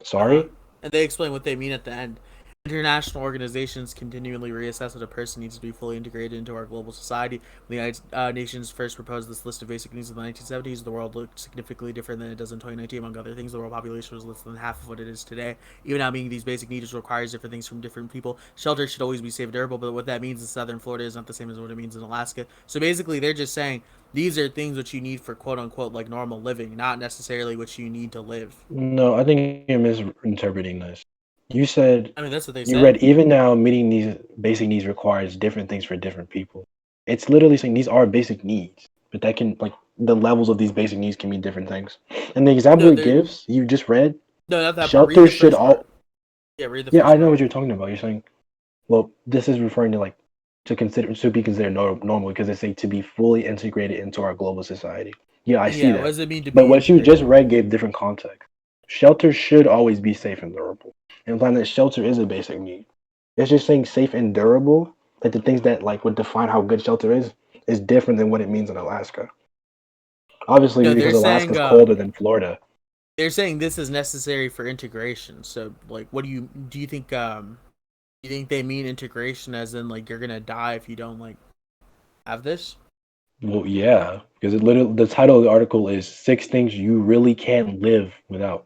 Sorry? And they explain what they mean at the end. International organizations continually reassess that a person needs to be fully integrated into our global society. When the United Nations first proposed this list of basic needs in the 1970s, the world looked significantly different than it does in 2019. Among other things, the world population was less than half of what it is today. Even now, meeting these basic needs requires different things from different people. Shelter should always be safe and durable, but what that means in southern Florida is not the same as what it means in Alaska. So basically, they're just saying these are things which you need for quote unquote like normal living, not necessarily what you need to live. No, I think you're misinterpreting this. You said I mean, that's what they you say. read even now meeting these basic needs requires different things for different people. It's literally saying these are basic needs, but that can like the levels of these basic needs can mean different things. And the example No, it gives, you just read, no, not that part. Read shelter the should first part. all. Yeah, read the Yeah, first I know part. what you're talking about. You're saying, well, this is referring to like to be considered normal because they say to be fully integrated into our global society. Yeah, I see Yeah, what that. does it mean to But be what you integrated? just read gave different context. Shelter should always be safe and durable, implying that shelter is a basic need. It's just saying safe and durable, like the things that like would define how good shelter is different than what it means in Alaska. Obviously, No, because they're saying Alaska's colder than Florida. they're saying this is necessary for integration. So, like, what do you think? You think they mean integration as in like you're gonna die if you don't like have this? Well, yeah, because it literally the title of the article is 6 things you really can't live without.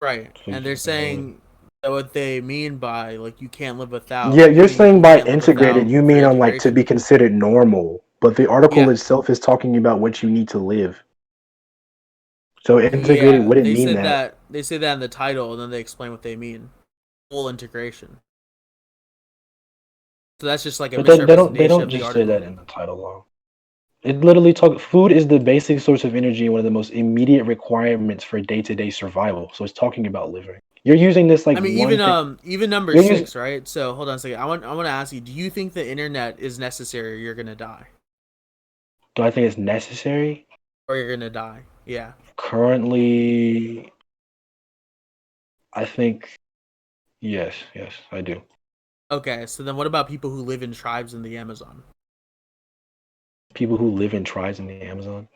Right, So, and they're saying that what they mean by like you can't live without. yeah, They you're mean saying you by can't live integrated, without you for mean on like to integration. be considered normal, but the article Yeah, itself is talking about what you need to live. So integrated yeah. wouldn't They mean said that. that they say that in the title, and then they explain what they mean. Full integration. So that's just like a But then they misrepresentation don't of the just say article. that in the title though. It literally talk food is the basic source of energy and one of the most immediate requirements for day-to-day survival. So it's talking about living. You're using this like I mean, one thing. even number You're using. 6, right? So hold on a second. I want to ask you: do you think the internet is necessary, or you're gonna die, Do I think it's necessary? or you're gonna die? Yeah. Currently, I think yes, I do. Okay. So then, what about people who live in tribes in the Amazon? People who live in tribes in the Amazon.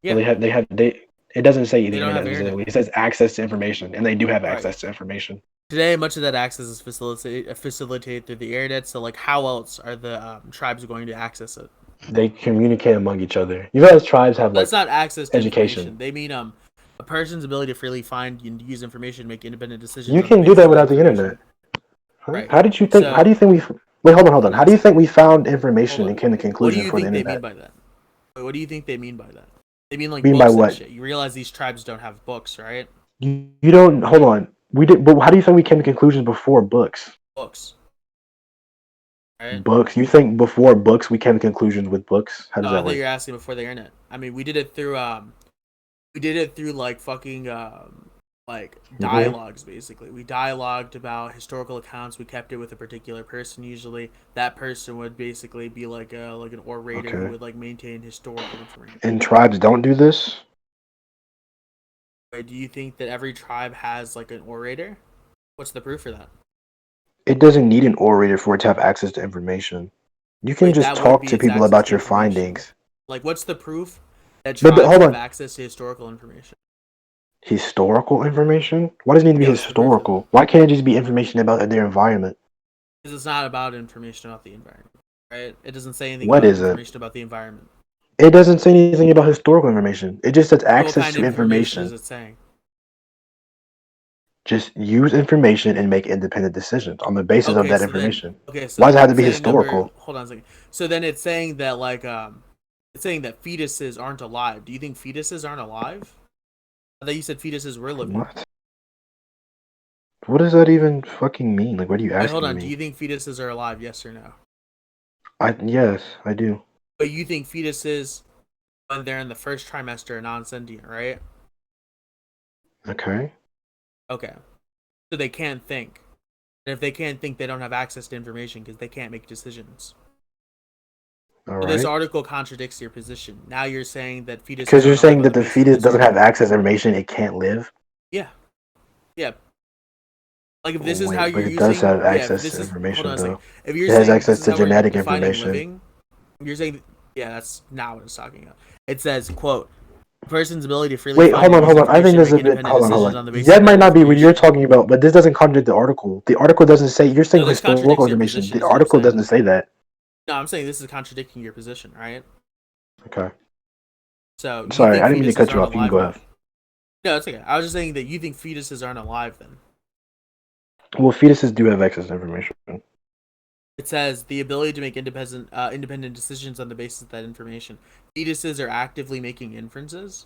Yeah, Well, they. It doesn't say they the don't internet have internet. specifically. It says access to information, and they do have Right. access to information. Today, much of that access is facilitated through the internet. So, like, how else are the tribes going to access it? They communicate among each other. You guys, tribes have That's like not access to education. information. They mean a person's ability to freely find and use information, make independent decisions You on the can do basis that of that without the information. internet. Huh? Right. How did you think? How do So, you think we? Wait, hold on. hold on How a do you think second. we found Hold information on. and came to What do conclusion you for the think they mean internet? by that? Wait, what do you think they mean by that? They mean like Mean by books and what? shit. You realize these tribes don't have books, right? You don't. Hold on. We did. But how do you think we came to conclusions before books? Books, right? Books. You think before books we came to conclusions with books? How does Oh, I that thought you work? were asking before the internet. I mean, we did it through like fucking like Hmm. dialogues basically. We dialogued about historical accounts. We kept it with a particular person usually. That person would basically be like an orator who Okay. would like maintain historical information. And tribes don't do this. Wait, do you think that every tribe has like an orator? What's the proof for that? It doesn't need an orator for it to have access to information. You can Wait, just that would talk be to its people access about to your information. findings. Like, what's the proof that But tribes hold have on. access to historical information? Historical information? Why does it need to be Yeah, what's the proof for that? historical? Why can't it just be information about their environment? Because it's not about information about the environment, right? It doesn't say anything What about is it? information about the environment. It doesn't say anything about historical information. It just says So what access kind of to information is information. it saying? Just use information and make independent decisions on the basis of Okay, that so then, information. okay, so Why does it have to it's be saying historical? hold on a second. So then it's saying that like it's saying that fetuses aren't alive. Do you think fetuses aren't alive? I thought you said fetuses were living. What? What does that even fucking mean? Like, what are you Wait, hold asking on. Do me? you think fetuses are alive? Yes or no? Yes, I do. But you think fetuses, when they're in the first trimester, are non-sentient, right? Okay. Okay. So they can't think. And if they can't think, they don't have access to information because they can't make decisions. All So this right. article contradicts your position. Now you're saying that fetuses Because you're aren't alive saying on that the the basis of fetus this doesn't have article. access to information, it can't live. Yeah. Yeah. Like if this is how Wait, but you're it does using, have yeah. If access this to is, hold on information, a second. though. If you're It has saying this access is to how we're genetic defining information. living, you're saying, yeah, that's not what it's talking about. It says, "quote a person's ability to freely Wait, find and use hold on. I think information, there's make a bit. independent Hold decisions on. on the basis That of might that not be what you're information." talking about, but this doesn't contradict the article. The article doesn't say you're No, saying this historical contradicts your information. position. The Is what I'm article saying. doesn't say that. No, I'm saying this is contradicting your position, right? Okay. So you Sorry, think I didn't mean to fetuses cut you aren't off. You can alive go then? ahead. No, it's okay. I was just saying that you think fetuses aren't alive then. Well, fetuses do have access to information. It says the ability to make independent decisions on the basis of that information. Fetuses are actively making inferences.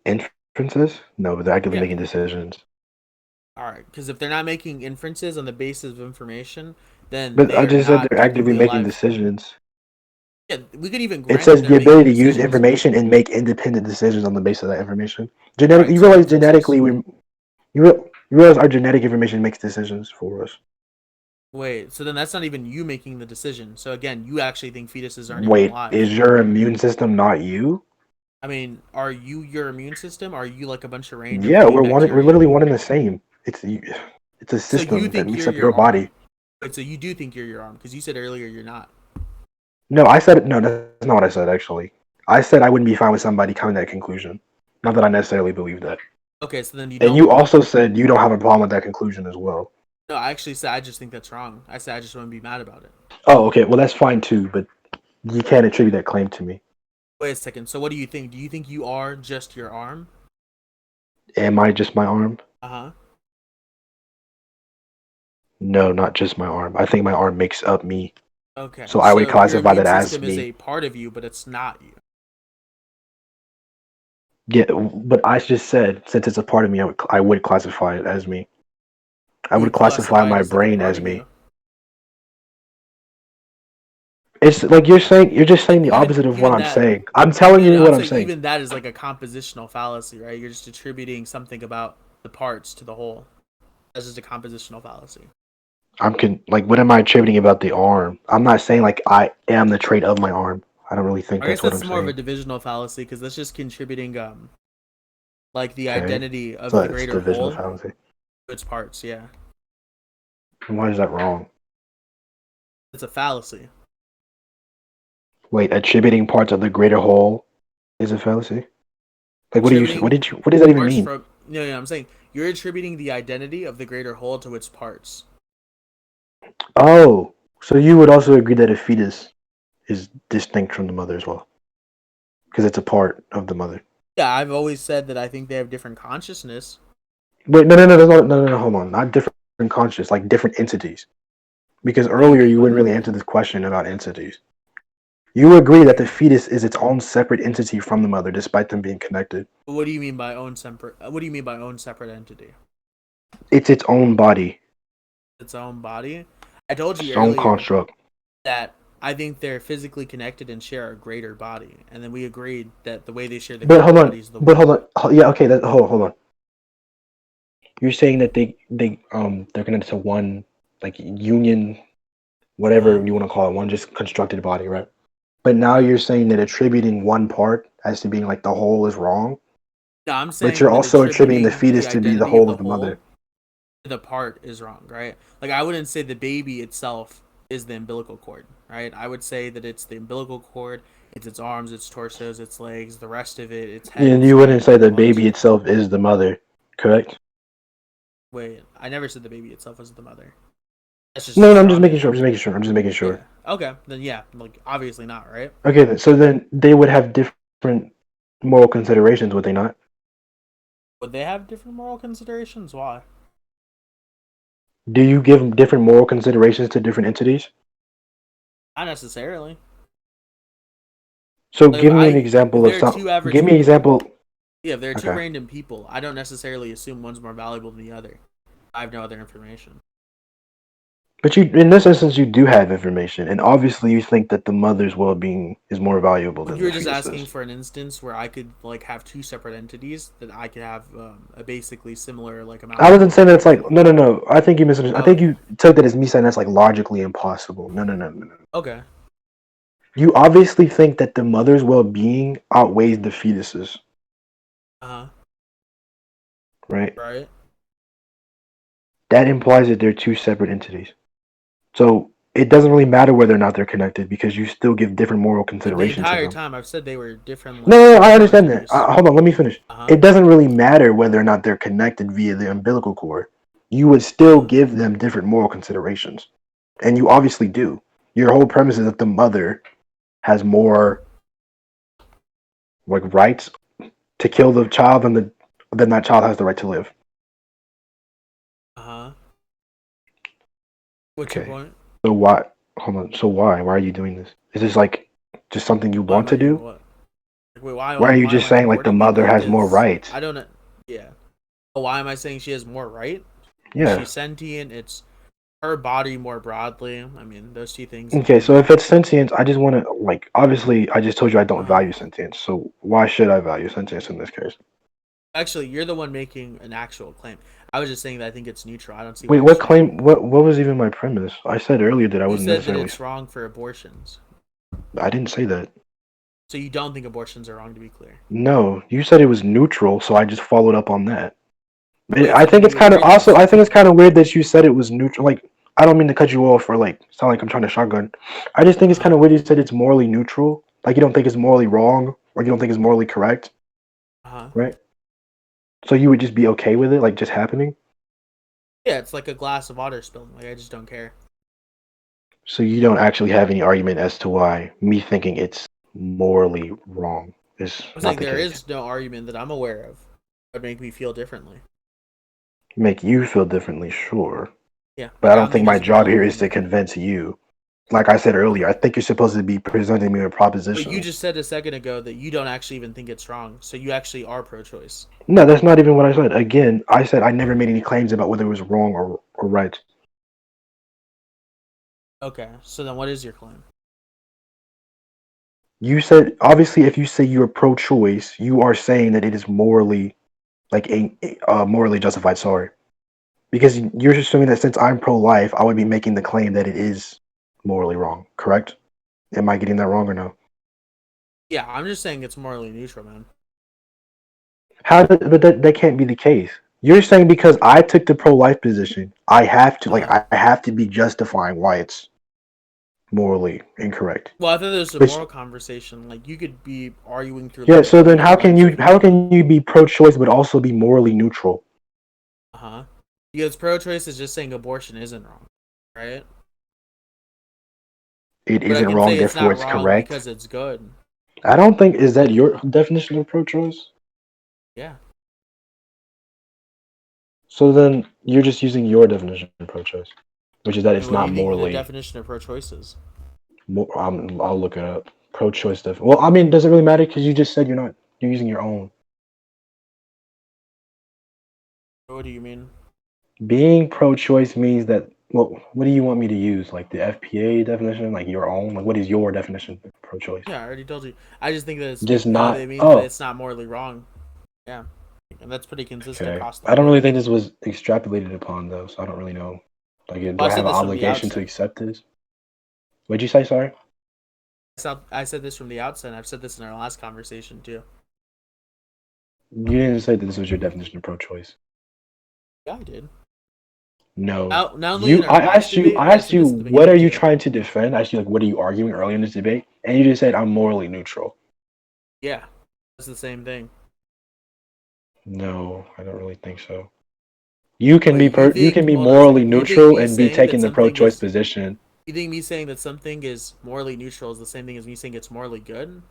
Inferences? No, but they're actively Yeah. making decisions. All right, because if they're not making inferences on the basis of information, then But they I are just said not they're actively technically making alive. decisions. Yeah, we could even It grant says that the they're making ability to use decisions. information and make independent decisions on the basis of that information. All Genetic. right, You so realize inferences. genetically, you realize our genetic information makes decisions for us. Wait, so then that's not even you making the decision. So again, you actually think fetuses aren't even Wait, alive. is your immune system not you? I mean, are you your immune system? Are you like a bunch of random Yeah, fake we're bacteria? literally one and the same. It's a So you system that think makes you're up your your arm? body. Wait, so you do think you're your arm? Because you said earlier you're not. No, I said no. That's not what I said. Actually, I said I wouldn't be fine with somebody coming to that conclusion. Not that I necessarily believe that. Okay, so then you And don't you believe. also said you don't have a problem with that conclusion as well. No, I actually said I just think that's wrong. I said I just want to be mad about it. Oh, okay. Well, that's fine too, but you can't attribute that claim to me. Wait a second. So what do you think? Do you think you are just your arm? Am I just my arm? Uh-huh. No, not just my arm. I think my arm makes up me. Okay. So I would So your classify immune that as system is me. a part of you, but it's not you. Yeah, but I just said since it's a part of me, I would classify it as me. I You would would classify classify it my as like a brain part as of me. you. It's like you're just saying the opposite of what Even I'm that. saying. I'm telling you I'm what I'm saying saying. even that is like a compositional fallacy, right? You're just attributing something about the parts to the whole. That's just a compositional fallacy. Like what am I attributing about the arm? I'm not saying like I am the trait of my arm. I don't really think I guess that's what I'm that's more of a saying. divisional fallacy because that's just contributing like the Okay, identity of so the it's greater divisional whole fallacy. to its parts. Yeah, Why is that wrong? it's a fallacy. Wait, attributing parts of the greater whole is a fallacy? Like Attributing what does that even parts mean? from no, I'm saying you're attributing the identity of the greater whole to its parts. Oh, so you would also agree that a fetus is distinct from the mother as well, because it's a part of the mother. Yeah, I've always said that I think they have different consciousness. Wait, no, hold on, not different conscious, like different entities. Because What do you earlier mean you by wouldn't that? really answer this question about entities. You agree that the fetus is its own separate entity from the mother, despite them being connected. What do you mean by own separate? What do you mean by own separate entity? It's its own body, Its own body. I told you its own earlier construct. that I think they're physically connected and share a greater body, and then we agreed that the way they share the But greater hold body on, is the but womb. hold on. Yeah, okay. Hold on. You're saying that they're connected to one like union, whatever you want to call it, one just constructed body, right? But now Right. you're saying that attributing one part as to being like the whole is wrong. No, I'm But you're saying that also attributing the attributing the fetus to be the identity of whole the of the mother. whole to the part is wrong, right? Like I wouldn't say the baby itself is the umbilical cord, right? I would say that it's the umbilical cord, it's its arms, its torsos, its legs, the rest of it, its head, And its you brain, wouldn't say and the lungs. baby itself is the mother, correct? Wait, I never said the baby itself was the mother. That's just No, I'm just straw making man. sure. I'm just making sure. Yeah. Okay. Then yeah, like obviously not, right? Okay, so then they would have different moral considerations, would they not? Would they have different moral considerations? Why? Do you give different moral considerations to different entities? Not necessarily. So Like if give me an if example of there are some. two average Give me an people, example. yeah, if there are two Okay. random people, I don't necessarily assume one's more valuable than the other. I have no other information. But you, in this instance, you do have information, and obviously, you think that the mother's well-being is more valuable Well, than you the were just asking fetus's. for an instance where I could like have two separate entities that I could have a basically similar like amount I of wasn't saying that it's like information. no. I think you misunderstood. I Oh, think you took that as me saying that's like logically impossible. No. okay. You obviously think that the mother's well-being outweighs the fetus's, Uh huh. right? Right. That implies that they're two separate entities. So it doesn't really matter whether or not they're connected because you still give different moral Like the consideration to entire them. time I've said they were different No, I different understand that. entities. Hold on, let me finish. Uh huh. It doesn't really matter whether or not they're connected via the umbilical cord. You would Uh still huh. give them different moral considerations. And you obviously do. Your whole premise is that the mother has more like rights to kill the child than that child has the right to live. Uh huh. What's your Okay. point? So why? Hold on. So why? Why are you doing this? Is this like just something you Why want am to I doing do? what? Like, wait, why Why are you am just I saying like the supporting you? mother has more Because rights? I don't. Yeah. Why am I saying she has more right? Yeah. She's sentient. It's her body more broadly. I mean, those two things. Okay, so if it's sentience, I just want to like. Obviously, I just told you I don't Uh-huh. value sentience. So why should I value sentience in this case? Actually, you're the one making an actual claim. I was just saying that I think it's neutral. I don't see. Wait, Why what should claim? What was even my premise? I said earlier that I you wasn't said that necessarily. it's wrong for abortions. I didn't say that. So you don't think abortions are wrong, to be clear. No, you said it was neutral, so I just followed up on that. Wait, I so think then it's you kind of agree that also. it's I think it's neutral. kind of weird that you said it was neutral. Like, I don't mean to cut you off or like sound like I'm trying to shotgun. I just think it's kind of weird you said it's morally neutral. Like, you don't think it's morally wrong, or you don't think it's morally correct, Uh-huh. right? So you would just be okay with it, like just happening. Yeah, it's like a glass of water spilling. Like, I just don't care. So you don't actually have any argument as to why me thinking it's morally wrong is I'm not saying the there case. is no argument that I'm aware of that would make me feel differently. Make you feel differently, sure. Yeah, But I like I don't don't think think my it's job morally here wrong is to to do. convince you. Like I said earlier, I think you're supposed to be presenting me with a But proposition. you just said a second ago that you don't actually even think it's wrong, so you actually are pro-choice. No, that's not even what I said. Again, I said I never made any claims about whether it was wrong or right. Okay, so then what is your claim? You said, obviously, if you say you're pro-choice, you are saying that it is morally, like, morally justified, sorry. Because you're assuming that since I'm pro-life, I would be making the claim that it is morally wrong, correct? Am I getting that wrong or no? Yeah, I'm just saying it's morally neutral, man. But that can't be the case. You're saying because I took the pro-life position, I have to, like, Uh-huh. I have to be justifying why it's morally incorrect. Well, I thought there's a Which, moral conversation. Like, you could be arguing through yeah, like so then legal rights with how people. can you be pro-choice but also be morally neutral? Uh-huh. Because pro-choice is just saying abortion isn't wrong, right? It But I isn't can wrong, say it's therefore not it's wrong correct. because it's good. I don't think, is that your definition of pro-choice? Yeah. So then you're just using your definition of pro-choice, which is that And it's what do not you think the morally. definition of pro-choice is? I'll look it up. Pro-choice definition. Well, I mean, does it really matter? Because you just said you're using your own. What do you mean? Being pro-choice means that. Well, what do you want me to use? Like the FPA definition, like your own. Like, what is your definition of pro-choice? Yeah, I already told you. I just think that Just it not. means that Oh, it's not morally wrong. Yeah, and that's pretty consistent okay. across the I don't board. really think this was extrapolated upon though, so I don't really know. Like, do Well, I I have said an this from the obligation to outset. accept this? What'd you say? Sorry. I said this from the outset. I've said this in our last conversation too. You didn't say that this was your definition of pro-choice. Yeah, I did. No. Not only in our I last asked you. debate, I but I asked said you, this at the what are beginning you too. trying to defend? I asked you, like, what are you arguing earlier in this debate? And you just said I'm morally neutral. Yeah, that's the same thing. No, I don't really think so. You can Wait, be you you think? can be Hold on a morally second. You think neutral me and be saying that taking the something pro-choice is? position. You think me saying that something is morally neutral is the same thing as me saying it's morally good?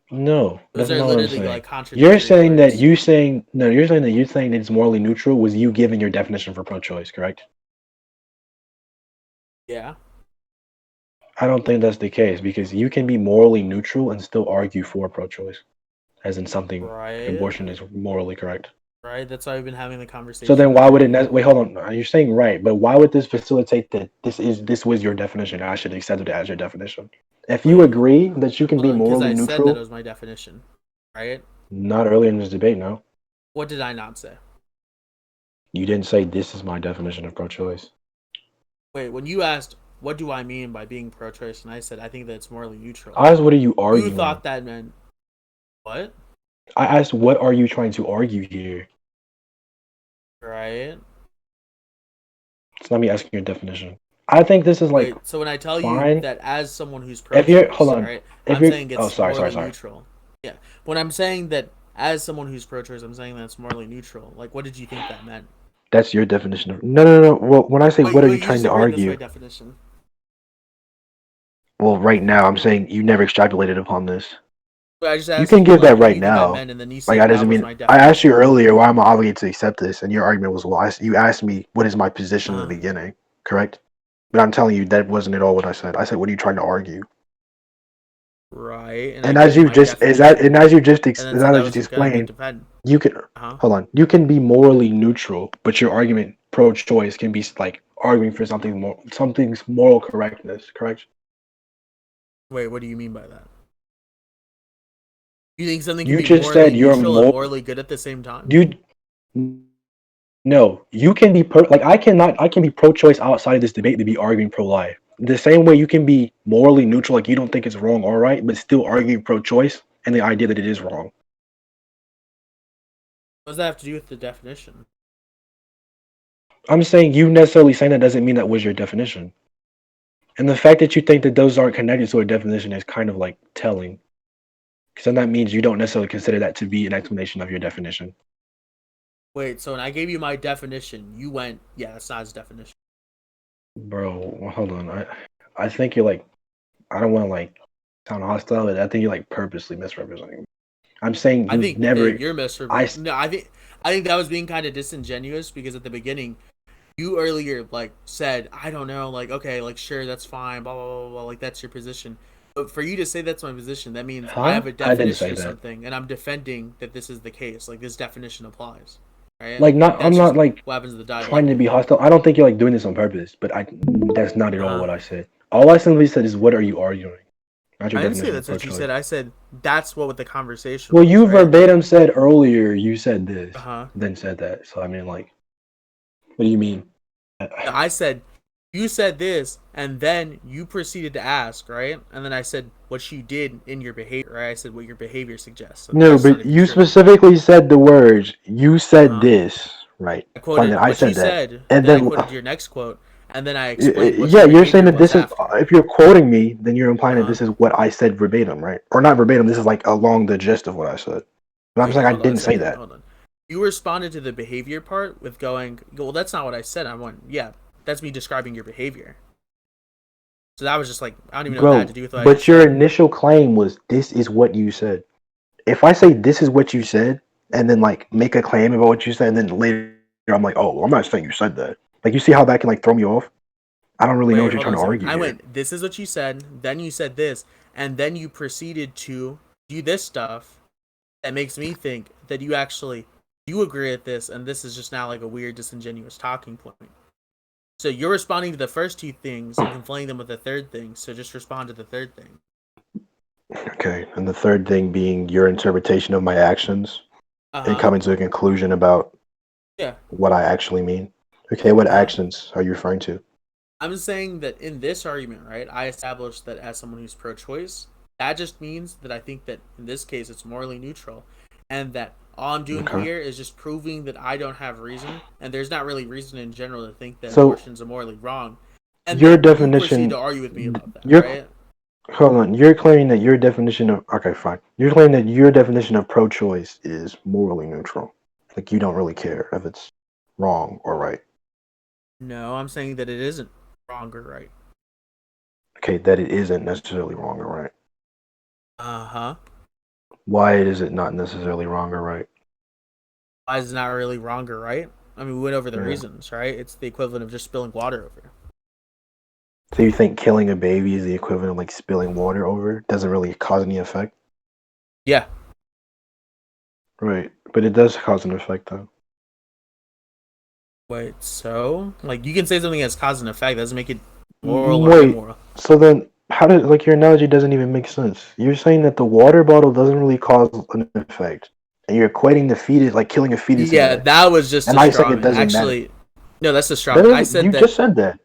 No, Those that's are not what I'm literally saying. like You're contradictory saying that words. you saying no. You're saying that you saying that it's morally neutral was you giving your definition for pro-choice, correct? Yeah. I don't think that's the case because you can be morally neutral and still argue for pro-choice, as in something like Right. abortion is morally correct. Right. That's why we've been having the So conversation then, about why would morally it? Wait, neutral. hold on. You're saying right, but why would this facilitate that this was your definition? I should accept it as your definition. If you Wait, agree that you can hold be on, because morally I said that it neutral, was my definition. Right. not earlier in this debate, no, What did I not say? you didn't say this is my definition of pro-choice. Wait, when you asked what do I mean by being pro-choice, and I said I think that it's morally neutral. I asked, what are you You arguing? thought that meant what? I asked, what are you trying to argue here? Right. So let me ask you your definition. I think this is like Wait, so when I tell you fine. that as someone who's If you're hold pro-choice, on, right, if I'm you're saying oh it's sorry. morally neutral. Yeah. When I'm saying that as someone who's pro-choice, I'm saying that it's morally neutral. Like, what did you think that meant? That's your definition of no. Well, when I say what are you Wait, you trying just to agreed that's my argue? definition. Well, right now I'm saying you never extrapolated upon this. But I just You asked can you, give that like, what do right you think I now. meant? And then you Like, said that that doesn't was mean my I asked you definition. earlier why am I obligated to accept this, and your argument was, well, you asked me what is my position in the beginning, correct? But I'm telling you, that wasn't at all what I said. I said, what are you trying to argue? Right. And I as gave you my just definition, as you just and then said that was gonna be explained, defend. you can hold on. You can be morally neutral, but your argument pro-choice can be like arguing for something's moral correctness. Correct? Wait, what do you mean by that? You think something can You be just morally said you're neutral and morally good at the same time? No, you can be I can be pro-choice outside of this debate to be arguing pro-life. The same way you can be morally neutral, like you don't think it's wrong or right, but still argue pro-choice and the idea that it is wrong. What does that have to do with the definition? I'm saying you necessarily saying that doesn't mean that was your definition. And the fact that you think that those aren't connected to a definition is kind of like telling. Because then that means you don't necessarily consider that to be an explanation of your definition. Wait, so when I gave you my definition, you went, yeah, that's not his definition. Bro, hold on. I think you're like, I don't want to like sound hostile, but I think you're like purposely misrepresenting me. I'm saying I think never. you're misrepresenting. No, I think that was being kind of disingenuous because at the beginning, you earlier like said, I don't know, like okay, like sure, that's fine, blah blah blah blah, like that's your position. But for you to say that's my position, that means I have a definition of something, and I'm defending that this is the case. Like this definition applies, right? Like not, I'm not like what happens to the dialogue. Trying to be hostile. I don't think you're like doing this on purpose, but that's not at all what I said. All I simply said is, what are you arguing? Not your I didn't say definition that's of what you pro-choice. said. I said that's what the conversation Well, was, you right? verbatim said earlier you said this, then said that. So I mean, like, what do you mean? I said you said this, and then you proceeded to ask, right? And then I said what you did in your behavior, right? I said what your behavior suggests. So No, but you specifically said the words. You said this, right? I quoted I what said you that, said, and then I then quoted your next quote, and then I explained what yeah, your you're saying behavior that this was is after. if you're quoting me, then you're implying that this is what I said verbatim, right? Or not verbatim. This is like along the gist of what I said. But I'm saying I didn't say that. Hold on. You responded to the behavior part with going, well, that's not what I said. I went, yeah, that's me describing your behavior. So that was just like, I don't even know what that had to do with what I just But your said. initial claim was this is what you said. If I say this is what you said, and then like make a claim about what you said, and then later I'm like, oh, well, I'm not saying you said that. Like you see how that can like throw me off? I don't really know what you're trying to argue. I went, this is what you said, then you said this, and then you proceeded to do this stuff that makes me think that you actually do agree with this, and this is just now like a weird, disingenuous talking point. So you're responding to the first two things and conflating them with the third thing, so just respond to the third thing. Okay, and the third thing being your interpretation of my actions and coming to a conclusion about what I actually mean. Okay, what actions are you referring to? I'm saying that in this argument, right, I established that as someone who's pro-choice, that just means that I think that in this case it's morally neutral, and that all I'm doing here is just proving that I don't have reason, and there's not really reason in general to think that abortions are morally wrong. And your then definition, you proceed to argue with me about that, right? Hold on, you're claiming that your definition of You're claiming that your definition of pro-choice is morally neutral. Like you don't really care if it's wrong or right. No, I'm saying that it isn't wrong or right. Okay, that it isn't necessarily wrong or right. Uh-huh. Why is it not necessarily wrong or right? Why is it not really wrong or right? I mean, we went over the reasons, right? It's the equivalent of just spilling water over. So you think killing a baby is the equivalent of like spilling water over? Doesn't really cause any effect? Yeah. Right, but it does cause an effect though. Wait, so? Like, you can say something has cause and effect, that doesn't make it moral or immoral. So then, how does, like, your analogy doesn't even make sense. You're saying that the water bottle doesn't really cause an effect, and you're equating the fetus, like killing a fetus. Yeah, that was just a straw man. Actually, no, that's a straw man. I said you just said that.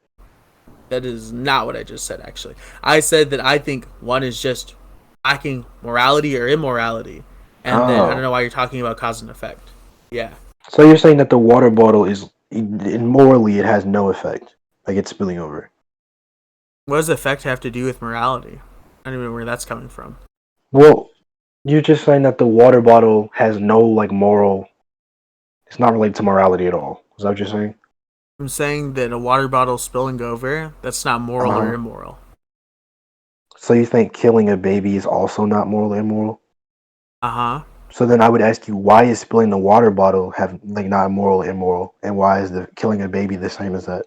That is not what I just said, actually. I said that I think one is just lacking morality or immorality, and then I don't know why you're talking about cause and effect. Yeah. So you're saying that the water bottle is, morally, it has no effect, like it's spilling over. What does effect have to do with morality? I don't even know where that's coming from. Well, you're just saying that the water bottle has no, like, moral... It's not related to morality at all. Is that what you're saying? I'm saying that a water bottle spilling over, that's not moral or immoral. So you think killing a baby is also not moral or immoral? Uh-huh. So then I would ask you, why is spilling the water bottle have like not moral or immoral, and why is the killing a baby the same as that?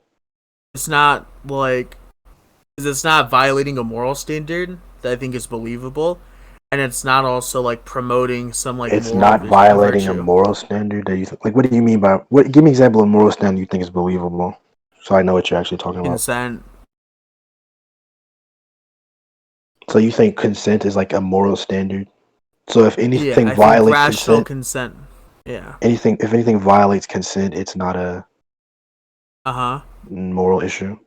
it's not like it's not violating a moral standard that I think is believable, and it's not also like promoting some like It's moral not violating a virtue. moral standard that you like. What do you mean by what? Give me an example of moral standard you think is believable, so I know what you're actually talking about. Consent. So you think consent is like a moral standard? So if Yeah, anything I think violates rational consent, Yeah. if anything violates consent, it's not a moral issue.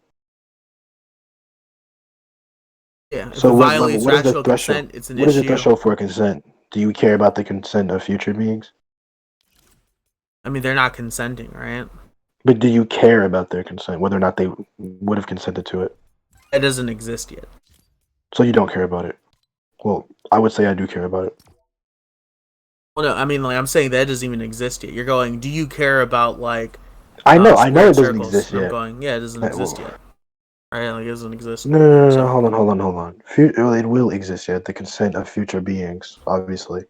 Yeah. If So it violates what is the rational threshold? consent, it's an What is the issue. threshold for consent? Do you care about the consent of future beings? I mean, they're not consenting, right? But do you care about their consent, whether or not they would have consented to it? It doesn't exist yet. So you don't care about it. Well, I would say I do care about it. Well, no, I mean, like I'm saying that doesn't even exist yet. You're going, do you care about like? I know squared it doesn't circles? exist And I'm yet. going, yeah, it doesn't exist yet. Right? Like it doesn't exist. No. So- Hold on. It will exist yet. The consent of future beings, obviously.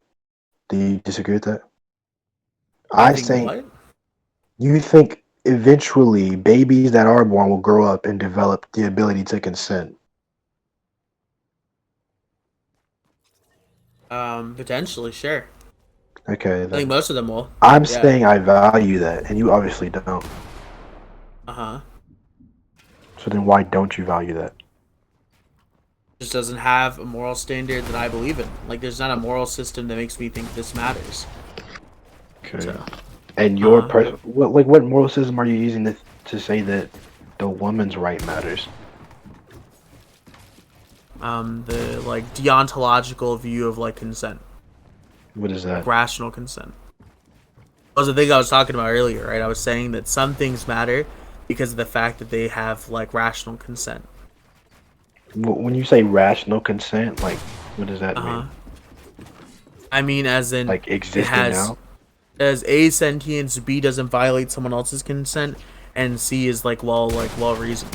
Do you disagree with that? I think say what? you think eventually babies that are born will grow up and develop the ability to consent. Potentially, sure. Okay, I then. think most of them will. I'm saying I value that, and you obviously don't. So then why don't you value that? Just doesn't have a moral standard that I believe in. Like, there's not a moral system that makes me think this matters. Okay. So, And your what moral system are you using to say that the woman's right matters? the like deontological view of like consent, What is that? like, rational consent. That was the thing I was talking about earlier, right? I was saying that some things matter because of the fact that they have like rational consent. When you say rational consent, like what does that mean? I mean, as in Like existing it has now? as A sentience, B doesn't violate someone else's consent, and C is like well reasoned.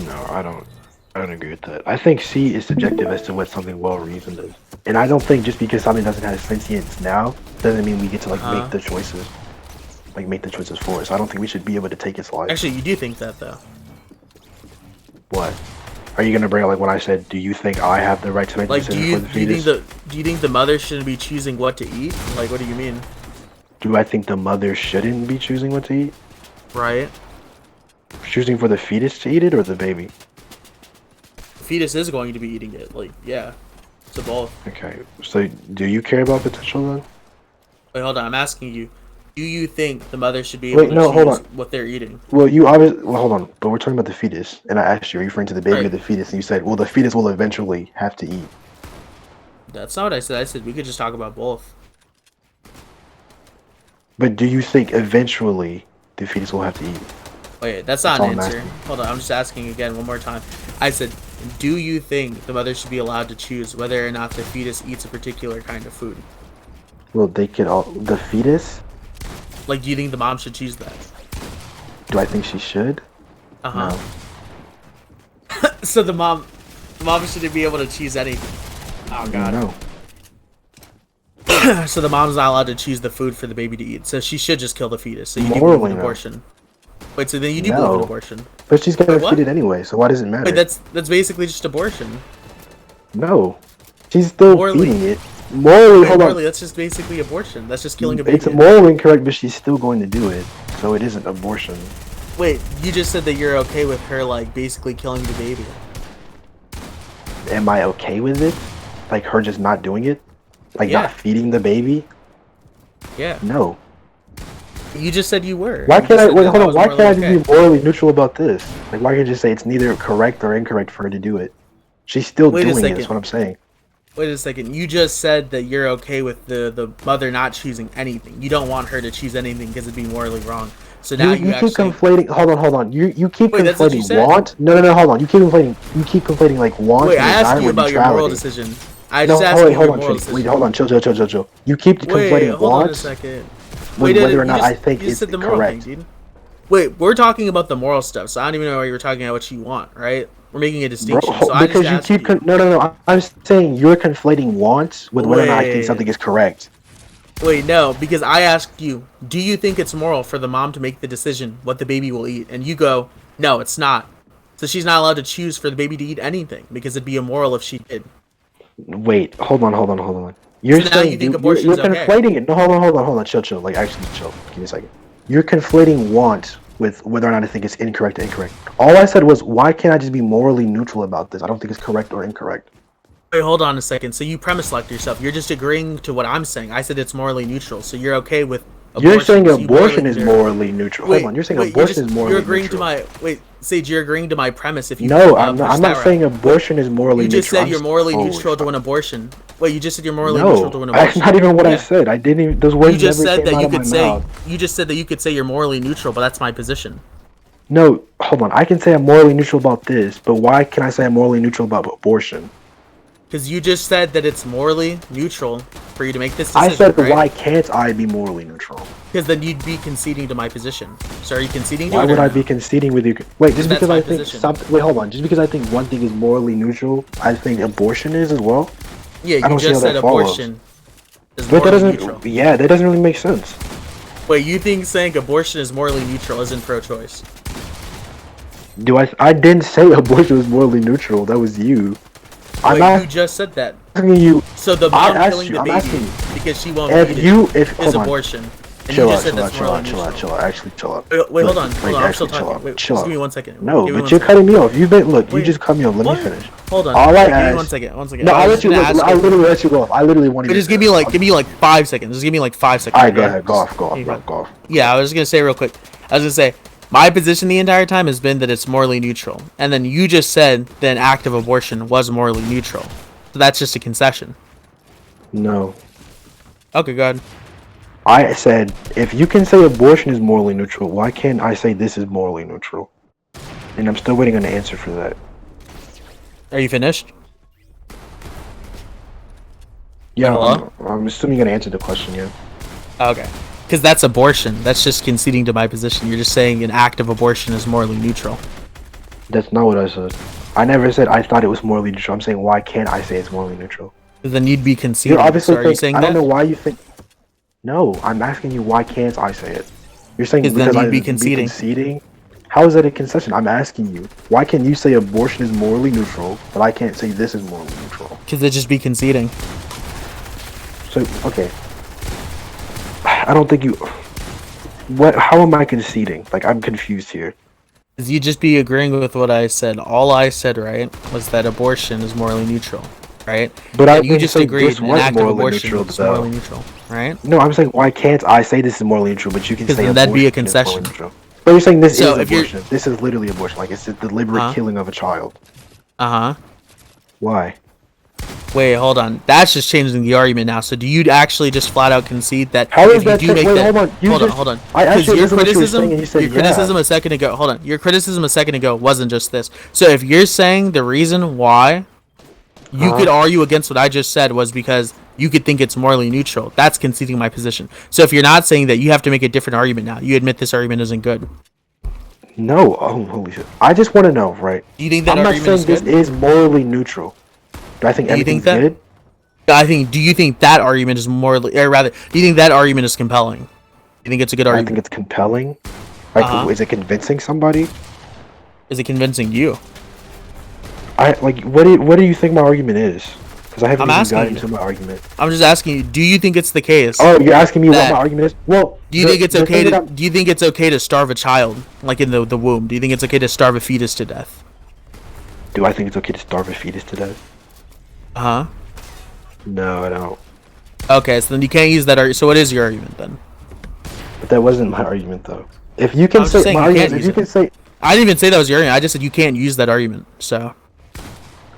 No, I don't agree with that. I think C is subjective as to what something well reasoned is. And I don't think just because something doesn't have sentience now doesn't mean we get to like make the choices. Like make the choices for us. I don't think we should be able to take its life. Actually, you do think that though. What? Are you gonna bring up like when I said, do you think I have the right to make the Like, decision for the fetus? do you think the mother shouldn't be choosing what to eat? Like, what do you mean? Do I think the mother shouldn't be choosing what to eat? Right. Choosing for the fetus to eat it or the baby? The fetus is going to be eating it. Like, yeah, it's a both. Okay, so do you care about potential then? Wait, hold on. I'm asking you. Do you think the mother should be able to choose what they're eating? Well, you obviously. Well, hold on. But we're talking about the fetus, and I asked you, are you referring to the baby or Right. the fetus? And you said, well, the fetus will eventually have to eat. That's not what I said. I said we could just talk about both. But do you think eventually the fetus will have to eat? Wait, that's not all an I'm answer. Hold on. I'm just asking again one more time. I said, do you think the mother should be allowed to choose whether or not the fetus eats a particular kind of food? Well, they could all. The fetus? Like, do you think the mom should choose that? Do I think she should? No. So the mom shouldn't be able to choose anything. Oh god. No. So the mom's not allowed to choose the food for the baby to eat. So she should just kill the fetus. So you do Morally, believe in no. abortion. Wait, so then you do believe in abortion? But she's gonna Wait, what? feed it anyway, so why does it matter? Wait, that's basically just abortion. No. She's still Morally. feeding it. Morally, Wait, hold on. morally, that's just basically abortion. That's just killing a baby. It's morally incorrect, but she's still going to do it, so it isn't abortion. Wait, you just said that you're okay with her like basically killing the baby. Am I okay with it? Like her just not doing it? Like Yeah. not feeding the baby? Yeah. No. You just said you were. Why You can't just I said wait? that Hold that on. was Why morally can't I okay. just be morally neutral about this? Like, why can't you just say it's neither correct or incorrect for her to do it? She's still Wait a doing it. second. That's what I'm saying. Wait a second. You just said that you're okay with the mother not choosing anything. You don't want her to choose anything because it'd be morally wrong. So now You actually keep conflating. Hold on. You keep Wait, that's what you conflating said? want. No. Hold on. You keep conflating like want Wait, and I desire asked you with about your moral neutrality. decision. I just asked you your moral decision. Wait, hold on. Chill. You keep Wait, conflating hold on a wants second. with whether or not I you think just it's said the moral correct. thing, dude. Wait, we're talking about the moral stuff, so I don't even know why you were talking about what you want, right? We're making a distinction. So I just Because you asked keep you. no. I'm saying you're conflating wants with whether or not I think Wait. something is correct. Wait, no, because I asked you, do you think it's moral for the mom to make the decision what the baby will eat? And you go, No, it's not. So she's not allowed to choose for the baby to eat anything because it'd be immoral if she did. Wait, hold on. You're So now saying you think you're abortion's okay. conflating it. No, hold on. Chill. Like, actually, chill. Give me a second. You're conflating want with whether or not I think it's incorrect or incorrect. All I said was, why can't I just be morally neutral about this? I don't think it's correct or incorrect. Wait, hold on a second. So you premise select yourself. You're just agreeing to what I'm saying. I said it's morally neutral. So you're okay with abortion. You're saying so abortion is morally neutral. Hold on. You're saying abortion is morally You're agreeing neutral. to my Sage. You're agreeing to my premise. If you No, I'm not saying abortion is morally neutral. You just said you're morally neutral to an abortion. Wait, you just said you're morally No, neutral to an abortion. that's not even what I said. I didn't even. Those words You just never said came that out you of my could say. mouth. You just said that you could say you're morally neutral, but that's my position. No, hold on. I can say I'm morally neutral about this, but why can I say I'm morally neutral about abortion? Because you just said that it's morally neutral for you to make this decision. I said, right? why can't I be morally neutral? Because then you'd be conceding to my position. So are you conceding to Why it? would or I no? be conceding with you? Wait, just That's because my I think position. something. Wait, hold on. Just because I think one thing is morally neutral, I think abortion is as well. Yeah, I you don't see just how said that follows. abortion is But that morally doesn't. neutral. Yeah, that doesn't really make sense. Wait, you think saying abortion is morally neutral isn't pro-choice? Do I? I didn't say abortion was morally neutral. That was you. I'm Wait, you just said that. asking you. So the I mom asked killing you, the I'm baby asking you. because she won't If eat you, it if is hold on. abortion. And Chill you out, just said chill out, that's chill morally out, chill neutral. out, chill out. Actually, chill out. Wait, hold on. Like, I'm still actually, chill talking. out. Wait, Chill just out. give me 1 second. No, Give me but 1 you're second. cutting me off. You've been look. You Wait, just cut me off. Let what? me finish. Hold on. All I Give me asked. 1 second. 1 second. No, I I'll was let you. gonna ask I literally let you go off. I literally wanted. But just give me like 5 seconds. Just give me like 5 seconds. All right, go okay? ahead. Go off. Go Here you off. Go off. Yeah, I was gonna say real quick. I was gonna say my position the entire time has been that it's morally neutral, and then you just said that an act of abortion was morally neutral. So that's just a concession. No. Okay, go ahead. I said, if you can say abortion is morally neutral, why can't I say this is morally neutral? And I'm still waiting on an answer for that. Are you finished? Yeah, Hello? I'm assuming you're gonna answer the question, yeah. Okay. Because that's abortion. That's just conceding to my position. You're just saying an act of abortion is morally neutral. That's not what I said. I never said I thought it was morally neutral. I'm saying, why can't I say it's morally neutral? Then you'd be conceding. You're obviously So are you saying I don't that? know why you think. No, I'm asking you, why can't I say it? You're saying Because then because you'd be I'd conceding. conceding? How is that a concession? I'm asking you, why can you say abortion is morally neutral, but I can't say this is morally neutral? Because it'd just be conceding. So, okay. I don't think you... How am I conceding? Like, I'm confused here. Because you'd just be agreeing with what I said. All I said, right, was that abortion is morally neutral, right? But I And you didn't just say agreed this an was act of morally abortion neutral, is though. morally neutral, right? No, I'm saying, why can't I say this is morally neutral, but you can say Because then abortion that'd be a is morally concession. neutral? But you're saying this So is if you're- abortion. This is literally abortion. Like, it's a deliberate Huh? killing of a child. Uh-huh. Why? Wait, hold on. That's just changing the argument now. So do you actually just flat out concede that How if is you that do cha- make wait, that... hold on. You hold on, just- hold on. I Because actually your listened to what you were criticism, saying and you said your yeah. criticism a second ago... Hold on. Your criticism a second ago wasn't just this. So if you're saying the reason why you could argue against what I just said was because you could think it's morally neutral, that's conceding my position. So if you're not saying that, you have to make a different argument now. You admit this argument isn't good. No. Oh, holy shit. I just want to know, right? Do you think that I'm not argument saying is this good? is morally neutral. Do I think Do you everything's think that? good? Do you think that argument is morally... Or rather, do you think that argument is compelling? Do you think it's a good I argument? think it's compelling. Like, Uh-huh. is it convincing somebody? Is it convincing you? What do you think my argument is? Because I haven't I'm even asking gotten you. to my argument. I'm just asking you, do you think it's the case? Oh, you're asking me That- what my argument is? Well, Do you think it's the okay thing to that I'm- do you think it's okay to starve a child like in the womb? Do you think it's okay to starve a fetus to death? Do I think it's okay to starve a fetus to death? Uh-huh. No, I don't. Okay, so then you can't use that argument. So what is your argument then? But that wasn't my argument, though. If you can I'm just say saying my you can't argument, if use you it. can say I didn't even say that was your argument. I just said you can't use that argument. So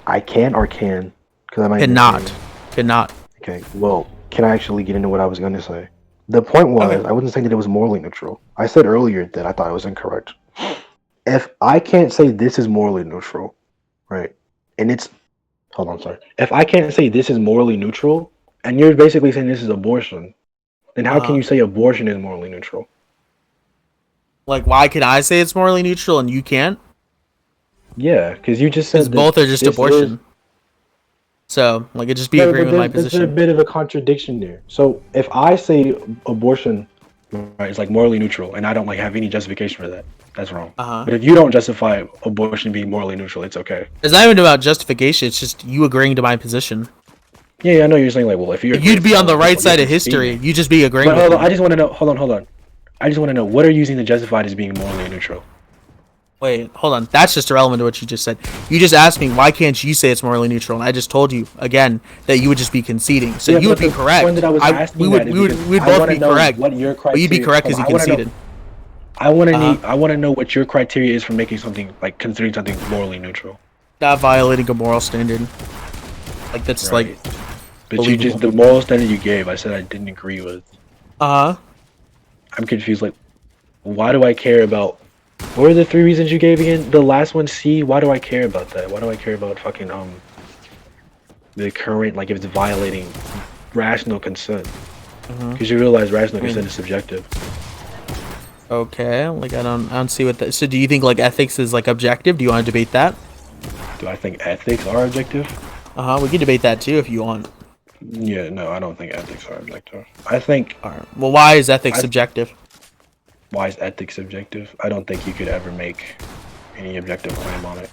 I can or can, because I might cannot. Cannot. Okay, well, can I actually get into what I was going to say? The point was, Okay. I wasn't saying that it was morally neutral. I said earlier that I thought it was incorrect. If I can't say this is morally neutral, right, and it's... Hold on, sorry. If I can't say this is morally neutral, and you're basically saying this is abortion, then how can you say abortion is morally neutral? Like, why can I say it's morally neutral and you can't? Yeah, because you just said Because that both are just this abortion. is- So, like, it just be No, agreeing but with my there's a position. bit of a contradiction there. So if I say abortion, right, is like morally neutral, and I don't like have any justification for that, That's wrong. Uh-huh. But if you don't justify abortion being morally neutral, it's okay. It's not even about justification. It's just you agreeing to my position. Yeah, I know you're saying like, well, if you'd be on the right side of history, you just be agreeing. But hold on, I just want to know. Hold on. I just want to know what are you using to justify it as being morally neutral? Wait, hold on. That's just irrelevant to what you just said. You just asked me why can't you say it's morally neutral, and I just told you again that you would just be conceding. So Yeah, you would be correct. We would both be correct. What your criteria? But you'd be correct because you conceded. I want to know what your criteria is for making something like considering something morally neutral. Not violating a moral standard. Like that's Right. like. But you just the moral standard you gave, I said I didn't agree with. I'm confused. Like, why do I care about? What are the 3 reasons you gave again? The last one, C. Why do I care about that? Why do I care about fucking the current, like, if it's violating rational consent? Because you realize rational consent is subjective. Okay, like I don't see what that. So do you think like ethics is like objective? Do you want to debate that? Do I think ethics are objective? We can debate that too if you want. Yeah, no, I don't think ethics are objective. I think. Alright. Well, why is ethics subjective? Why is ethics subjective? I don't think you could ever make any objective claim on it.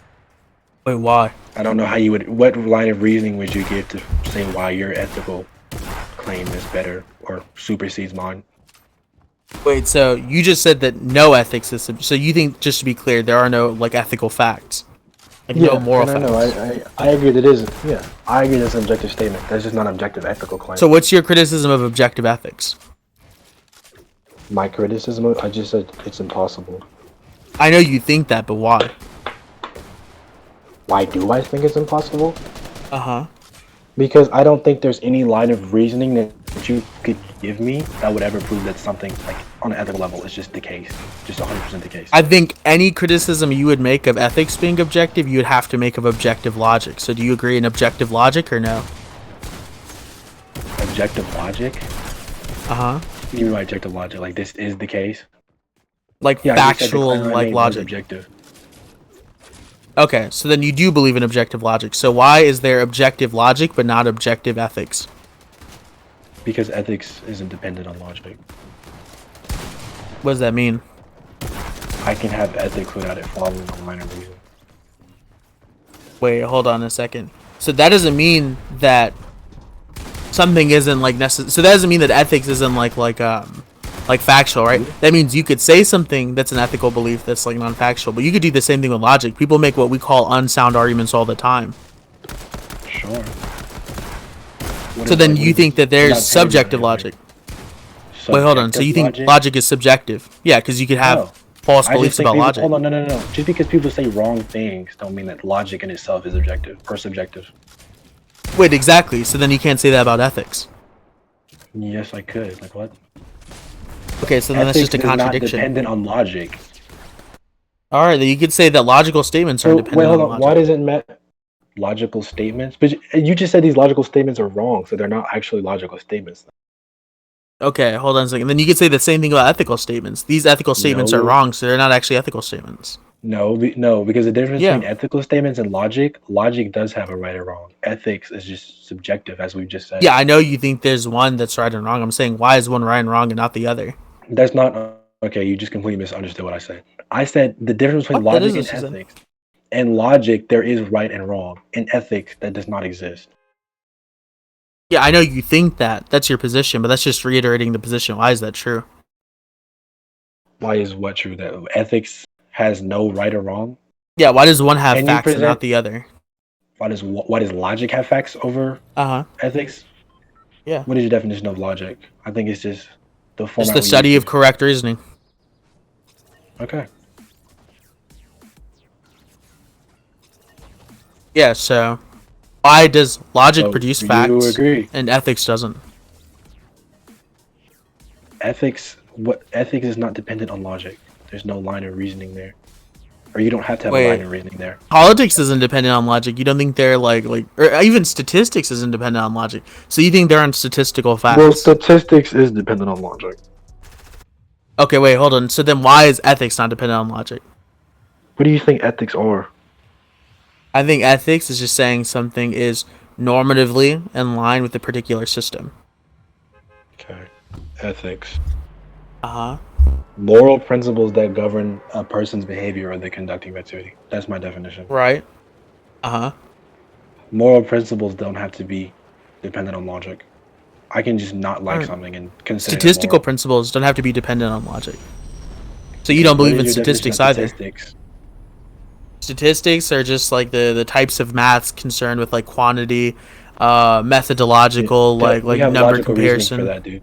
Wait, why? I don't know how you would. What line of reasoning would you give to say why your ethical claim is better or supersedes mine? Wait, so you just said that no ethics is so you think, just to be clear, there are no like ethical facts, like no moral facts. No, I agree that is. Yeah, I agree that's an objective statement. That's just not an objective ethical claim. So what's your criticism of objective ethics? My criticism? I just said it's impossible. I know you think that, but why? Why do I think it's impossible? Because I don't think there's any line of reasoning that you could give me that would ever prove that something, like, on an ethical level is just the case. Just 100% the case. I think any criticism you would make of ethics being objective, you would have to make of objective logic. So do you agree in objective logic or no? Objective logic? What do you mean by objective logic? Like, this is the case? Like, factual, like, logic. Objective. Okay, so then you do believe in objective logic. So why is there objective logic but not objective ethics? Because ethics isn't dependent on logic. What does that mean? I can have ethics without it following a line of reason. Wait, hold on a second. So that doesn't mean that something isn't like necessary. So that doesn't mean that ethics isn't like factual, right? That means you could say something that's an ethical belief that's like non-factual, but you could do the same thing with logic. People make what we call unsound arguments all the time. Sure. So then you think that there's subjective logic. Wait, hold on. So you think logic is subjective? Yeah, because you could have false beliefs about logic. Hold on, no. Just because people say wrong things don't mean that logic in itself is objective or subjective. Wait, exactly. So then you can't say that about ethics. Yes, I could. Like what? Okay, so then that's just a contradiction. Ethics is not dependent on logic. All right, then you could say that logical statements are dependent on logic. Why doesn't logical statements? But you just said these logical statements are wrong, so they're not actually logical statements. Okay, hold on a second. Then you could say the same thing about ethical statements. These ethical statements are wrong, so they're not actually ethical statements. No, because the difference between ethical statements and logic does have a right or wrong. Ethics is just subjective, as we've just said. Yeah, I know you think there's one that's right and wrong. I'm saying, why is one right and wrong and not the other? That's not... Okay, you just completely misunderstood what I said. I said the difference between logic and ethics. In logic, there is right and wrong. In ethics, that does not exist. Yeah, I know you think that. That's your position, but that's just reiterating the position. Why is that true? Why is what true? That ethics has no right or wrong? Yeah, why does one have facts and not the other? Why does logic have facts over ethics? Yeah. What is your definition of logic? I think it's just the format. It's the study of correct reasoning. Okay. Yeah, so why does logic produce facts and ethics doesn't? Ethics is not dependent on logic. There's no line of reasoning there. Or you don't have to have a line of reasoning there. Politics isn't dependent on logic. You don't think they're like or even statistics isn't dependent on logic. So you think they're on statistical facts? Well, statistics is dependent on logic. Okay, wait, hold on. So then why is ethics not dependent on logic? What do you think ethics are? I think ethics is just saying something is normatively in line with a particular system. Okay. Ethics. Moral principles that govern a person's behavior or the conducting activity. That's my definition. Right. Uh-huh. Moral principles don't have to be dependent on logic. I can just not like Alright. something and consider it Statistical moral. principles don't have to be dependent on logic. So you Okay, don't what believe in is your definition statistics of either. statistics? Statistics are just like the types of maths concerned with like quantity, methodological, We like have number logical reasoning comparison. for that, dude.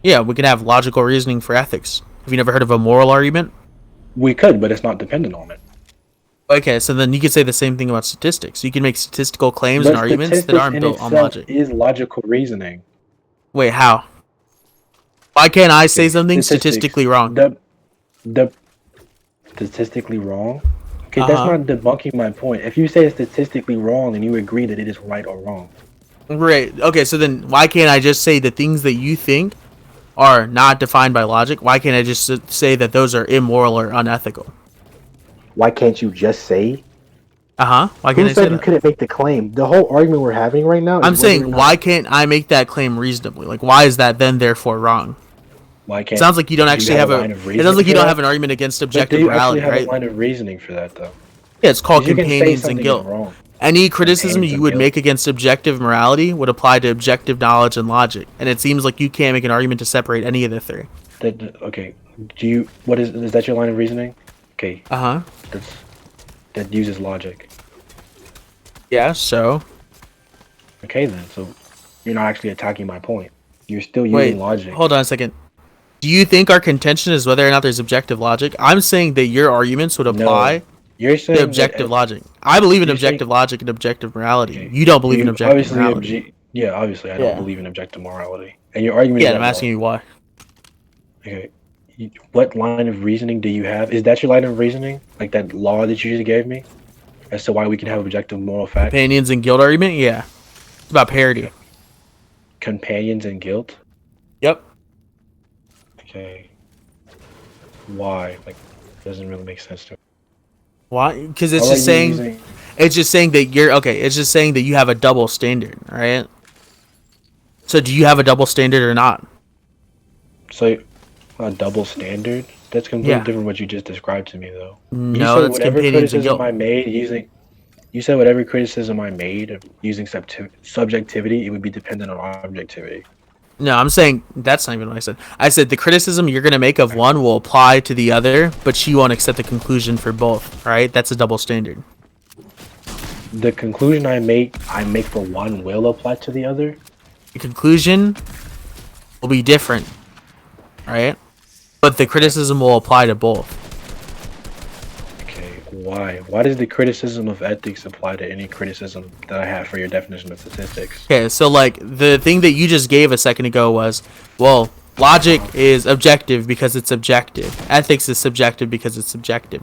Yeah, we can have logical reasoning for ethics. Have you never heard of a moral argument? We could, but it's not dependent on it. Okay, so then you could say the same thing about statistics. You can make statistical claims But and arguments that statistics aren't in built on itself logic. is logical reasoning. Wait, how? Why can't I say Okay, something statistics. statistically wrong? The statistically wrong. Okay, that's Uh-huh. not debunking my point. If you say it's statistically wrong and you agree that it is right or wrong, Right. Okay, so then why can't I just say the things that you think are not defined by logic? Why can't I just say that those are immoral or unethical? why can't you just say? Uh-huh. Why Who can't I say said you that? couldn't make the claim? The whole argument we're having right now is I'm whether or saying, not- why can't I make that claim reasonably? Like, why is that then therefore wrong? Why It can't? sounds like you don't do actually have a. line of It reasoning sounds like you for don't that? have an argument against But do objective you actually morality, have right? a line of reasoning for that, though? Yeah, it's called 'Cause you can say companions and something is guilt. wrong. Any criticism Companions you and would guilt. make against objective morality would apply to objective knowledge and logic, and it seems like you can't make an argument to separate any of the three. Okay. Do you? What is that your line of reasoning? Okay, Uh-huh. that uses logic. Yeah, so... Okay, then. So you're not actually attacking my point. You're still using Wait, logic. hold on a second. Do you think our contention is whether or not there's objective logic? I'm saying that your arguments would apply You're to saying objective that, logic. I believe in you're objective saying- logic and objective morality. okay, You don't believe in you objective obviously morality. yeah, obviously I Yeah. don't believe in objective morality. And your argument Yeah, is and I'm that asking you wrong. why. Okay. What line of reasoning do you have? Is that your line of reasoning? Like that law that you just gave me? As to why we can have objective moral facts? Companions and guilt argument? Yeah. It's about parity. Companions and guilt? Yep. Okay. Why? Like, doesn't really make sense to me. Why? Because it's How are just you saying... using- It's just saying that you're... Okay, it's just saying that you have a double standard, right? So do you have a double standard or not? So, a double standard? That's completely Yeah. different from what you just described to me, though. You No, said that's whatever companions and criticism guilt. I made using... You said whatever criticism I made of using subjectivity, it would be dependent on objectivity. No, I'm saying that's not even what I said. I said the criticism you're going to make of one will apply to the other, but she won't accept the conclusion for both, right? That's a double standard. The conclusion I make for one will apply to the other? The conclusion will be different, right? But the criticism will apply to both. Okay, why? Why does the criticism of ethics apply to any criticism that I have for your definition of statistics? Okay, so like the thing that you just gave a second ago was, well, logic is objective because it's objective. Ethics is subjective because it's subjective.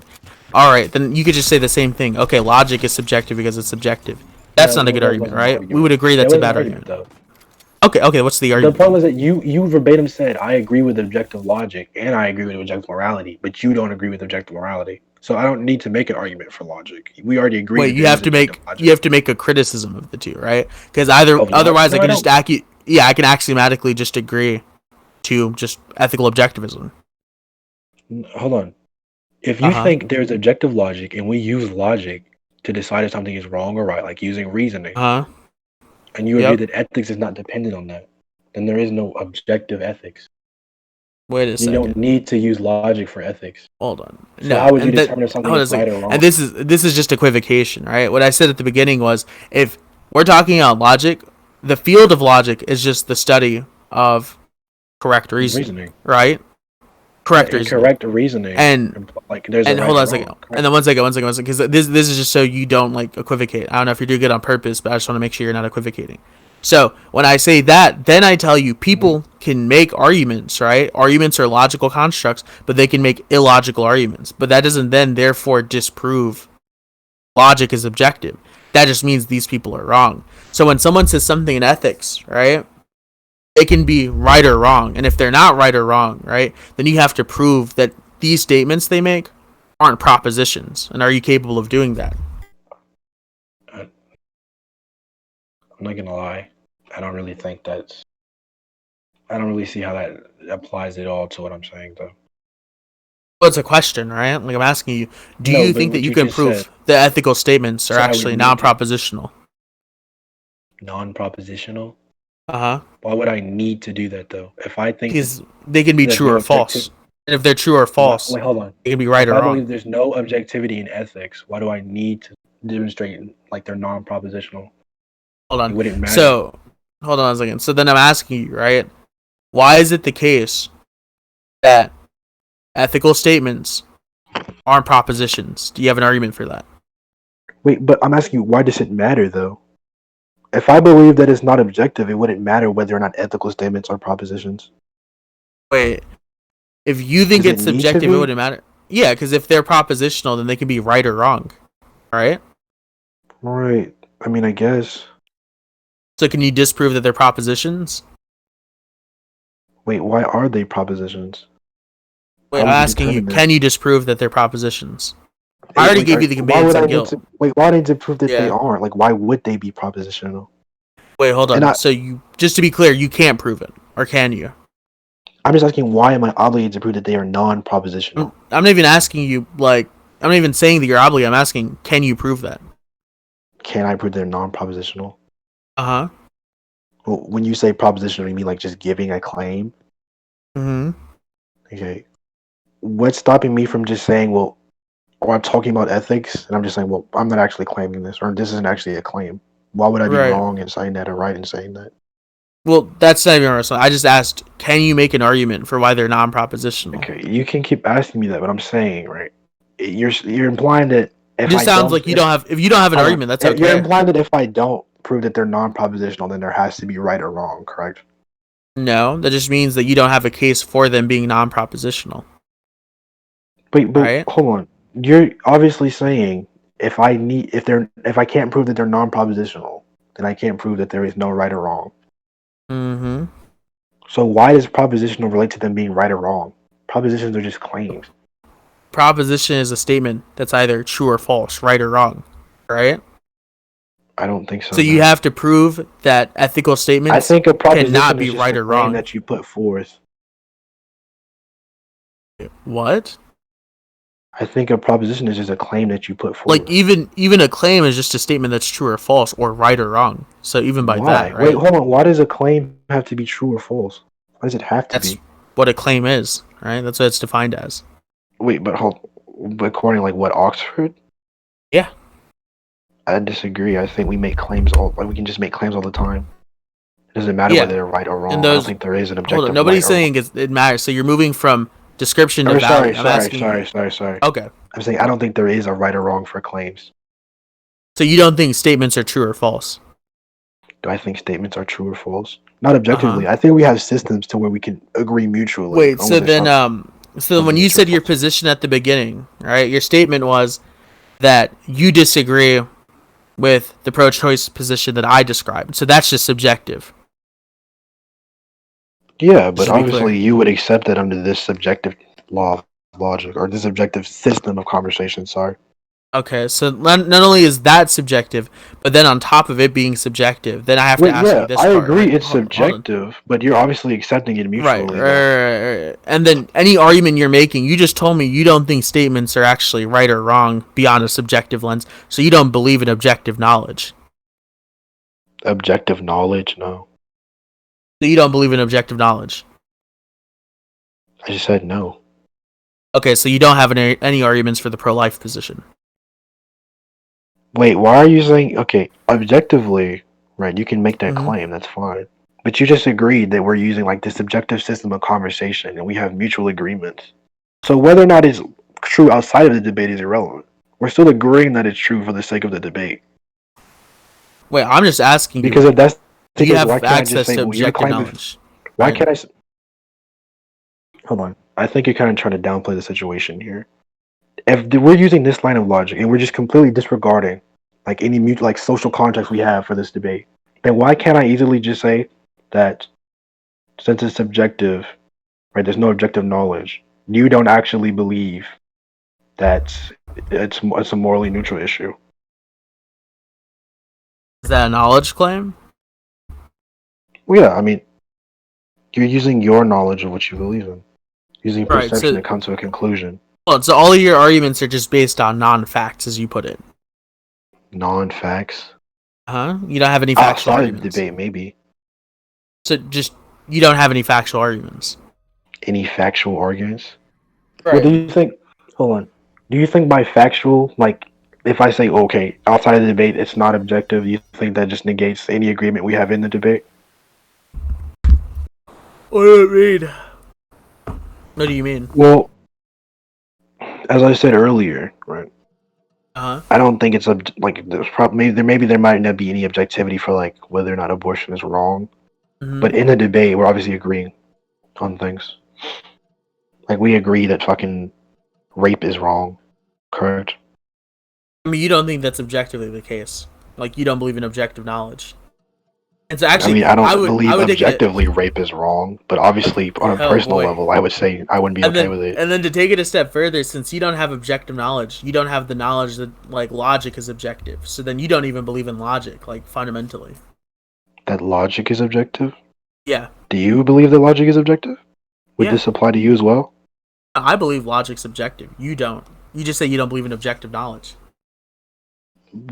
All right, then you could just say the same thing. Okay, logic is subjective because it's subjective. That's No, not a good that argument, wasn't an right? argument. We would agree That that's a wasn't bad an argument. though. Okay, what's the The argument? problem is that you verbatim said I agree with objective logic and I agree with objective morality, but you don't agree with objective morality. So I don't need to make an argument for logic. We already agreed. Wait, that you there have is to make objective logic. you have to make a criticism of the two, right? Because Of otherwise no, I can I just don't. I can axiomatically just agree to just ethical objectivism. Hold on. If you Uh-huh. think there's objective logic and we use logic to decide if something is wrong or right, like using reasoning, Huh? and you Yep. agree that ethics is not dependent on that, then there is no objective ethics. Wait a You second. don't need to use logic for ethics. Hold on. So how would you and that- determine if something hold on a is right second. or wrong? And this is just equivocation, right? What I said at the beginning was, if we're talking about logic, the field of logic is just the study of correct reasoning, right? Correct reasoning. Incorrect reasoning. And like there's and a right hold on a and second. wrong. And then one second, because this is just so you don't like equivocate. I don't know if you're doing it on purpose, but I just want to make sure you're not equivocating. So when I say that, then I tell you people can make arguments, right? Arguments are logical constructs, but they can make illogical arguments. But that doesn't then therefore disprove logic is objective. That just means these people are wrong. So when someone says something in ethics, right? It can be right or wrong. And if they're not right or wrong, right, then you have to prove that these statements they make aren't propositions. And are you capable of doing that? I'm not gonna lie. I don't really think I don't really see how that applies at all to what I'm saying, though. Well, it's a question, right? Like I'm asking you, do No, you but think that what you you can just prove said. the ethical statements are So I would actually need to- non-propositional? Non-propositional. Uh-huh. Why would I need to do that though? If I think Because they can be there's true no or false. And if they're true or false, wait, hold on. they can be right If or I wrong. believe there's no objectivity in ethics, why do I need to demonstrate like they're non-propositional? Hold It on. wouldn't matter. So, hold on a second. So then I'm asking you, right? Why is it the case that ethical statements aren't propositions? Do you have an argument for that? Wait, but I'm asking you, why does it matter though? If I believe that it's not objective, it wouldn't matter whether or not ethical statements are propositions. Wait, if you think Does it it's need to subjective, it be? wouldn't matter. Yeah, because if they're propositional, then they can be right or wrong, right? Right. I mean, I guess. So can you disprove that they're propositions? Wait, why are they propositions? Wait, How I'm would you asking you, determine that? can you disprove that they're propositions? I already gave you the Why conveyance would I of need guilt. to? Wait, why need to prove that they Yeah. aren't? Like, why would they be propositional? Wait, hold And on. So you, just to be clear, you can't prove it, or can you? I'm just asking, why am I obligated to prove that they are non-propositional? I'm not even asking you, like, I'm not even saying that you're obligated. I'm asking, can you prove that? Can I prove they're non-propositional? Uh-huh. Well, when you say propositional, you mean like just giving a claim? Mm-hmm. Okay. What's stopping me from just saying, well, or I'm talking about ethics, and I'm just saying, well, I'm not actually claiming this, or this isn't actually a claim. Why would I be Right. wrong in saying that or right in saying that? Well, that's not even wrong. I just asked, can you make an argument for why they're non-propositional? Okay, you can keep asking me that, but I'm saying, right? You're implying that if It just I sounds don't, like you don't have. If you don't have an hold on. argument, that's You're okay. implying that if I don't prove that they're non-propositional, then there has to be right or wrong, correct? No, that just means that you don't have a case for them being non-propositional. Wait, but Right. hold on. You're obviously saying if I can't prove that they're non-propositional, then I can't prove that there is no right or wrong. Mm-hmm. So why does propositional relate to them being right or wrong? Propositions are just claims. Proposition is a statement that's either true or false, right or wrong, right? I don't think so. So you have to prove that ethical I statements think a proposition cannot be is just right a or claim wrong. that you put forth. What? I think a proposition is just a claim that you put forth. Like even a claim is just a statement that's true or false or right or wrong. So even by why? that, right? Wait, hold on. Why does a claim have to be true or false? Why does it have to That's be? what a claim is, right? That's what it's defined as. Wait, but according to like what Oxford? Yeah. I disagree. I think we make claims we can just make claims all the time. It doesn't matter Yeah. whether they're right or wrong. And I don't those, think there is an objective. hold on, nobody's right or saying it matters. So you're moving from description to wrong. value. Sorry. Okay. I'm saying I don't think there is a right or wrong for claims. So you don't think statements are true or false? Do I think statements are true or false? Not objectively. I think we have systems to where we can agree mutually. Wait, on so whether then something- so when something you is true or said your false. position at the beginning, right? Your statement was that you disagree with the pro-choice position that I described. So that's just subjective. Yeah, but Just to be clear. obviously you would accept that under this subjective law of logic or this objective system of conversation. Sorry. Okay, so not only is that subjective, but then on top of it being subjective, then I have to ask you this I part. agree right? it's Hold on. subjective, but you're obviously accepting it mutually. Right. And then any argument you're making, you just told me you don't think statements are actually right or wrong beyond a subjective lens, so you don't believe in objective knowledge. Objective knowledge, no. So you don't believe in objective knowledge. I just said no. Okay, so you don't have any arguments for the pro-life position. Wait, why are you saying, okay, objectively, right, you can make that Mhm. claim, that's fine. But you just agreed that we're using like this objective system of conversation and we have mutual agreements. So whether or not it's true outside of the debate is irrelevant. We're still agreeing that it's true for the sake of the debate. Wait, I'm just asking you. Because if that's Do the you case, have why can't I access just say, to well, your objective claim knowledge? why Right. can't I hold on. I think you're kind of trying to downplay the situation here. If we're using this line of logic and we're just completely disregarding like any like social context we have for this debate, then why can't I easily just say that since it's subjective, right? There's no objective knowledge. You don't actually believe that it's a morally neutral issue. Is that a knowledge claim? Well, yeah, I mean, you're using your knowledge of what you believe in, using Right, perception so- to come to a conclusion. Well, so all of your arguments are just based on non-facts, as you put it. Non-facts. Huh? You don't have any factual Outside of arguments. the debate, maybe. So just you don't have any factual arguments. Any factual arguments? What do you think? Hold on. Do you think by factual, like, if I say, okay, outside of the debate, it's not objective, you think that just negates any agreement we have in the debate? What do you mean? What do you mean? Well, as I said earlier, right? Uh-huh. I don't think it's like there's probably there might not be any objectivity for like whether or not abortion is wrong, but in the debate, we're obviously agreeing on things. Like we agree that fucking rape is wrong, correct? I mean, you don't think that's objectively the case. Like, you don't believe in objective knowledge. And so actually, I mean, I don't believe would objectively rape is wrong, but obviously on a personal level, I would say I wouldn't be okay with it. And then to take it a step further, since you don't have objective knowledge, you don't have the knowledge that, like, logic is objective. So then you don't even believe in logic, like, fundamentally. That logic is objective? Yeah. Do you believe that logic is objective? Would this apply to you as well? I believe logic's objective. You don't. You just say you don't believe in objective knowledge.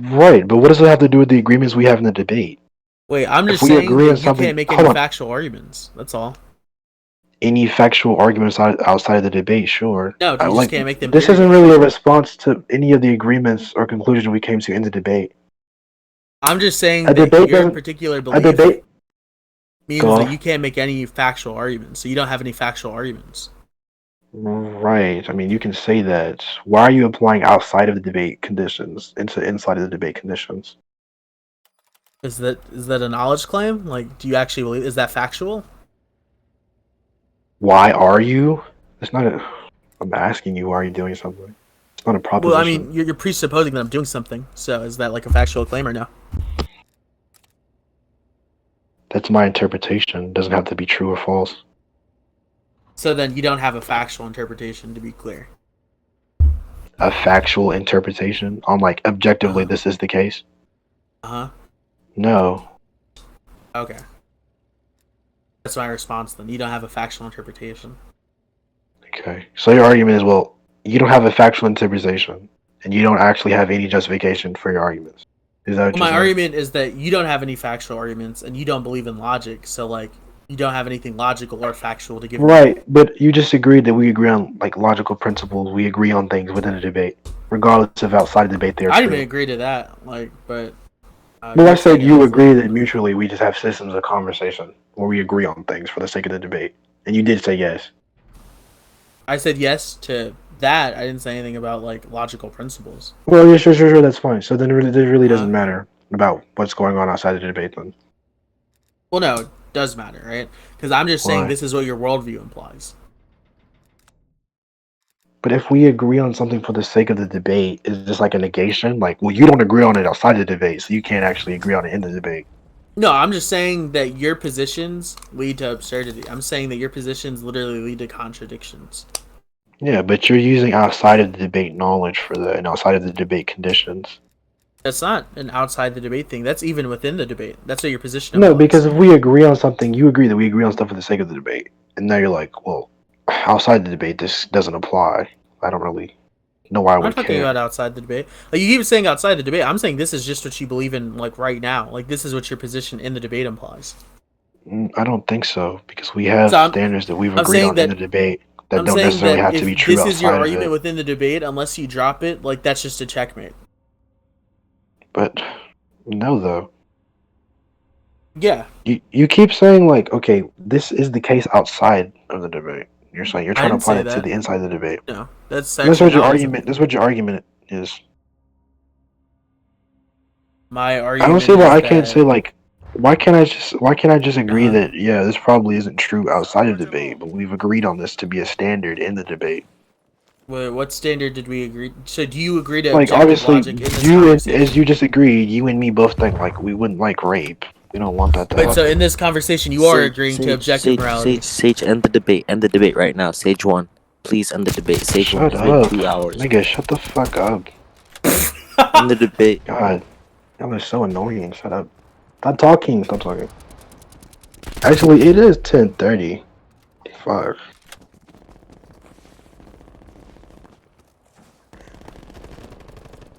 Right, but what does it have to do with the agreements we have in the debate? Wait, I'm just saying that you can't make any factual arguments. That's all. Any factual arguments outside of the debate, sure. No, you just can't make them. This isn't really a response to any of the agreements or conclusions we came to in the debate. I'm just saying that your particular belief means that you can't make any factual arguments, so you don't have any factual arguments. Right. I mean, you can say that. Why are you applying outside of the debate conditions into inside of the debate conditions? Is that a knowledge claim? Like, do you actually believe? Is that factual? Why are you? It's not a. I'm asking you, why are you doing something? It's not a proposition. Well, I mean, you're presupposing that I'm doing something. So is that like a factual claim or no? That's my interpretation. It doesn't have to be true or false. So then you don't have a factual interpretation, to be clear. A factual interpretation on, like, objectively, this is the case? Uh-huh. No. Okay. That's my response then. You don't have a factual interpretation. Okay. So your argument is, well, you don't have a factual interpretation, and you don't actually have any justification for your arguments. Is that what my argument is that you don't have any factual arguments, and you don't believe in logic, so, like, you don't have anything logical or factual to give. Right, but you just agreed that we agree on, like, logical principles. We agree on things within a debate, regardless of outside the debate. I didn't even agree to that, like, but. Well, I said you agree that mutually we just have systems of conversation where we agree on things for the sake of the debate, and you did say yes. I said yes to that. I didn't say anything about, like, logical principles. Well, yeah, sure, that's fine. So then it really doesn't matter about what's going on outside the debate then. Well, no, it does matter, right? Because I'm just saying this is what your worldview implies. But if we agree on something for the sake of the debate, is this like a negation? Like, well, you don't agree on it outside the debate, so you can't actually agree on it in the debate. No, I'm just saying that your positions lead to absurdity. I'm saying that your positions literally lead to contradictions. Yeah, but you're using outside of the debate knowledge for and outside of the debate conditions. That's not an outside the debate thing. That's even within the debate. That's what your position implies. No, because if we agree on something, you agree that we agree on stuff for the sake of the debate. And now you're like, well, outside the debate, this doesn't apply. I don't really know why I would care. I'm talking about outside the debate. Like, you keep saying outside the debate. I'm saying this is just what you believe in, like, right now. Like, this is what your position in the debate implies. I don't think so, because we have standards that we've agreed on in the debate that don't necessarily have to be true outside of it. This is your argument within the debate. Unless you drop it, like, that's just a checkmate. But no, though. Yeah. You keep saying, like, okay, this is the case outside of the debate. You're saying you're trying to apply it to the inside of the debate. No, that's what your argument. That's what your argument is. My argument. I don't see why I can't say, like, why can't I just agree that this probably isn't true outside of the debate, but we've agreed on this to be a standard in the debate. Wait, what standard did we agree? So do you agree to like obviously as you just agreed, you and me both think like we wouldn't like rape. We don't want that to happen. So in this conversation, you are agreeing to objective morality. Sage, end the debate. End the debate right now. Sage 1. Please end the debate. Sage 1. It's been 2 hours. Nigga, shut the fuck up. End the debate. God. Y'all are so annoying. Shut up. Stop talking. Stop talking. Actually, it is 10:30. 5.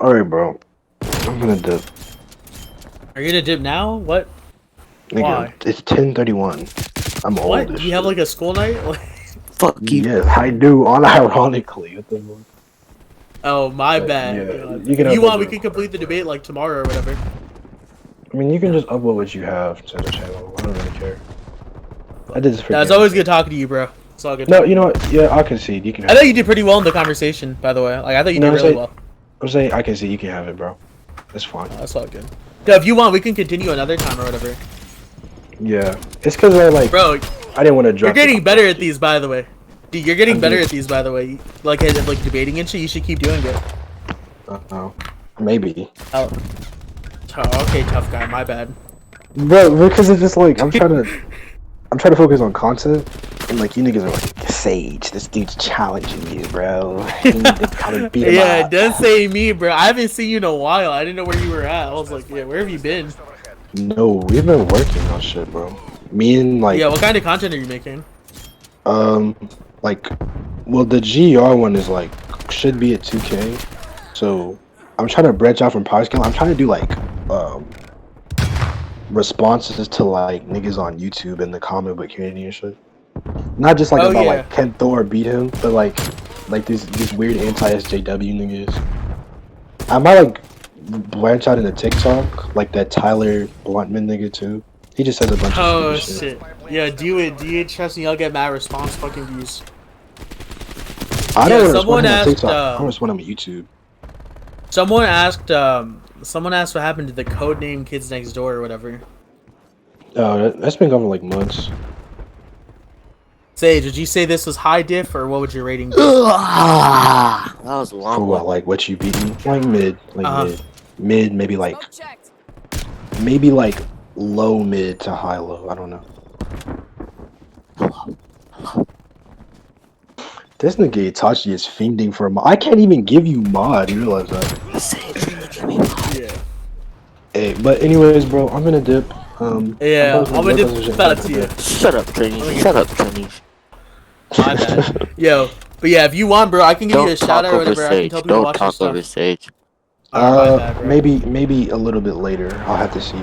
All right, bro. I'm gonna dip. Are you gonna dip now? What? Nigga, Why? it's 10:31. I'm old. What? as You have shit. like a school night? Fuck you. Yes, I do. Unironically. What the fuck? Oh, my But, bad. yeah, God. you can If you upload want, we your can complete the debate like tomorrow or whatever. I mean, you can just upload what you have to the channel. I don't really care. I did this for. Yeah, it's games. always good talking to you, bro. It's all good. No, you know what? Yeah, I concede. You can. I Have thought you did pretty well in the conversation, by the way. Like I thought you No, did I'm really saying- well. I'm saying I can see. You can have it, bro. That's fine. That's all good. Yeah, if you want, we can continue another time or whatever. Yeah, it's because I like. Bro, I didn't want to drop. you're getting better at these, by the way. Dude, you're getting I'm better good. at these, by the way. Like debating and shit. You should keep doing it. Maybe. Oh, okay, tough guy. My bad. Bro, because it's just like I'm trying to focus on content, and like you niggas are like, Sage, this dude's challenging you, bro. You need to come and beat him Yeah, up. don't say me, bro. I haven't seen you in a while. I didn't know where you were at. I was like, yeah, where have you been? No, we've been working on shit, bro. Me and like, Yeah, what kind of content are you making? like, well, the GR one is like should be at 2K, so I'm trying to branch out from power scale. I'm trying to do like, responses to like niggas on YouTube in the comic book community and shit. Not just like Oh, about yeah. like can Thor beat him, but like these weird anti-SJW niggas. I might like branch out into TikTok, like that Tyler Bluntman nigga too. He just says a bunch Oh of stupid shit. shit. Yeah, do it. Trust me, I'll get mad response fucking views. I Yeah, don't want someone to respond on asked, TikTok. I want to respond on YouTube. Someone asked what happened to the codename Kids Next Door or whatever. Oh, that's been going for like months. Sage, did you say this was high diff or what would your rating be? That was a For long what, one. like what you beaten? Like mid, like Uh-huh. mid, maybe like low mid to high low. I don't know. This nigga Itachi is fiending for a mod. I can't even give you mod. You realize that? Sage, give me one. Yeah. Hey, but anyways, bro, I'm gonna dip. Yeah, I'm gonna dip that to you. Shut up, Trini. Shut up, Trini. My bad. Yo, but yeah, if you want, bro, I can give you a Don't shout talk out or over whatever. I can Sage. tell people to Don't watch your talk over stuff. Sage. Alright, my bad, bro. Maybe a little bit later. I'll have to see.